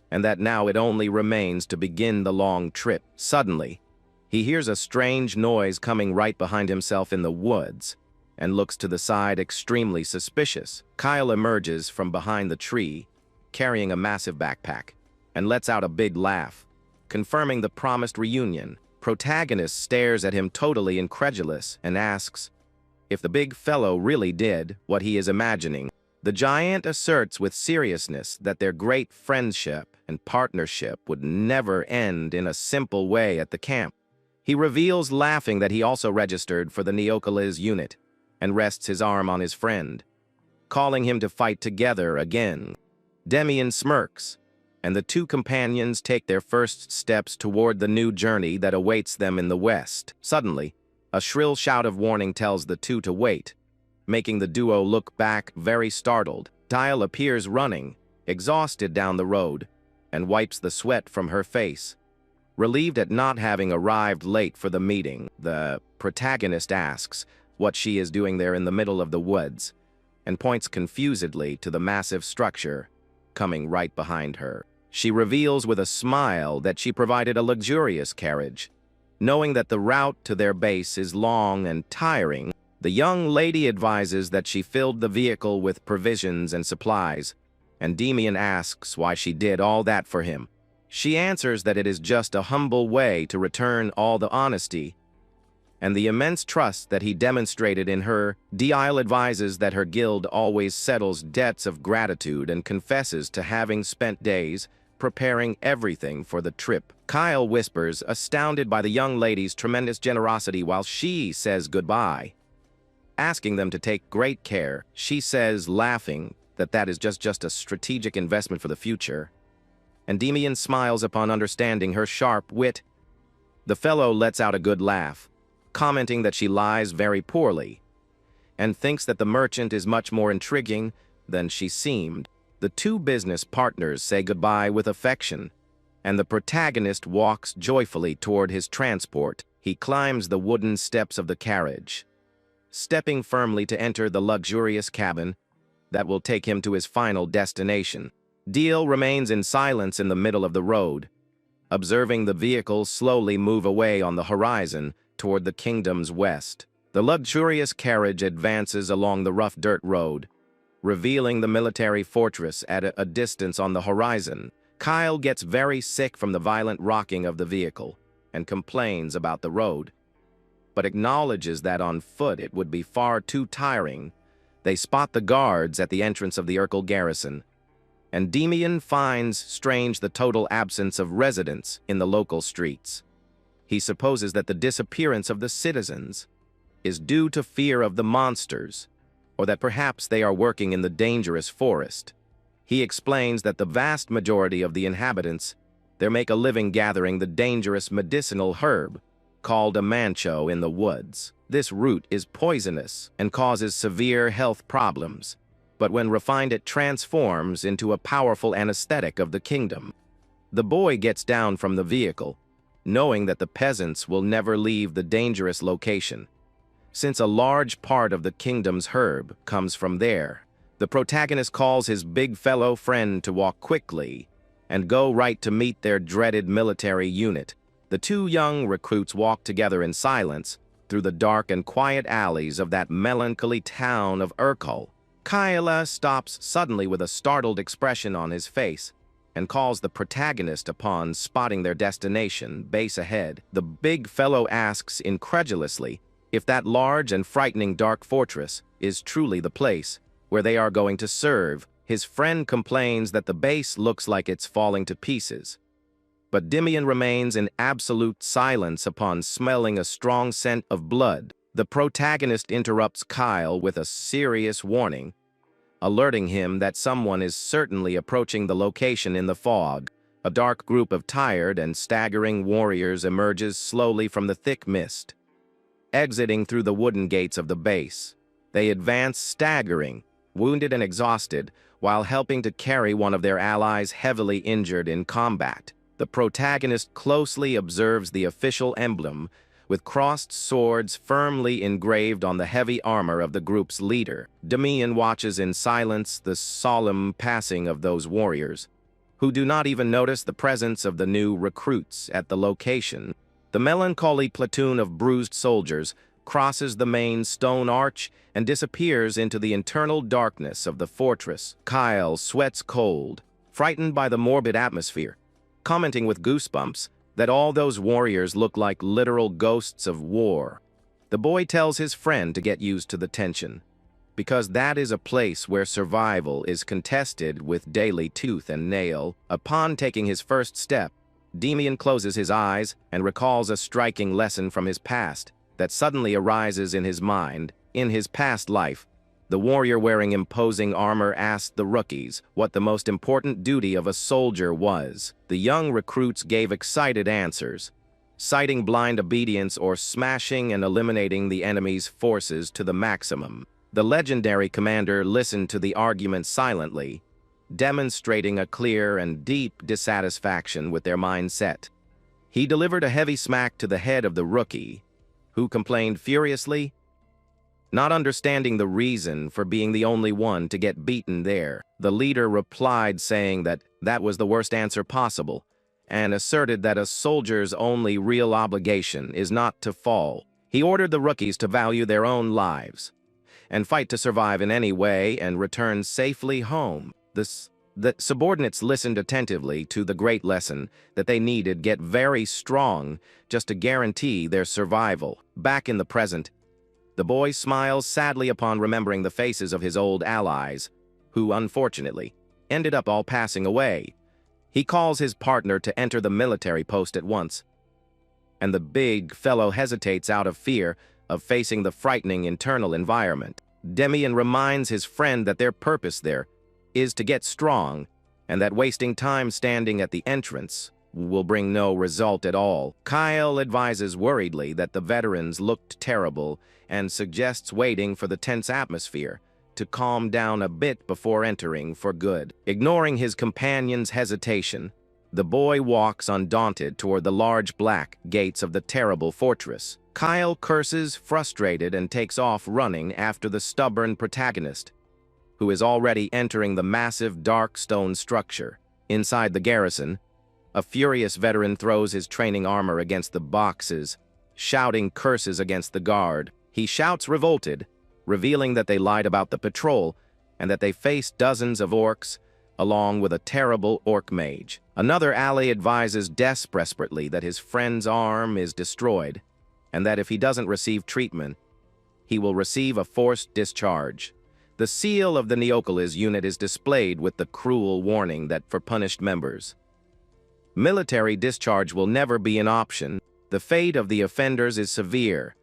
and that now it only remains to begin the long trip. Suddenly, he hears a strange noise coming right behind himself in the woods, and looks to the side extremely suspicious. Kyle emerges from behind the tree, carrying a massive backpack, and lets out a big laugh, confirming the promised reunion. Protagonist stares at him totally incredulous and asks if the big fellow really did what he is imagining. The giant asserts with seriousness that their great friendship and partnership would never end in a simple way at the camp. He reveals, laughing, that he also registered for the Neocalis unit, and rests his arm on his friend, calling him to fight together again. Demian smirks, and the two companions take their first steps toward the new journey that awaits them in the west. Suddenly, a shrill shout of warning tells the two to wait, making the duo look back very startled. Dial appears running, exhausted, down the road, and wipes the sweat from her face. Relieved at not having arrived late for the meeting, the protagonist asks what she is doing there in the middle of the woods, and points confusedly to the massive structure coming right behind her. She reveals with a smile that she provided a luxurious carriage. Knowing that the route to their base is long and tiring, the young lady advises that she filled the vehicle with provisions and supplies, and Demian asks why she did all that for him. She answers that it is just a humble way to return all the honesty and the immense trust that he demonstrated in her, Deayle advises that her guild always settles debts of gratitude and confesses to having spent days preparing everything for the trip. Kyle whispers, astounded by the young lady's tremendous generosity while she says goodbye. Asking them to take great care, she says, laughing, that is just a strategic investment for the future. Endymion smiles upon understanding her sharp wit. The fellow lets out a good laugh, commenting that she lies very poorly, and thinks that the merchant is much more intriguing than she seemed. The two business partners say goodbye with affection, and the protagonist walks joyfully toward his transport. He climbs the wooden steps of the carriage, stepping firmly to enter the luxurious cabin that will take him to his final destination. Deayle remains in silence in the middle of the road, observing the vehicle slowly move away on the horizon toward the kingdom's west. The luxurious carriage advances along the rough dirt road, revealing the military fortress at a distance on the horizon. Kyle gets very sick from the violent rocking of the vehicle and complains about the road, but acknowledges that on foot it would be far too tiring. They spot the guards at the entrance of the Urkel garrison, and Endymion finds strange the total absence of residents in the local streets. He supposes that the disappearance of the citizens is due to fear of the monsters, or that perhaps they are working in the dangerous forest. He explains that the vast majority of the inhabitants there make a living gathering the dangerous medicinal herb called a mancho in the woods. This root is poisonous and causes severe health problems, but when refined it transforms into a powerful anesthetic of the kingdom. The boy gets down from the vehicle, knowing that the peasants will never leave the dangerous location, since a large part of the kingdom's herb comes from there. The protagonist calls his big fellow friend to walk quickly and go right to meet their dreaded military unit. The two young recruits walk together in silence through the dark and quiet alleys of that melancholy town of Urkel. Kyle stops suddenly with a startled expression on his face and calls the protagonist upon spotting their destination base ahead. The big fellow asks incredulously if that large and frightening dark fortress is truly the place where they are going to serve. His friend complains that the base looks like it's falling to pieces, but Endymion remains in absolute silence upon smelling a strong scent of blood. The protagonist interrupts Kyle with a serious warning, alerting him that someone is certainly approaching the location in the fog. A dark group of tired and staggering warriors emerges slowly from the thick mist, exiting through the wooden gates of the base. They advance staggering, wounded and exhausted, while helping to carry one of their allies heavily injured in combat. The protagonist closely observes the official emblem, with crossed swords firmly engraved on the heavy armor of the group's leader. Endymion watches in silence the solemn passing of those warriors, who do not even notice the presence of the new recruits at the location. The melancholy platoon of bruised soldiers crosses the main stone arch and disappears into the internal darkness of the fortress. Kyle sweats cold, frightened by the morbid atmosphere, commenting with goosebumps that all those warriors look like literal ghosts of war. The boy tells his friend to get used to the tension, because that is a place where survival is contested with daily tooth and nail. Upon taking his first step, Endymion closes his eyes and recalls a striking lesson from his past that suddenly arises in his mind. In his past life, the warrior wearing imposing armor asked the rookies what the most important duty of a soldier was. The young recruits gave excited answers, citing blind obedience or smashing and eliminating the enemy's forces to the maximum. The legendary commander listened to the argument silently, demonstrating a clear and deep dissatisfaction with their mindset. He delivered a heavy smack to the head of the rookie, who complained furiously, not understanding the reason for being the only one to get beaten there. The leader replied saying that was the worst answer possible, and asserted that a soldier's only real obligation is not to fall. He ordered the rookies to value their own lives and fight to survive in any way and return safely home. The The subordinates listened attentively to the great lesson that they needed get very strong just to guarantee their survival. Back in the present, the boy smiles sadly upon remembering the faces of his old allies, who, unfortunately, ended up all passing away. He calls his partner to enter the military post at once, and the big fellow hesitates out of fear of facing the frightening internal environment. Demian reminds his friend that their purpose there is to get strong, and that wasting time standing at the entrance will bring no result at all. Kyle advises worriedly that the veterans looked terrible and suggests waiting for the tense atmosphere to calm down a bit before entering for good. Ignoring his companion's hesitation, the boy walks undaunted toward the large black gates of the terrible fortress. Kyle curses, frustrated, and takes off running after the stubborn protagonist, who is already entering the massive dark stone structure. Inside the garrison, a furious veteran throws his training armor against the boxes, shouting curses against the guard. He shouts revolted, revealing that they lied about the patrol and that they faced dozens of orcs, along with a terrible orc mage. Another ally advises desperately that his friend's arm is destroyed, and that if he doesn't receive treatment, he will receive a forced discharge. The seal of the Neocolis unit is displayed with the cruel warning that for punished members, military discharge will never be an option. The fate of the offenders is severe,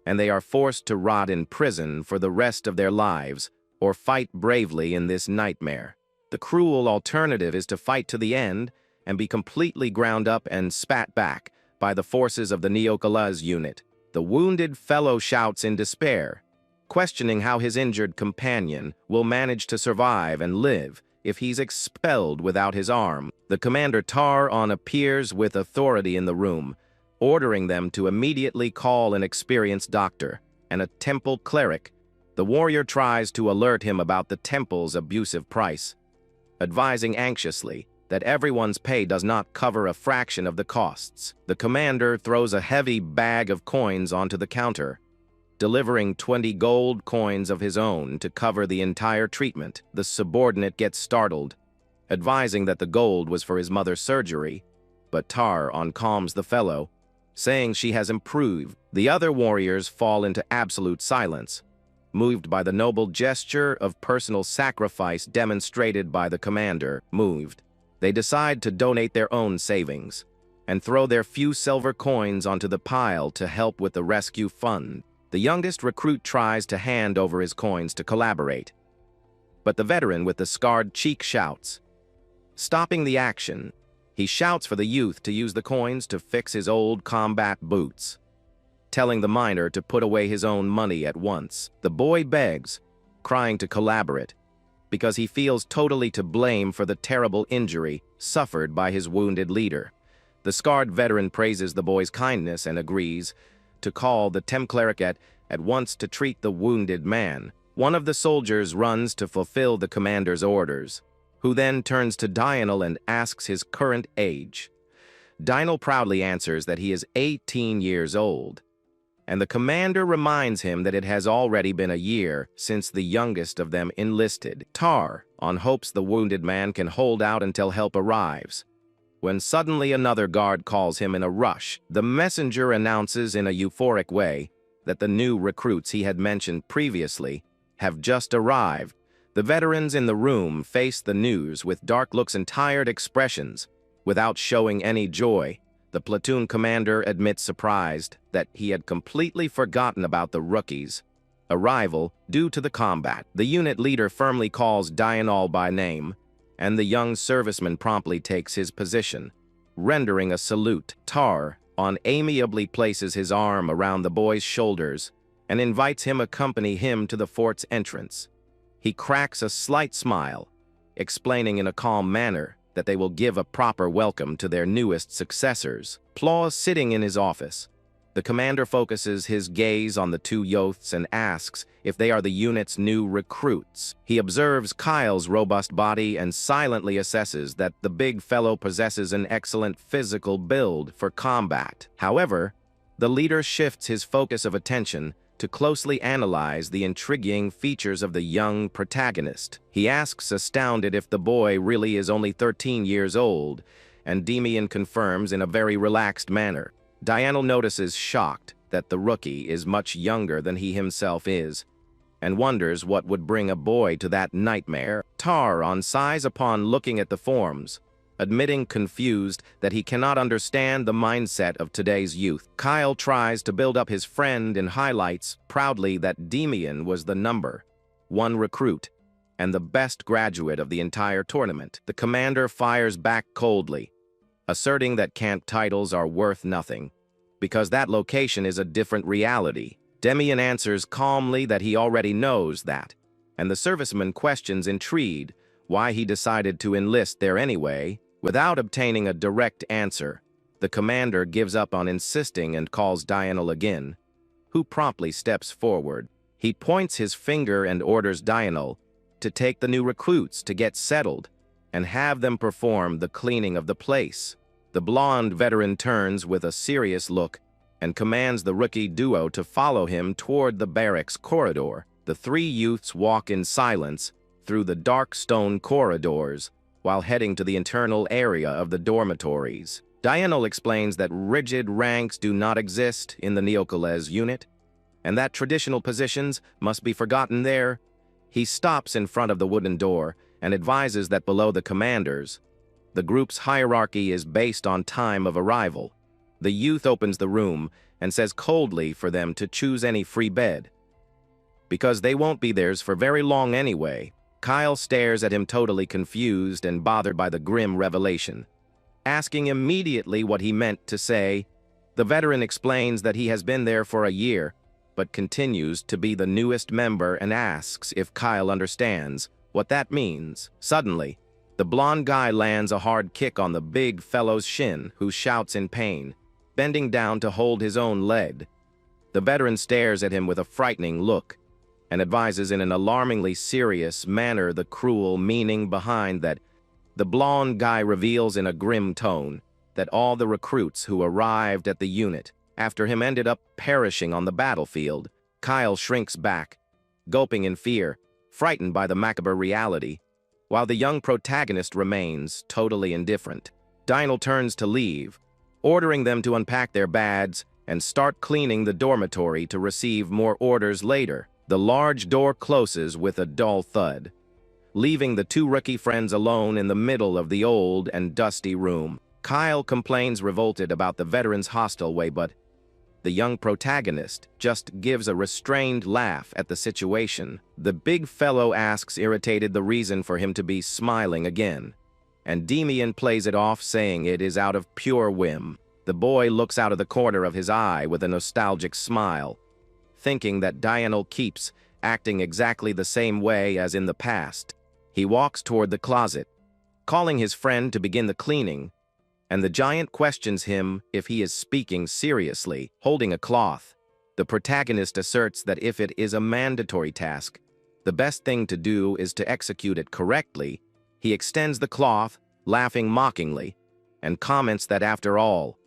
and they are forced to rot in prison for the rest of their lives or fight bravely in this nightmare. The cruel alternative is to fight to the end and be completely ground up and spat back by the forces of the Neocolis unit. The wounded fellow shouts in despair, questioning how his injured companion will manage to survive and live if he's expelled without his arm. The commander Tar-On appears with authority in the room, ordering them to immediately call an experienced doctor and a temple cleric. The warrior tries to alert him about the temple's abusive price, advising anxiously that everyone's pay does not cover a fraction of the costs. The commander throws a heavy bag of coins onto the counter, delivering 20 gold coins of his own to cover the entire treatment. The subordinate gets startled, advising that the gold was for his mother's surgery, but Tar-On calms the fellow, saying she has improved. The other warriors fall into absolute silence, moved by the noble gesture of personal sacrifice demonstrated by the commander. Moved, they decide to donate their own savings and throw their few silver coins onto the pile to help with the rescue fund. The youngest recruit tries to hand over his coins to collaborate, but the veteran with the scarred cheek shouts. Stopping the action, he shouts for the youth to use the coins to fix his old combat boots, telling the miner to put away his own money at once. The boy begs, crying to collaborate, because he feels totally to blame for the terrible injury suffered by his wounded leader. The scarred veteran praises the boy's kindness and agrees to call the Temcleric at once to treat the wounded man. One of the soldiers runs to fulfill the commander's orders, who then turns to Dionel and asks his current age. Dionel proudly answers that he is 18 years old, and the commander reminds him that it has already been a year since the youngest of them enlisted. Tar-On hopes the wounded man can hold out until help arrives, when suddenly another guard calls him in a rush. The messenger announces in a euphoric way that the new recruits he had mentioned previously have just arrived. The veterans in the room face the news with dark looks and tired expressions, without showing any joy. The platoon commander admits surprised that he had completely forgotten about the rookies' arrival due to the combat. The unit leader firmly calls Dionel by name, and the young serviceman promptly takes his position, rendering a salute. Tar-On amiably places his arm around the boy's shoulders and invites him to accompany him to the fort's entrance. He cracks a slight smile, explaining in a calm manner that they will give a proper welcome to their newest successors. Sitting in his office, the commander focuses his gaze on the two youths and asks if they are the unit's new recruits. He observes Kyle's robust body and silently assesses that the big fellow possesses an excellent physical build for combat. However, the leader shifts his focus of attention to closely analyze the intriguing features of the young protagonist. He asks, astounded, if the boy really is only 13 years old, and Demian confirms in a very relaxed manner. Diana notices, shocked, that the rookie is much younger than he himself is, and wonders what would bring a boy to that nightmare. Tar on sighs upon looking at the forms, admitting confused that he cannot understand the mindset of today's youth. Kyle tries to build up his friend and highlights proudly that Demian was the #1 recruit and the best graduate of the entire tournament. The commander fires back coldly, asserting that camp titles are worth nothing, because that location is a different reality. Demian answers calmly that he already knows that, and the serviceman questions, intrigued, why he decided to enlist there anyway. Without obtaining a direct answer, the commander gives up on insisting and calls Diana again, who promptly steps forward. He points his finger and orders Diana to take the new recruits to get settled and have them perform the cleaning of the place. The blonde veteran turns with a serious look and commands the rookie duo to follow him toward the barracks corridor. The three youths walk in silence through the dark stone corridors while heading to the internal area of the dormitories. Diana explains that rigid ranks do not exist in the Neocoles unit, and that traditional positions must be forgotten there. He stops in front of the wooden door and advises that below the commanders, the group's hierarchy is based on time of arrival. The youth opens the room and says coldly for them to choose any free bed, because they won't be theirs for very long anyway. Kyle stares at him, totally confused and bothered by the grim revelation. Asking immediately what he meant to say, the veteran explains that he has been there for a year, but continues to be the newest member and asks if Kyle understands what that means. Suddenly, the blonde guy lands a hard kick on the big fellow's shin, who shouts in pain, bending down to hold his own leg. The veteran stares at him with a frightening look and advises in an alarmingly serious manner the cruel meaning behind that. The blonde guy reveals in a grim tone that all the recruits who arrived at the unit after him ended up perishing on the battlefield. Kyle shrinks back, gulping in fear, frightened by the macabre reality, while the young protagonist remains totally indifferent. Dinah turns to leave, ordering them to unpack their bags and start cleaning the dormitory to receive more orders later. The large door closes with a dull thud, leaving the two rookie friends alone in the middle of the old and dusty room. Kyle complains, revolted about the veteran's hostile way, but the young protagonist just gives a restrained laugh at the situation. The big fellow asks, irritated, the reason for him to be smiling again, and Demian plays it off, saying it is out of pure whim. The boy looks out of the corner of his eye with a nostalgic smile, thinking that Diana keeps acting exactly the same way as in the past. He walks toward the closet, calling his friend to begin the cleaning, and the giant questions him if he is speaking seriously. Holding a cloth, the protagonist asserts that if it is a mandatory task, the best thing to do is to execute it correctly. He extends the cloth, laughing mockingly, and comments that after all,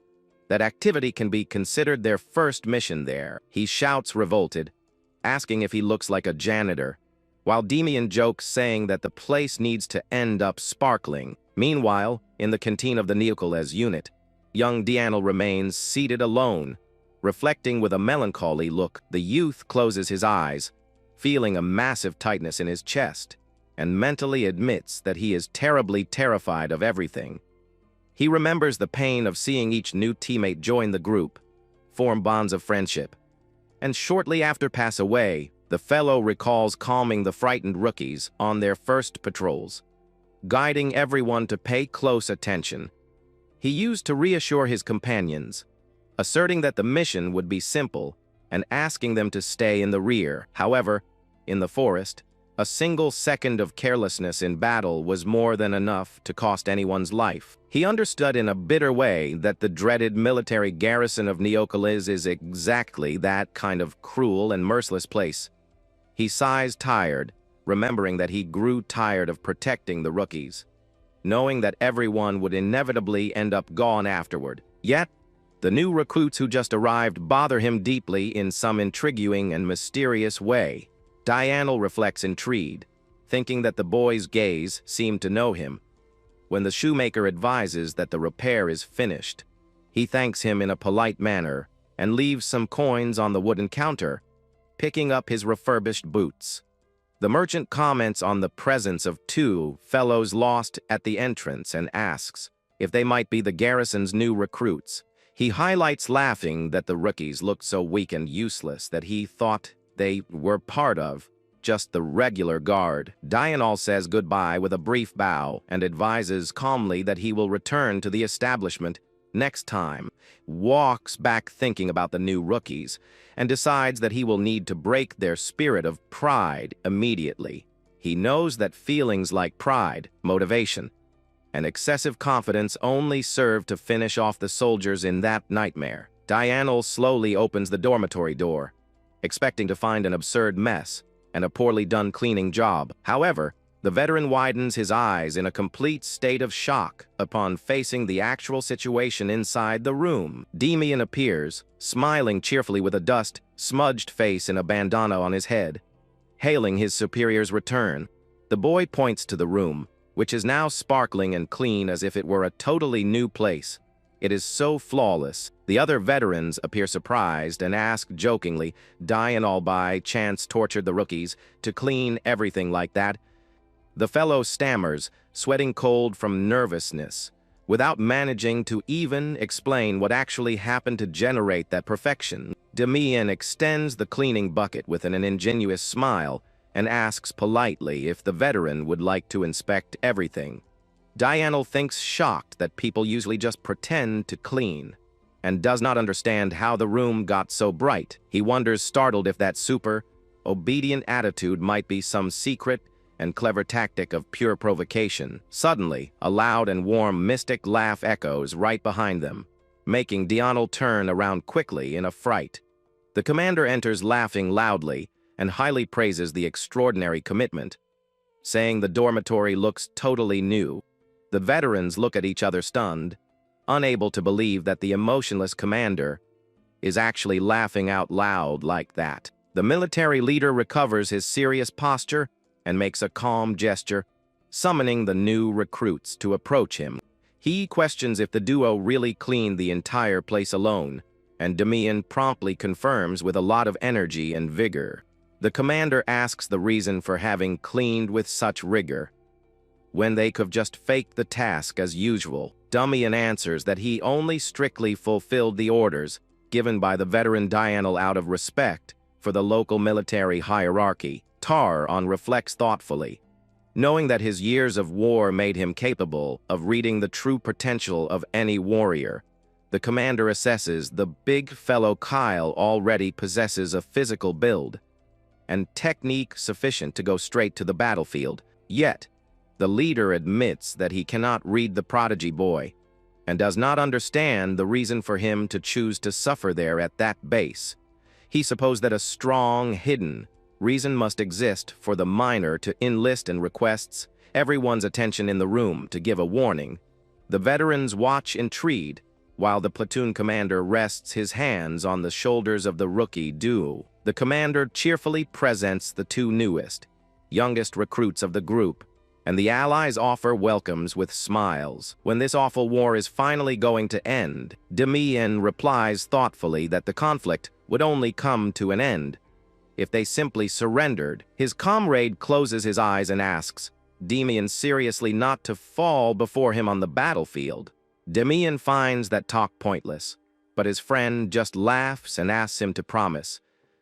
that activity can be considered their first mission there. He shouts, revolted, asking if he looks like a janitor, while Demian jokes, saying that the place needs to end up sparkling. Meanwhile, in the canteen of the Neocoles unit, young Diana remains seated alone, reflecting with a melancholy look. The youth closes his eyes, feeling a massive tightness in his chest, and mentally admits that he is terribly terrified of everything. He remembers the pain of seeing each new teammate join the group, form bonds of friendship, and shortly after pass away. The fellow recalls calming the frightened rookies on their first patrols, guiding everyone to pay close attention. He used to reassure his companions, asserting that the mission would be simple and asking them to stay in the rear. However, in the forest, a single second of carelessness in battle was more than enough to cost anyone's life. He understood in a bitter way that the dreaded military garrison of Neocoles is exactly that kind of cruel and merciless place. He sighs, tired, remembering that he grew tired of protecting the rookies, knowing that everyone would inevitably end up gone afterward. Yet, The new recruits who just arrived bother him deeply in some intriguing and mysterious way. Yahello reflects intrigued, thinking that the boy's gaze seemed to know him. When the shoemaker advises that the repair is finished, he thanks him in a polite manner and leaves some coins on the wooden counter, picking up his refurbished boots. The merchant comments on the presence of two fellows lost at the entrance and asks if they might be the garrison's new recruits. He highlights laughing that the rookies looked so weak and useless that he thought they were part of just the regular guard. Yahello says goodbye with a brief bow and advises calmly that he will return to the establishment next time, walks back thinking about the new rookies, and decides that he will need to break their spirit of pride immediately. He knows that feelings like pride, motivation, and excessive confidence only serve to finish off the soldiers in that nightmare. Yahello slowly opens the dormitory door, expecting to find an absurd mess and a poorly done cleaning job. However, the veteran widens his eyes in a complete state of shock upon facing the actual situation inside the room. Demian appears, smiling cheerfully with a dust-smudged face and a bandana on his head. Hailing his superior's return, the boy points to the room, which is now sparkling and clean as if it were a totally new place. It is so flawless. The other veterans appear surprised and ask jokingly, Yahello by chance tortured the rookies to clean everything like that? The fellow stammers, sweating cold from nervousness, without managing to even explain what actually happened to generate that perfection. Demian extends the cleaning bucket with an ingenuous smile and asks politely if the veteran would like to inspect everything. Yahello thinks shocked that people usually just pretend to clean, and does not understand how the room got so bright. He wonders startled if that super obedient attitude might be some secret and clever tactic of pure provocation. Suddenly, a loud and warm mystic laugh echoes right behind them, making Yahello turn around quickly in a fright. The commander enters laughing loudly and highly praises the extraordinary commitment, saying the dormitory looks totally new. The veterans look at each other stunned, unable to believe that the emotionless commander is actually laughing out loud like that. The military leader recovers his serious posture and makes a calm gesture, summoning the new recruits to approach him. He questions if the duo really cleaned the entire place alone, and Demian promptly confirms with a lot of energy and vigor. The commander asks the reason for having cleaned with such rigor, when they could have just faked the task as usual. Demian answers that he only strictly fulfilled the orders given by the veteran Yahello out of respect for the local military hierarchy. Tar reflects thoughtfully, knowing that his years of war made him capable of reading the true potential of any warrior. The commander assesses the big fellow Kyle already possesses a physical build and technique sufficient to go straight to the battlefield. Yet, the leader admits that he cannot read the Prodigy boy and does not understand the reason for him to choose to suffer there at that base. He supposed that a strong, hidden reason must exist for the minor to enlist and requests everyone's attention in the room to give a warning. The veterans watch intrigued, while the platoon commander rests his hands on the shoulders of the rookie duo. The commander cheerfully presents the two newest, youngest recruits of the group, and the allies offer welcomes with smiles. When this awful war is finally going to end, Demian replies thoughtfully that the conflict would only come to an end if they simply surrendered. His comrade closes his eyes and asks Demian seriously not to fall before him on the battlefield. Demian finds that talk pointless, but his friend just laughs and asks him to promise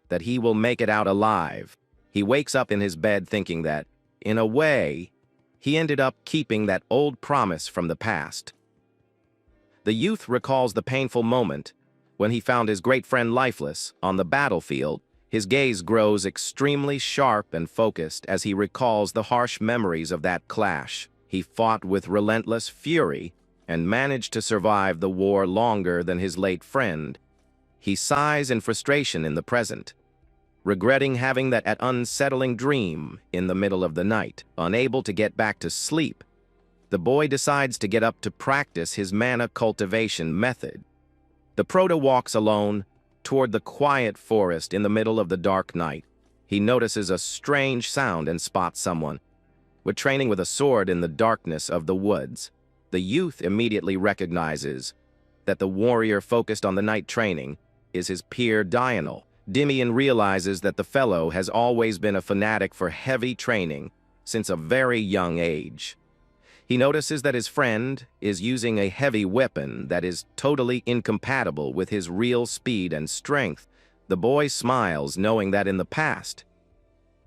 that he will make it out alive. He wakes up in his bed thinking that, in a way, he ended up keeping that old promise from the past. The youth recalls the painful moment when he found his great friend lifeless on the battlefield. His gaze grows extremely sharp and focused as he recalls the harsh memories of that clash. He fought with relentless fury and managed to survive the war longer than his late friend. He sighs in frustration in the present, regretting having that unsettling dream in the middle of the night. Unable to get back to sleep, the boy decides to get up to practice his mana cultivation method. The proto walks alone toward the quiet forest in the middle of the dark night. He notices a strange sound and spots someone training with a sword in the darkness of the woods. The youth immediately recognizes that the warrior focused on the night training is his peer Yahello. Dimian realizes that the fellow has always been a fanatic for heavy training since a very young age. He notices that his friend is using a heavy weapon that is totally incompatible with his real speed and strength. The boy smiles, knowing that in the past,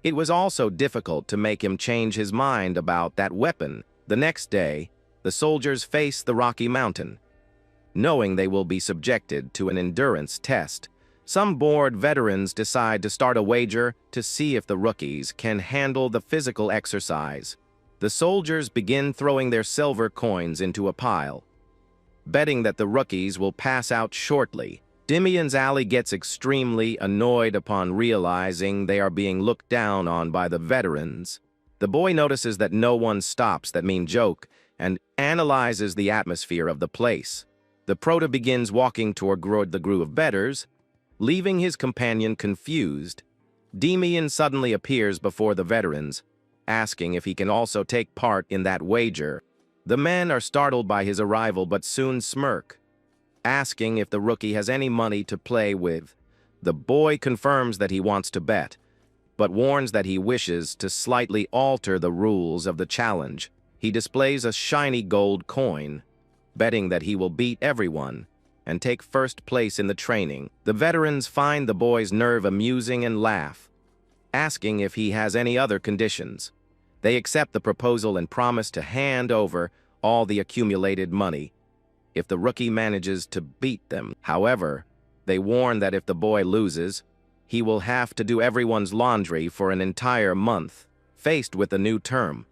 it was also difficult to make him change his mind about that weapon. The next day, the soldiers face the rocky mountain, knowing they will be subjected to an endurance test. Some bored veterans decide to start a wager to see if the rookies can handle the physical exercise. The soldiers begin throwing their silver coins into a pile, betting that the rookies will pass out shortly. Dimian's ally gets extremely annoyed upon realizing they are being looked down on by the veterans. The boy notices that no one stops that mean joke and analyzes the atmosphere of the place. The proto begins walking toward the group of bettors, leaving his companion confused. Dimian suddenly appears before the veterans, asking if he can also take part in that wager. The men are startled by his arrival but soon smirk, asking if the rookie has any money to play with. The boy confirms that he wants to bet, but warns that he wishes to slightly alter the rules of the challenge. He displays a shiny gold coin, betting that he will beat everyone and take first place in the training. The veterans find the boy's nerve amusing and laugh, asking if he has any other conditions. They accept the proposal and promise to hand over all the accumulated money if the rookie manages to beat them. However, they warn that if the boy loses, he will have to do everyone's laundry for an entire month. Faced with a new term,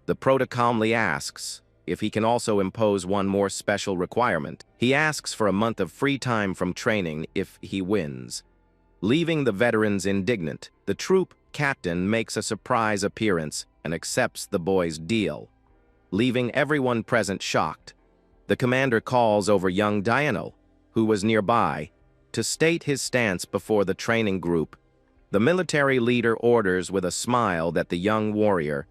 the proto calmly asks if he can also impose one more special requirement. He asks for a month of free time from training if he wins, leaving the veterans indignant. The troop captain makes a surprise appearance and accepts the boy's deal, leaving everyone present shocked. The commander calls over young Yahello, who was nearby, to state his stance before the training group. The military leader orders with a smile that the young warrior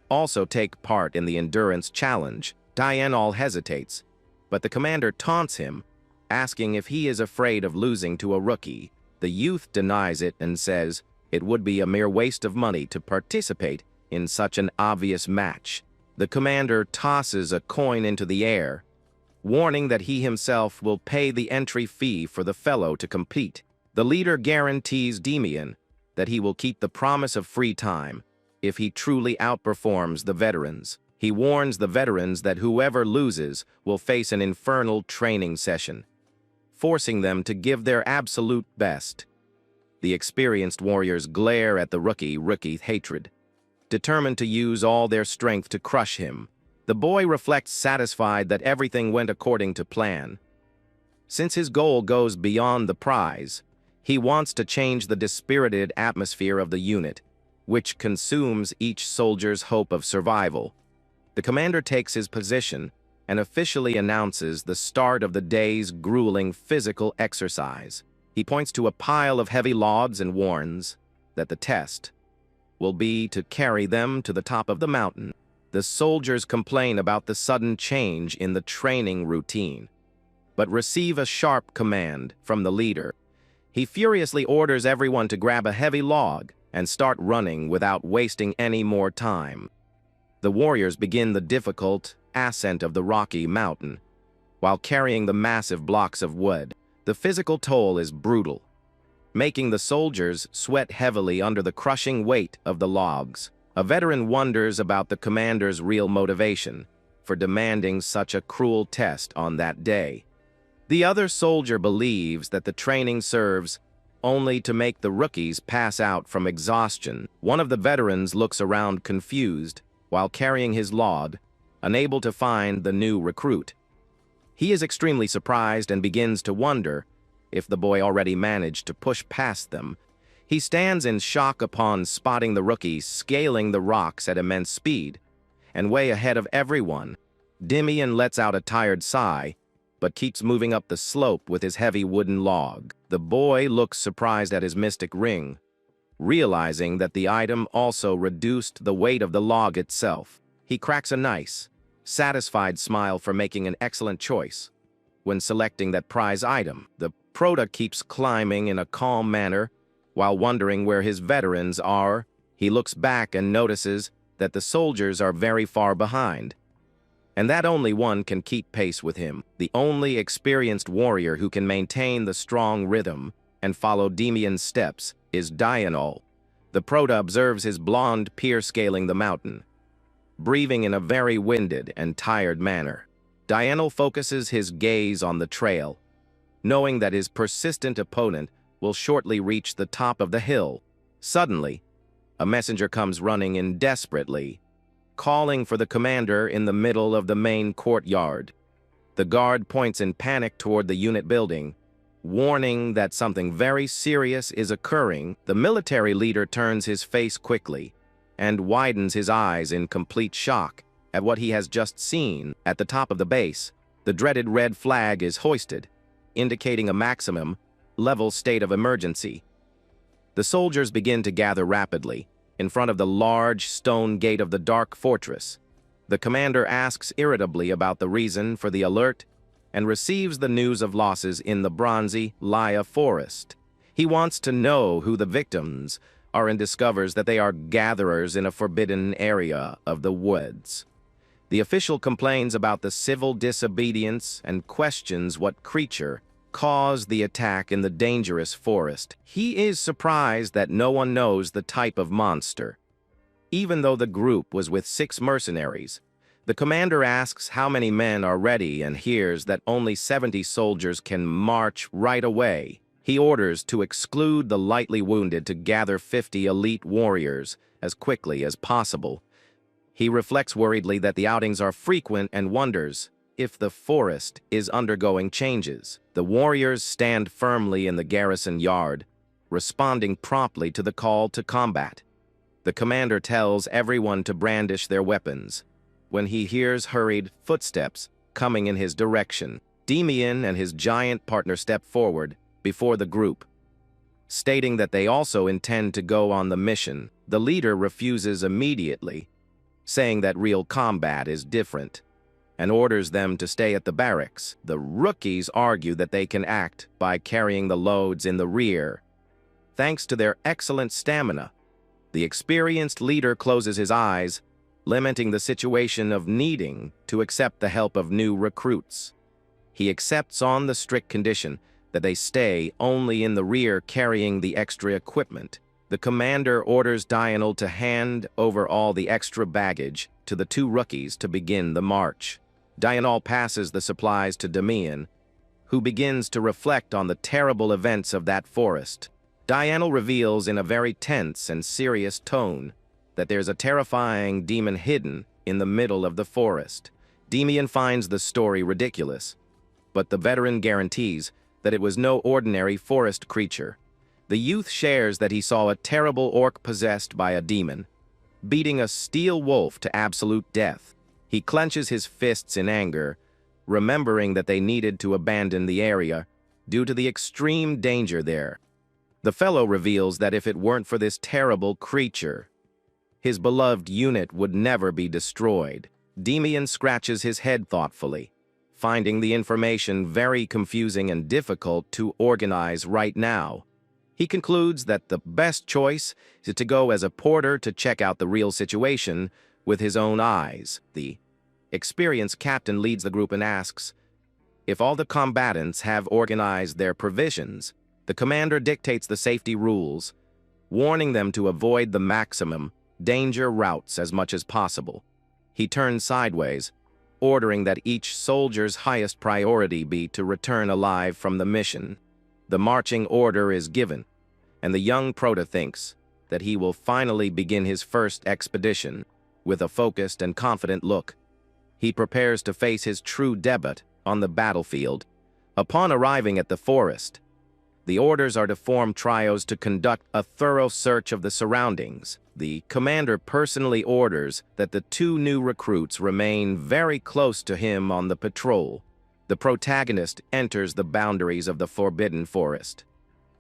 also take part in the endurance challenge. Yahello hesitates, but the commander taunts him, asking if he is afraid of losing to a rookie. The youth denies it and says it would be a mere waste of money to participate in such an obvious match. The commander tosses a coin into the air, warning that he himself will pay the entry fee for the fellow to compete. The leader guarantees Dimian that he will keep the promise of free time if he truly outperforms the veterans. He warns the veterans that whoever loses will face an infernal training session, forcing them to give their absolute best. The experienced warriors glare at the rookie hatred, determined to use all their strength to crush him. The boy reflects satisfied that everything went according to plan. Since his goal goes beyond the prize, he wants to change the dispirited atmosphere of the unit, which consumes each soldier's hope of survival. The commander takes his position and officially announces the start of the day's grueling physical exercise. He points to a pile of heavy logs and warns that the test will be to carry them to the top of the mountain. The soldiers complain about the sudden change in the training routine, but receive a sharp command from the leader. He furiously orders everyone to grab a heavy log and start running without wasting any more time. The warriors begin the difficult ascent of the rocky mountain, while carrying the massive blocks of wood. The physical toll is brutal, making the soldiers sweat heavily under the crushing weight of the logs. A veteran wonders about the commander's real motivation for demanding such a cruel test on that day. The other soldier believes that the training serves only to make the rookies pass out from exhaustion. One of the veterans looks around confused while carrying his log, unable to find the new recruit. He is extremely surprised and begins to wonder if the boy already managed to push past them. He stands in shock upon spotting the rookie scaling the rocks at immense speed and way ahead of everyone. Dimian lets out a tired sigh, but keeps moving up the slope with his heavy wooden log. The boy looks surprised at his mystic ring, realizing that the item also reduced the weight of the log itself. He cracks a nice, satisfied smile for making an excellent choice. When selecting that prize item, the Prota keeps climbing in a calm manner. While wondering where his veterans are, he looks back and notices that the soldiers are very far behind, and that only one can keep pace with him. The only experienced warrior who can maintain the strong rhythm and follow Demian's steps is Dianol. The Prota observes his blonde peer scaling the mountain, breathing in a very winded and tired manner. Dianol focuses his gaze on the trail, knowing that his persistent opponent will shortly reach the top of the hill. Suddenly, a messenger comes running in desperately, calling for the commander in the middle of the main courtyard. The guard points in panic toward the unit building, warning that something very serious is occurring. The military leader turns his face quickly and widens his eyes in complete shock at what he has just seen. At the top of the base, the dreaded red flag is hoisted, indicating a maximum level state of emergency. The soldiers begin to gather rapidly in front of the large stone gate of the dark fortress. The commander asks irritably about the reason for the alert and receives the news of losses in the Bronzy Laya forest. He wants to know who the victims are and discovers that they are gatherers in a forbidden area of the woods. The official complains about the civil disobedience and questions what creature caused the attack in the dangerous forest. He is surprised that no one knows the type of monster. Even though the group was with 6 mercenaries, the commander asks how many men are ready and hears that only 70 soldiers can march right away. He orders to exclude the lightly wounded to gather 50 elite warriors as quickly as possible. He reflects worriedly that the outings are frequent and wonders if the forest is undergoing changes. The warriors stand firmly in the garrison yard, responding promptly to the call to combat. The commander tells everyone to brandish their weapons when he hears hurried footsteps coming in his direction. Demian and his giant partner step forward before the group, stating that they also intend to go on the mission. The leader refuses immediately, saying that real combat is different, and orders them to stay at the barracks. The rookies argue that they can act by carrying the loads in the rear, thanks to their excellent stamina. The experienced leader closes his eyes, lamenting the situation of needing to accept the help of new recruits. He accepts on the strict condition that they stay only in the rear carrying the extra equipment. The commander orders Dianol to hand over all the extra baggage to the 2 rookies to begin the march. Dianol passes the supplies to Demian, who begins to reflect on the terrible events of that forest. Dianol reveals in a very tense and serious tone that there's a terrifying demon hidden in the middle of the forest. Demian finds the story ridiculous, but the veteran guarantees that it was no ordinary forest creature. The youth shares that he saw a terrible orc possessed by a demon, beating a steel wolf to absolute death. He clenches his fists in anger, remembering that they needed to abandon the area due to the extreme danger there. The fellow reveals that if it weren't for this terrible creature, his beloved unit would never be destroyed. Demian scratches his head thoughtfully, finding the information very confusing and difficult to organize right now. He concludes that the best choice is to go as a porter to check out the real situation with his own eyes. The experienced captain leads the group and asks if all the combatants have organized their provisions. The commander dictates the safety rules, warning them to avoid the maximum danger routes as much as possible. He turns sideways, ordering that each soldier's highest priority be to return alive from the mission. The marching order is given, and the young Prota thinks that he will finally begin his first expedition with a focused and confident look. He prepares to face his true debut on the battlefield. Upon arriving at the forest, the orders are to form trios to conduct a thorough search of the surroundings. The commander personally orders that the 2 new recruits remain very close to him on the patrol, The protagonist enters the boundaries of the forbidden forest,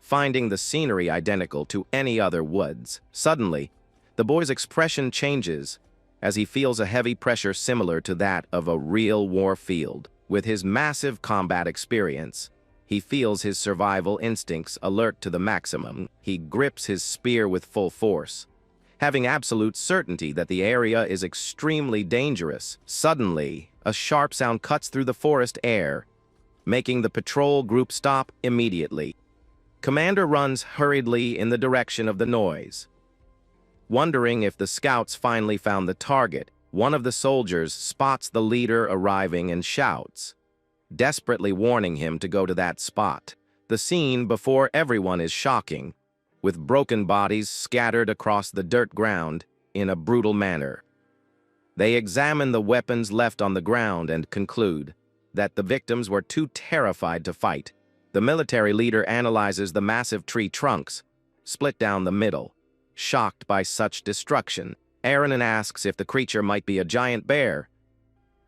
finding the scenery identical to any other woods. Suddenly, the boy's expression changes as he feels a heavy pressure similar to that of a real war field. With his massive combat experience, he feels his survival instincts alert to the maximum. He grips his spear with full force, having absolute certainty that the area is extremely dangerous. Suddenly, a sharp sound cuts through the forest air, making the patrol group stop immediately. Commander runs hurriedly in the direction of the noise. Wondering if the scouts finally found the target, one of the soldiers spots the leader arriving and shouts, desperately warning him to go to that spot. The scene before everyone is shocking, with broken bodies scattered across the dirt ground in a brutal manner. They examine the weapons left on the ground and conclude that the victims were too terrified to fight. The military leader analyzes the massive tree trunks, split down the middle. Shocked by such destruction, Aaron asks if the creature might be a giant bear,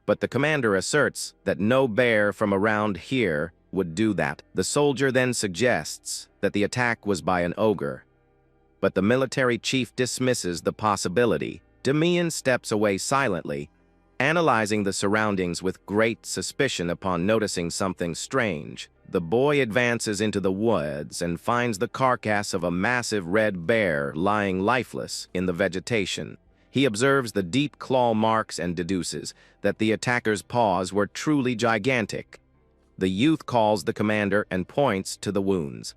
but the commander asserts that no bear from around here would do that. The soldier then suggests that the attack was by an ogre, but the military chief dismisses the possibility. Demian steps away silently, analyzing the surroundings with great suspicion upon noticing something strange. The boy advances into the woods and finds the carcass of a massive red bear lying lifeless in the vegetation. He observes the deep claw marks and deduces that the attacker's paws were truly gigantic. The youth calls the commander and points to the wounds,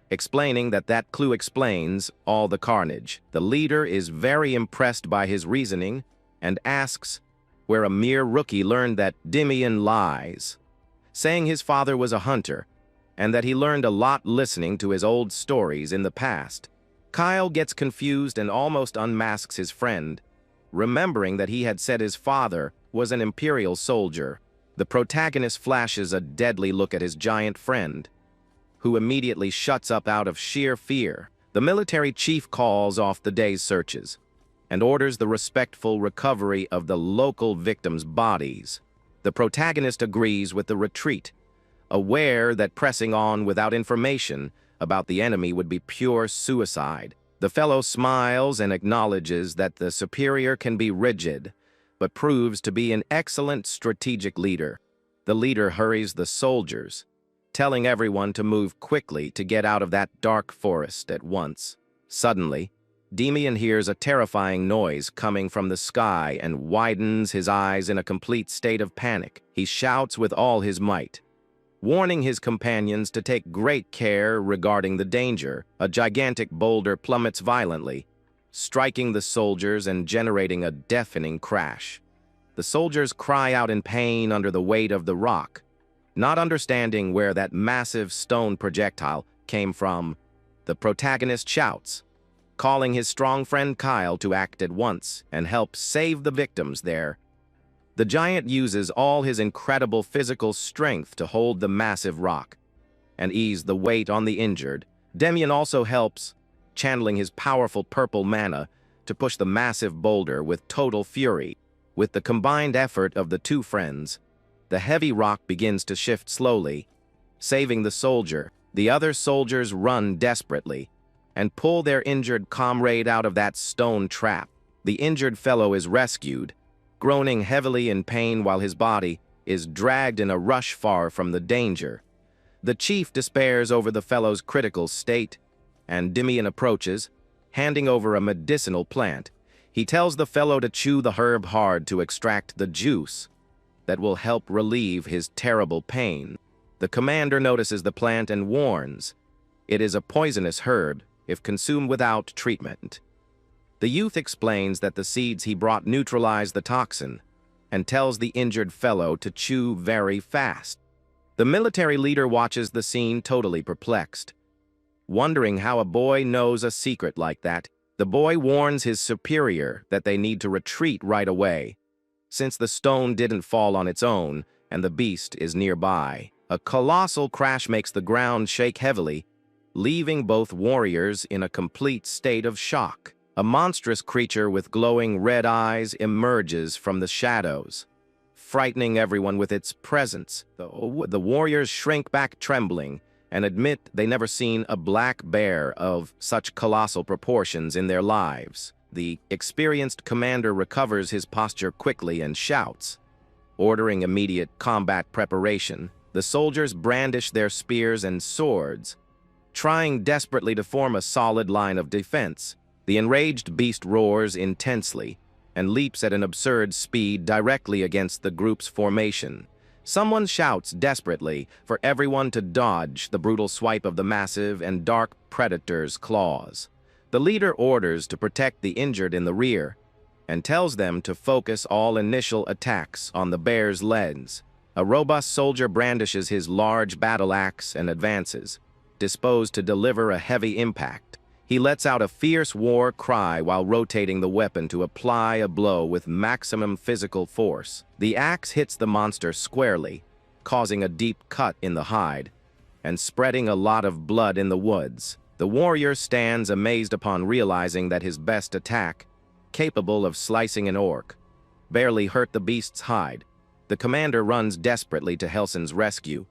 explaining that that clue explains all the carnage. The leader is very impressed by his reasoning and asks where a mere rookie learned that Demian lies, saying his father was a hunter and that he learned a lot listening to his old stories in the past. Kyle gets confused and almost unmasks his friend, remembering that he had said his father was an imperial soldier. The protagonist flashes a deadly look at his giant friend, who immediately shuts up out of sheer fear. The military chief calls off the day's searches and orders the respectful recovery of the local victims' bodies. The protagonist agrees with the retreat, aware that pressing on without information about the enemy would be pure suicide. The fellow smiles and acknowledges that the superior can be rigid, but proves to be an excellent strategic leader. The leader hurries the soldiers, telling everyone to move quickly to get out of that dark forest at once. Suddenly, Demian hears a terrifying noise coming from the sky and widens his eyes in a complete state of panic. He shouts with all his might, warning his companions to take great care regarding the danger. A gigantic boulder plummets violently, striking the soldiers and generating a deafening crash. The soldiers cry out in pain under the weight of the rock, not understanding where that massive stone projectile came from. The protagonist shouts, calling his strong friend Kyle to act at once and help save the victims there. The giant uses all his incredible physical strength to hold the massive rock and ease the weight on the injured. Demian also helps, channeling his powerful purple mana to push the massive boulder with total fury. With the combined effort of the two friends, the heavy rock begins to shift slowly, saving the soldier. The other soldiers run desperately and pull their injured comrade out of that stone trap. The injured fellow is rescued, groaning heavily in pain while his body is dragged in a rush far from the danger. The chief despairs over the fellow's critical state, and Demian approaches, handing over a medicinal plant. He tells the fellow to chew the herb hard to extract the juice that will help relieve his terrible pain. The commander notices the plant and warns it is a poisonous herb if consumed without treatment. The youth explains that the seeds he brought neutralize the toxin and tells the injured fellow to chew very fast. The military leader watches the scene totally perplexed, wondering how a boy knows a secret like that. The boy warns his superior that they need to retreat right away, since the stone didn't fall on its own and the beast is nearby. A colossal crash makes the ground shake heavily, leaving both warriors in a complete state of shock. A monstrous creature with glowing red eyes emerges from the shadows, frightening everyone with its presence. The warriors shrink back trembling and admit they never seen a black bear of such colossal proportions in their lives. The experienced commander recovers his posture quickly and shouts, ordering immediate combat preparation. The soldiers brandish their spears and swords, trying desperately to form a solid line of defense. The enraged beast roars intensely and leaps at an absurd speed directly against the group's formation. Someone shouts desperately for everyone to dodge the brutal swipe of the massive and dark predator's claws. The leader orders to protect the injured in the rear and tells them to focus all initial attacks on the bear's legs. A robust soldier brandishes his large battle axe and advances, disposed to deliver a heavy impact. He lets out a fierce war cry while rotating the weapon to apply a blow with maximum physical force. The axe hits the monster squarely, causing a deep cut in the hide and spreading a lot of blood in the woods. The warrior stands amazed upon realizing that his best attack, capable of slicing an orc, barely hurt the beast's hide. The commander runs desperately to Helson's rescue,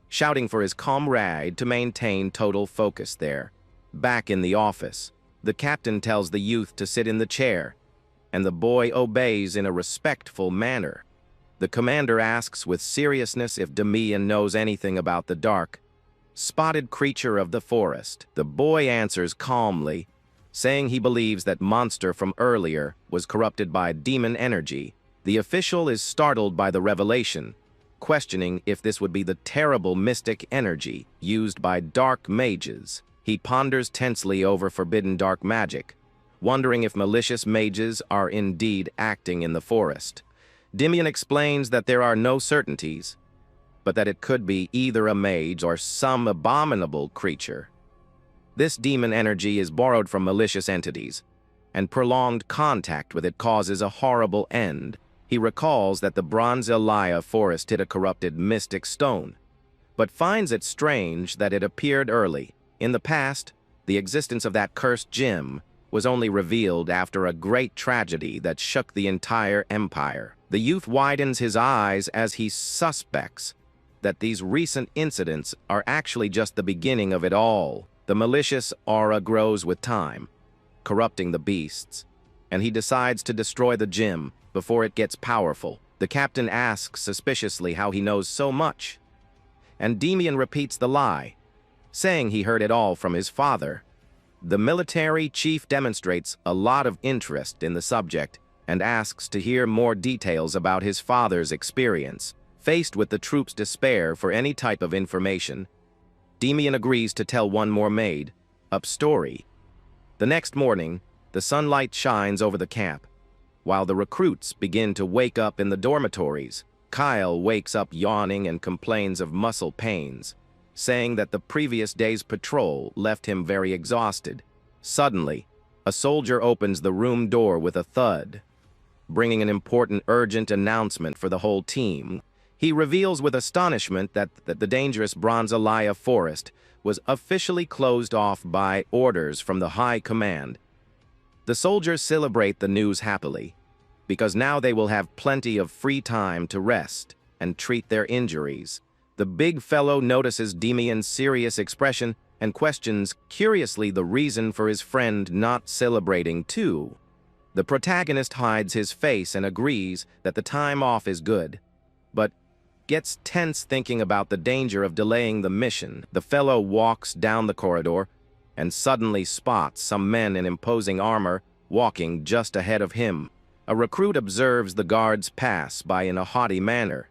shouting for his comrade to maintain total focus there. Back in the office, the captain tells the youth to sit in the chair, and the boy obeys in a respectful manner. The commander asks with seriousness if Demian knows anything about the dark, spotted creature of the forest. The boy answers calmly, saying he believes that monster from earlier was corrupted by demon energy. The official is startled by the revelation, questioning if this would be the terrible mystic energy used by dark mages. He ponders tensely over forbidden dark magic, wondering if malicious mages are indeed acting in the forest. Demian explains that there are no certainties, but that it could be either a mage or some abominable creature. This demon energy is borrowed from malicious entities, and prolonged contact with it causes a horrible end. He recalls that the Bronzelia forest hid a corrupted mystic stone, but finds it strange that it appeared early. In the past, the existence of that cursed gem was only revealed after a great tragedy that shook the entire empire. The youth widens his eyes as he suspects that these recent incidents are actually just the beginning of it all. The malicious aura grows with time, corrupting the beasts, and he decides to destroy the gem before it gets powerful. The captain asks suspiciously how he knows so much, and Demian repeats the lie, saying he heard it all from his father. The military chief demonstrates a lot of interest in the subject and asks to hear more details about his father's experience. Faced with the troops' despair for any type of information, Demian agrees to tell one more made-up story. The next morning, the sunlight shines over the camp, while the recruits begin to wake up in the dormitories. Kyle wakes up yawning and complains of muscle pains, saying that the previous day's patrol left him very exhausted. Suddenly, a soldier opens the room door with a thud, bringing an important urgent announcement for the whole team. He reveals with astonishment that the dangerous Bronzelia forest was officially closed off by orders from the High Command. The soldiers celebrate the news happily, because now they will have plenty of free time to rest and treat their injuries. The big fellow notices Demian's serious expression and questions curiously the reason for his friend not celebrating too. The protagonist hides his face and agrees that the time off is good, but gets tense thinking about the danger of delaying the mission. The fellow walks down the corridor and suddenly spots some men in imposing armor walking just ahead of him. A recruit observes the guards pass by in a haughty manner,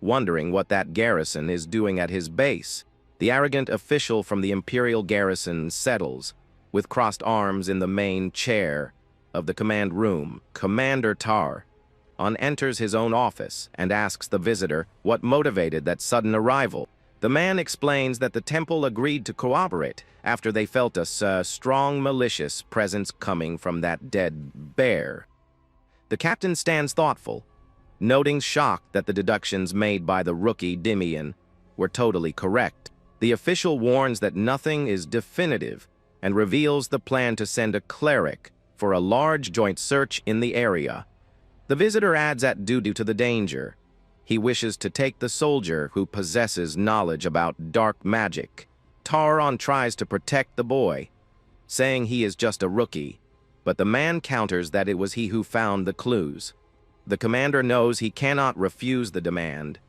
wondering what that garrison is doing at his base. The arrogant official from the Imperial garrison settles, with crossed arms in the main chair of the command room. Commander Tar enters his own office and asks the visitor what motivated that sudden arrival. The man explains that the temple agreed to cooperate after they felt a strong malicious presence coming from that dead bear. The captain stands thoughtful, noting shocked that the deductions made by the rookie Demian were totally correct. The official warns that nothing is definitive and reveals the plan to send a cleric for a large joint search in the area. The visitor adds that due to the danger, he wishes to take the soldier who possesses knowledge about dark magic. Taron tries to protect the boy, saying he is just a rookie, but the man counters that it was he who found the clues. The commander knows he cannot refuse the demand,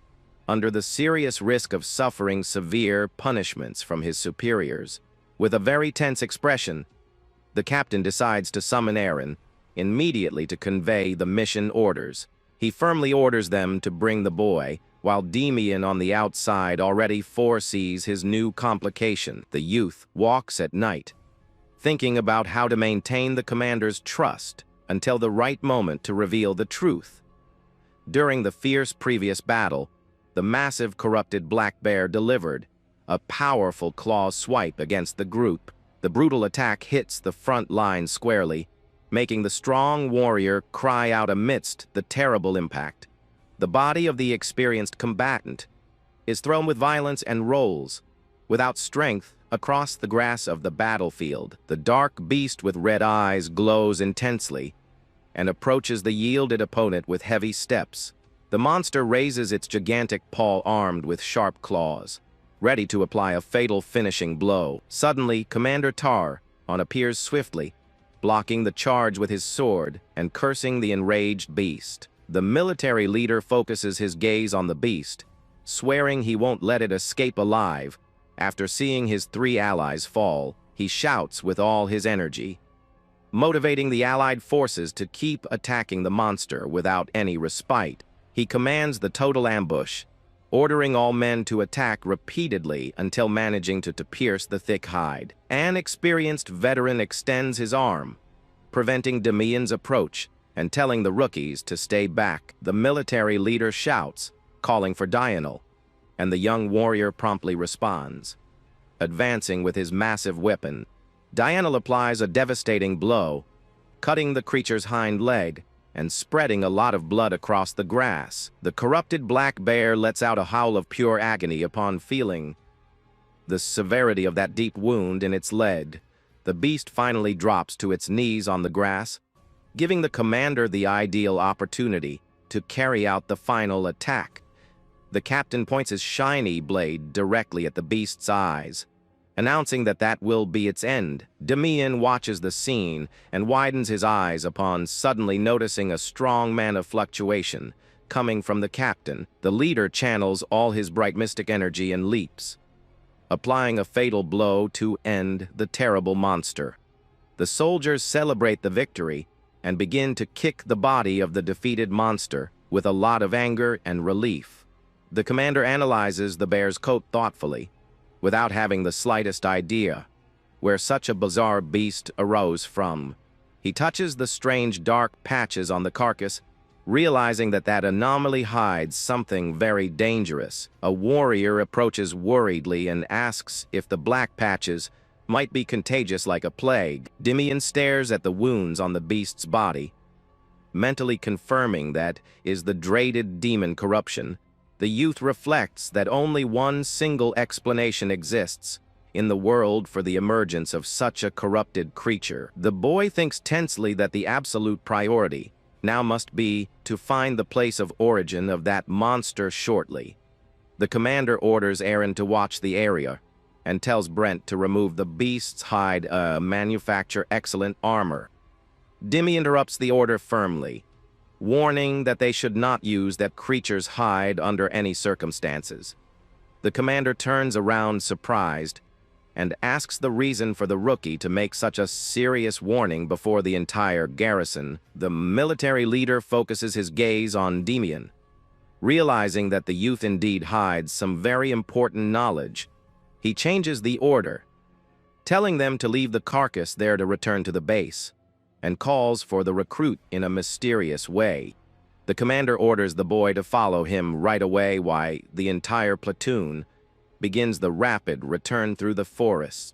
under the serious risk of suffering severe punishments from his superiors. With a very tense expression, the captain decides to summon Aaron immediately to convey the mission orders. He firmly orders them to bring the boy, while Demian on the outside already foresees his new complication. The youth walks at night, thinking about how to maintain the commander's trust until the right moment to reveal the truth. During the fierce previous battle, the massive corrupted black bear delivered a powerful claw swipe against the group. The brutal attack hits the front line squarely, making the strong warrior cry out amidst the terrible impact. The body of the experienced combatant is thrown with violence and rolls, without strength, across the grass of the battlefield. The dark beast with red eyes glows intensely and approaches the yielded opponent with heavy steps. The monster raises its gigantic paw armed with sharp claws, ready to apply a fatal finishing blow. Suddenly, Commander Tar appears swiftly, blocking the charge with his sword and cursing the enraged beast. The military leader focuses his gaze on the beast, swearing he won't let it escape alive. After seeing his 3 allies fall, he shouts with all his energy, motivating the allied forces to keep attacking the monster without any respite. He commands the total ambush, ordering all men to attack repeatedly until managing to pierce the thick hide. An experienced veteran extends his arm, preventing Demian's approach and telling the rookies to stay back. The military leader shouts, calling for Dianel, and the young warrior promptly responds. Advancing with his massive weapon, Dianel applies a devastating blow, cutting the creature's hind leg and spreading a lot of blood across the grass. The corrupted black bear lets out a howl of pure agony upon feeling the severity of that deep wound in its leg. The beast finally drops to its knees on the grass, giving the commander the ideal opportunity to carry out the final attack. The captain points his shiny blade directly at the beast's eyes, announcing that that will be its end. Demian watches the scene and widens his eyes upon suddenly noticing a strong mana fluctuation coming from the captain. The leader channels all his bright mystic energy and leaps, applying a fatal blow to end the terrible monster. The soldiers celebrate the victory and begin to kick the body of the defeated monster with a lot of anger and relief. The commander analyzes the bear's coat thoughtfully, without having the slightest idea where such a bizarre beast arose from. He touches the strange dark patches on the carcass, realizing that that anomaly hides something very dangerous. A warrior approaches worriedly and asks if the black patches might be contagious like a plague. Demian stares at the wounds on the beast's body, mentally confirming that is the dreaded demon corruption. The youth reflects that only one single explanation exists in the world for the emergence of such a corrupted creature. The boy thinks tensely that the absolute priority now must be to find the place of origin of that monster shortly. The commander orders Aaron to watch the area and tells Brent to remove the beast's hide, manufacture excellent armor. Demi interrupts the order firmly, warning that they should not use that creature's hide under any circumstances. The commander turns around surprised and asks the reason for the rookie to make such a serious warning before the entire garrison. The military leader focuses his gaze on Demian, realizing that the youth indeed hides some very important knowledge. He changes the order, telling them to leave the carcass there to return to the base, and calls for the recruit in a mysterious way. The commander orders the boy to follow him right away while the entire platoon begins the rapid return through the forest.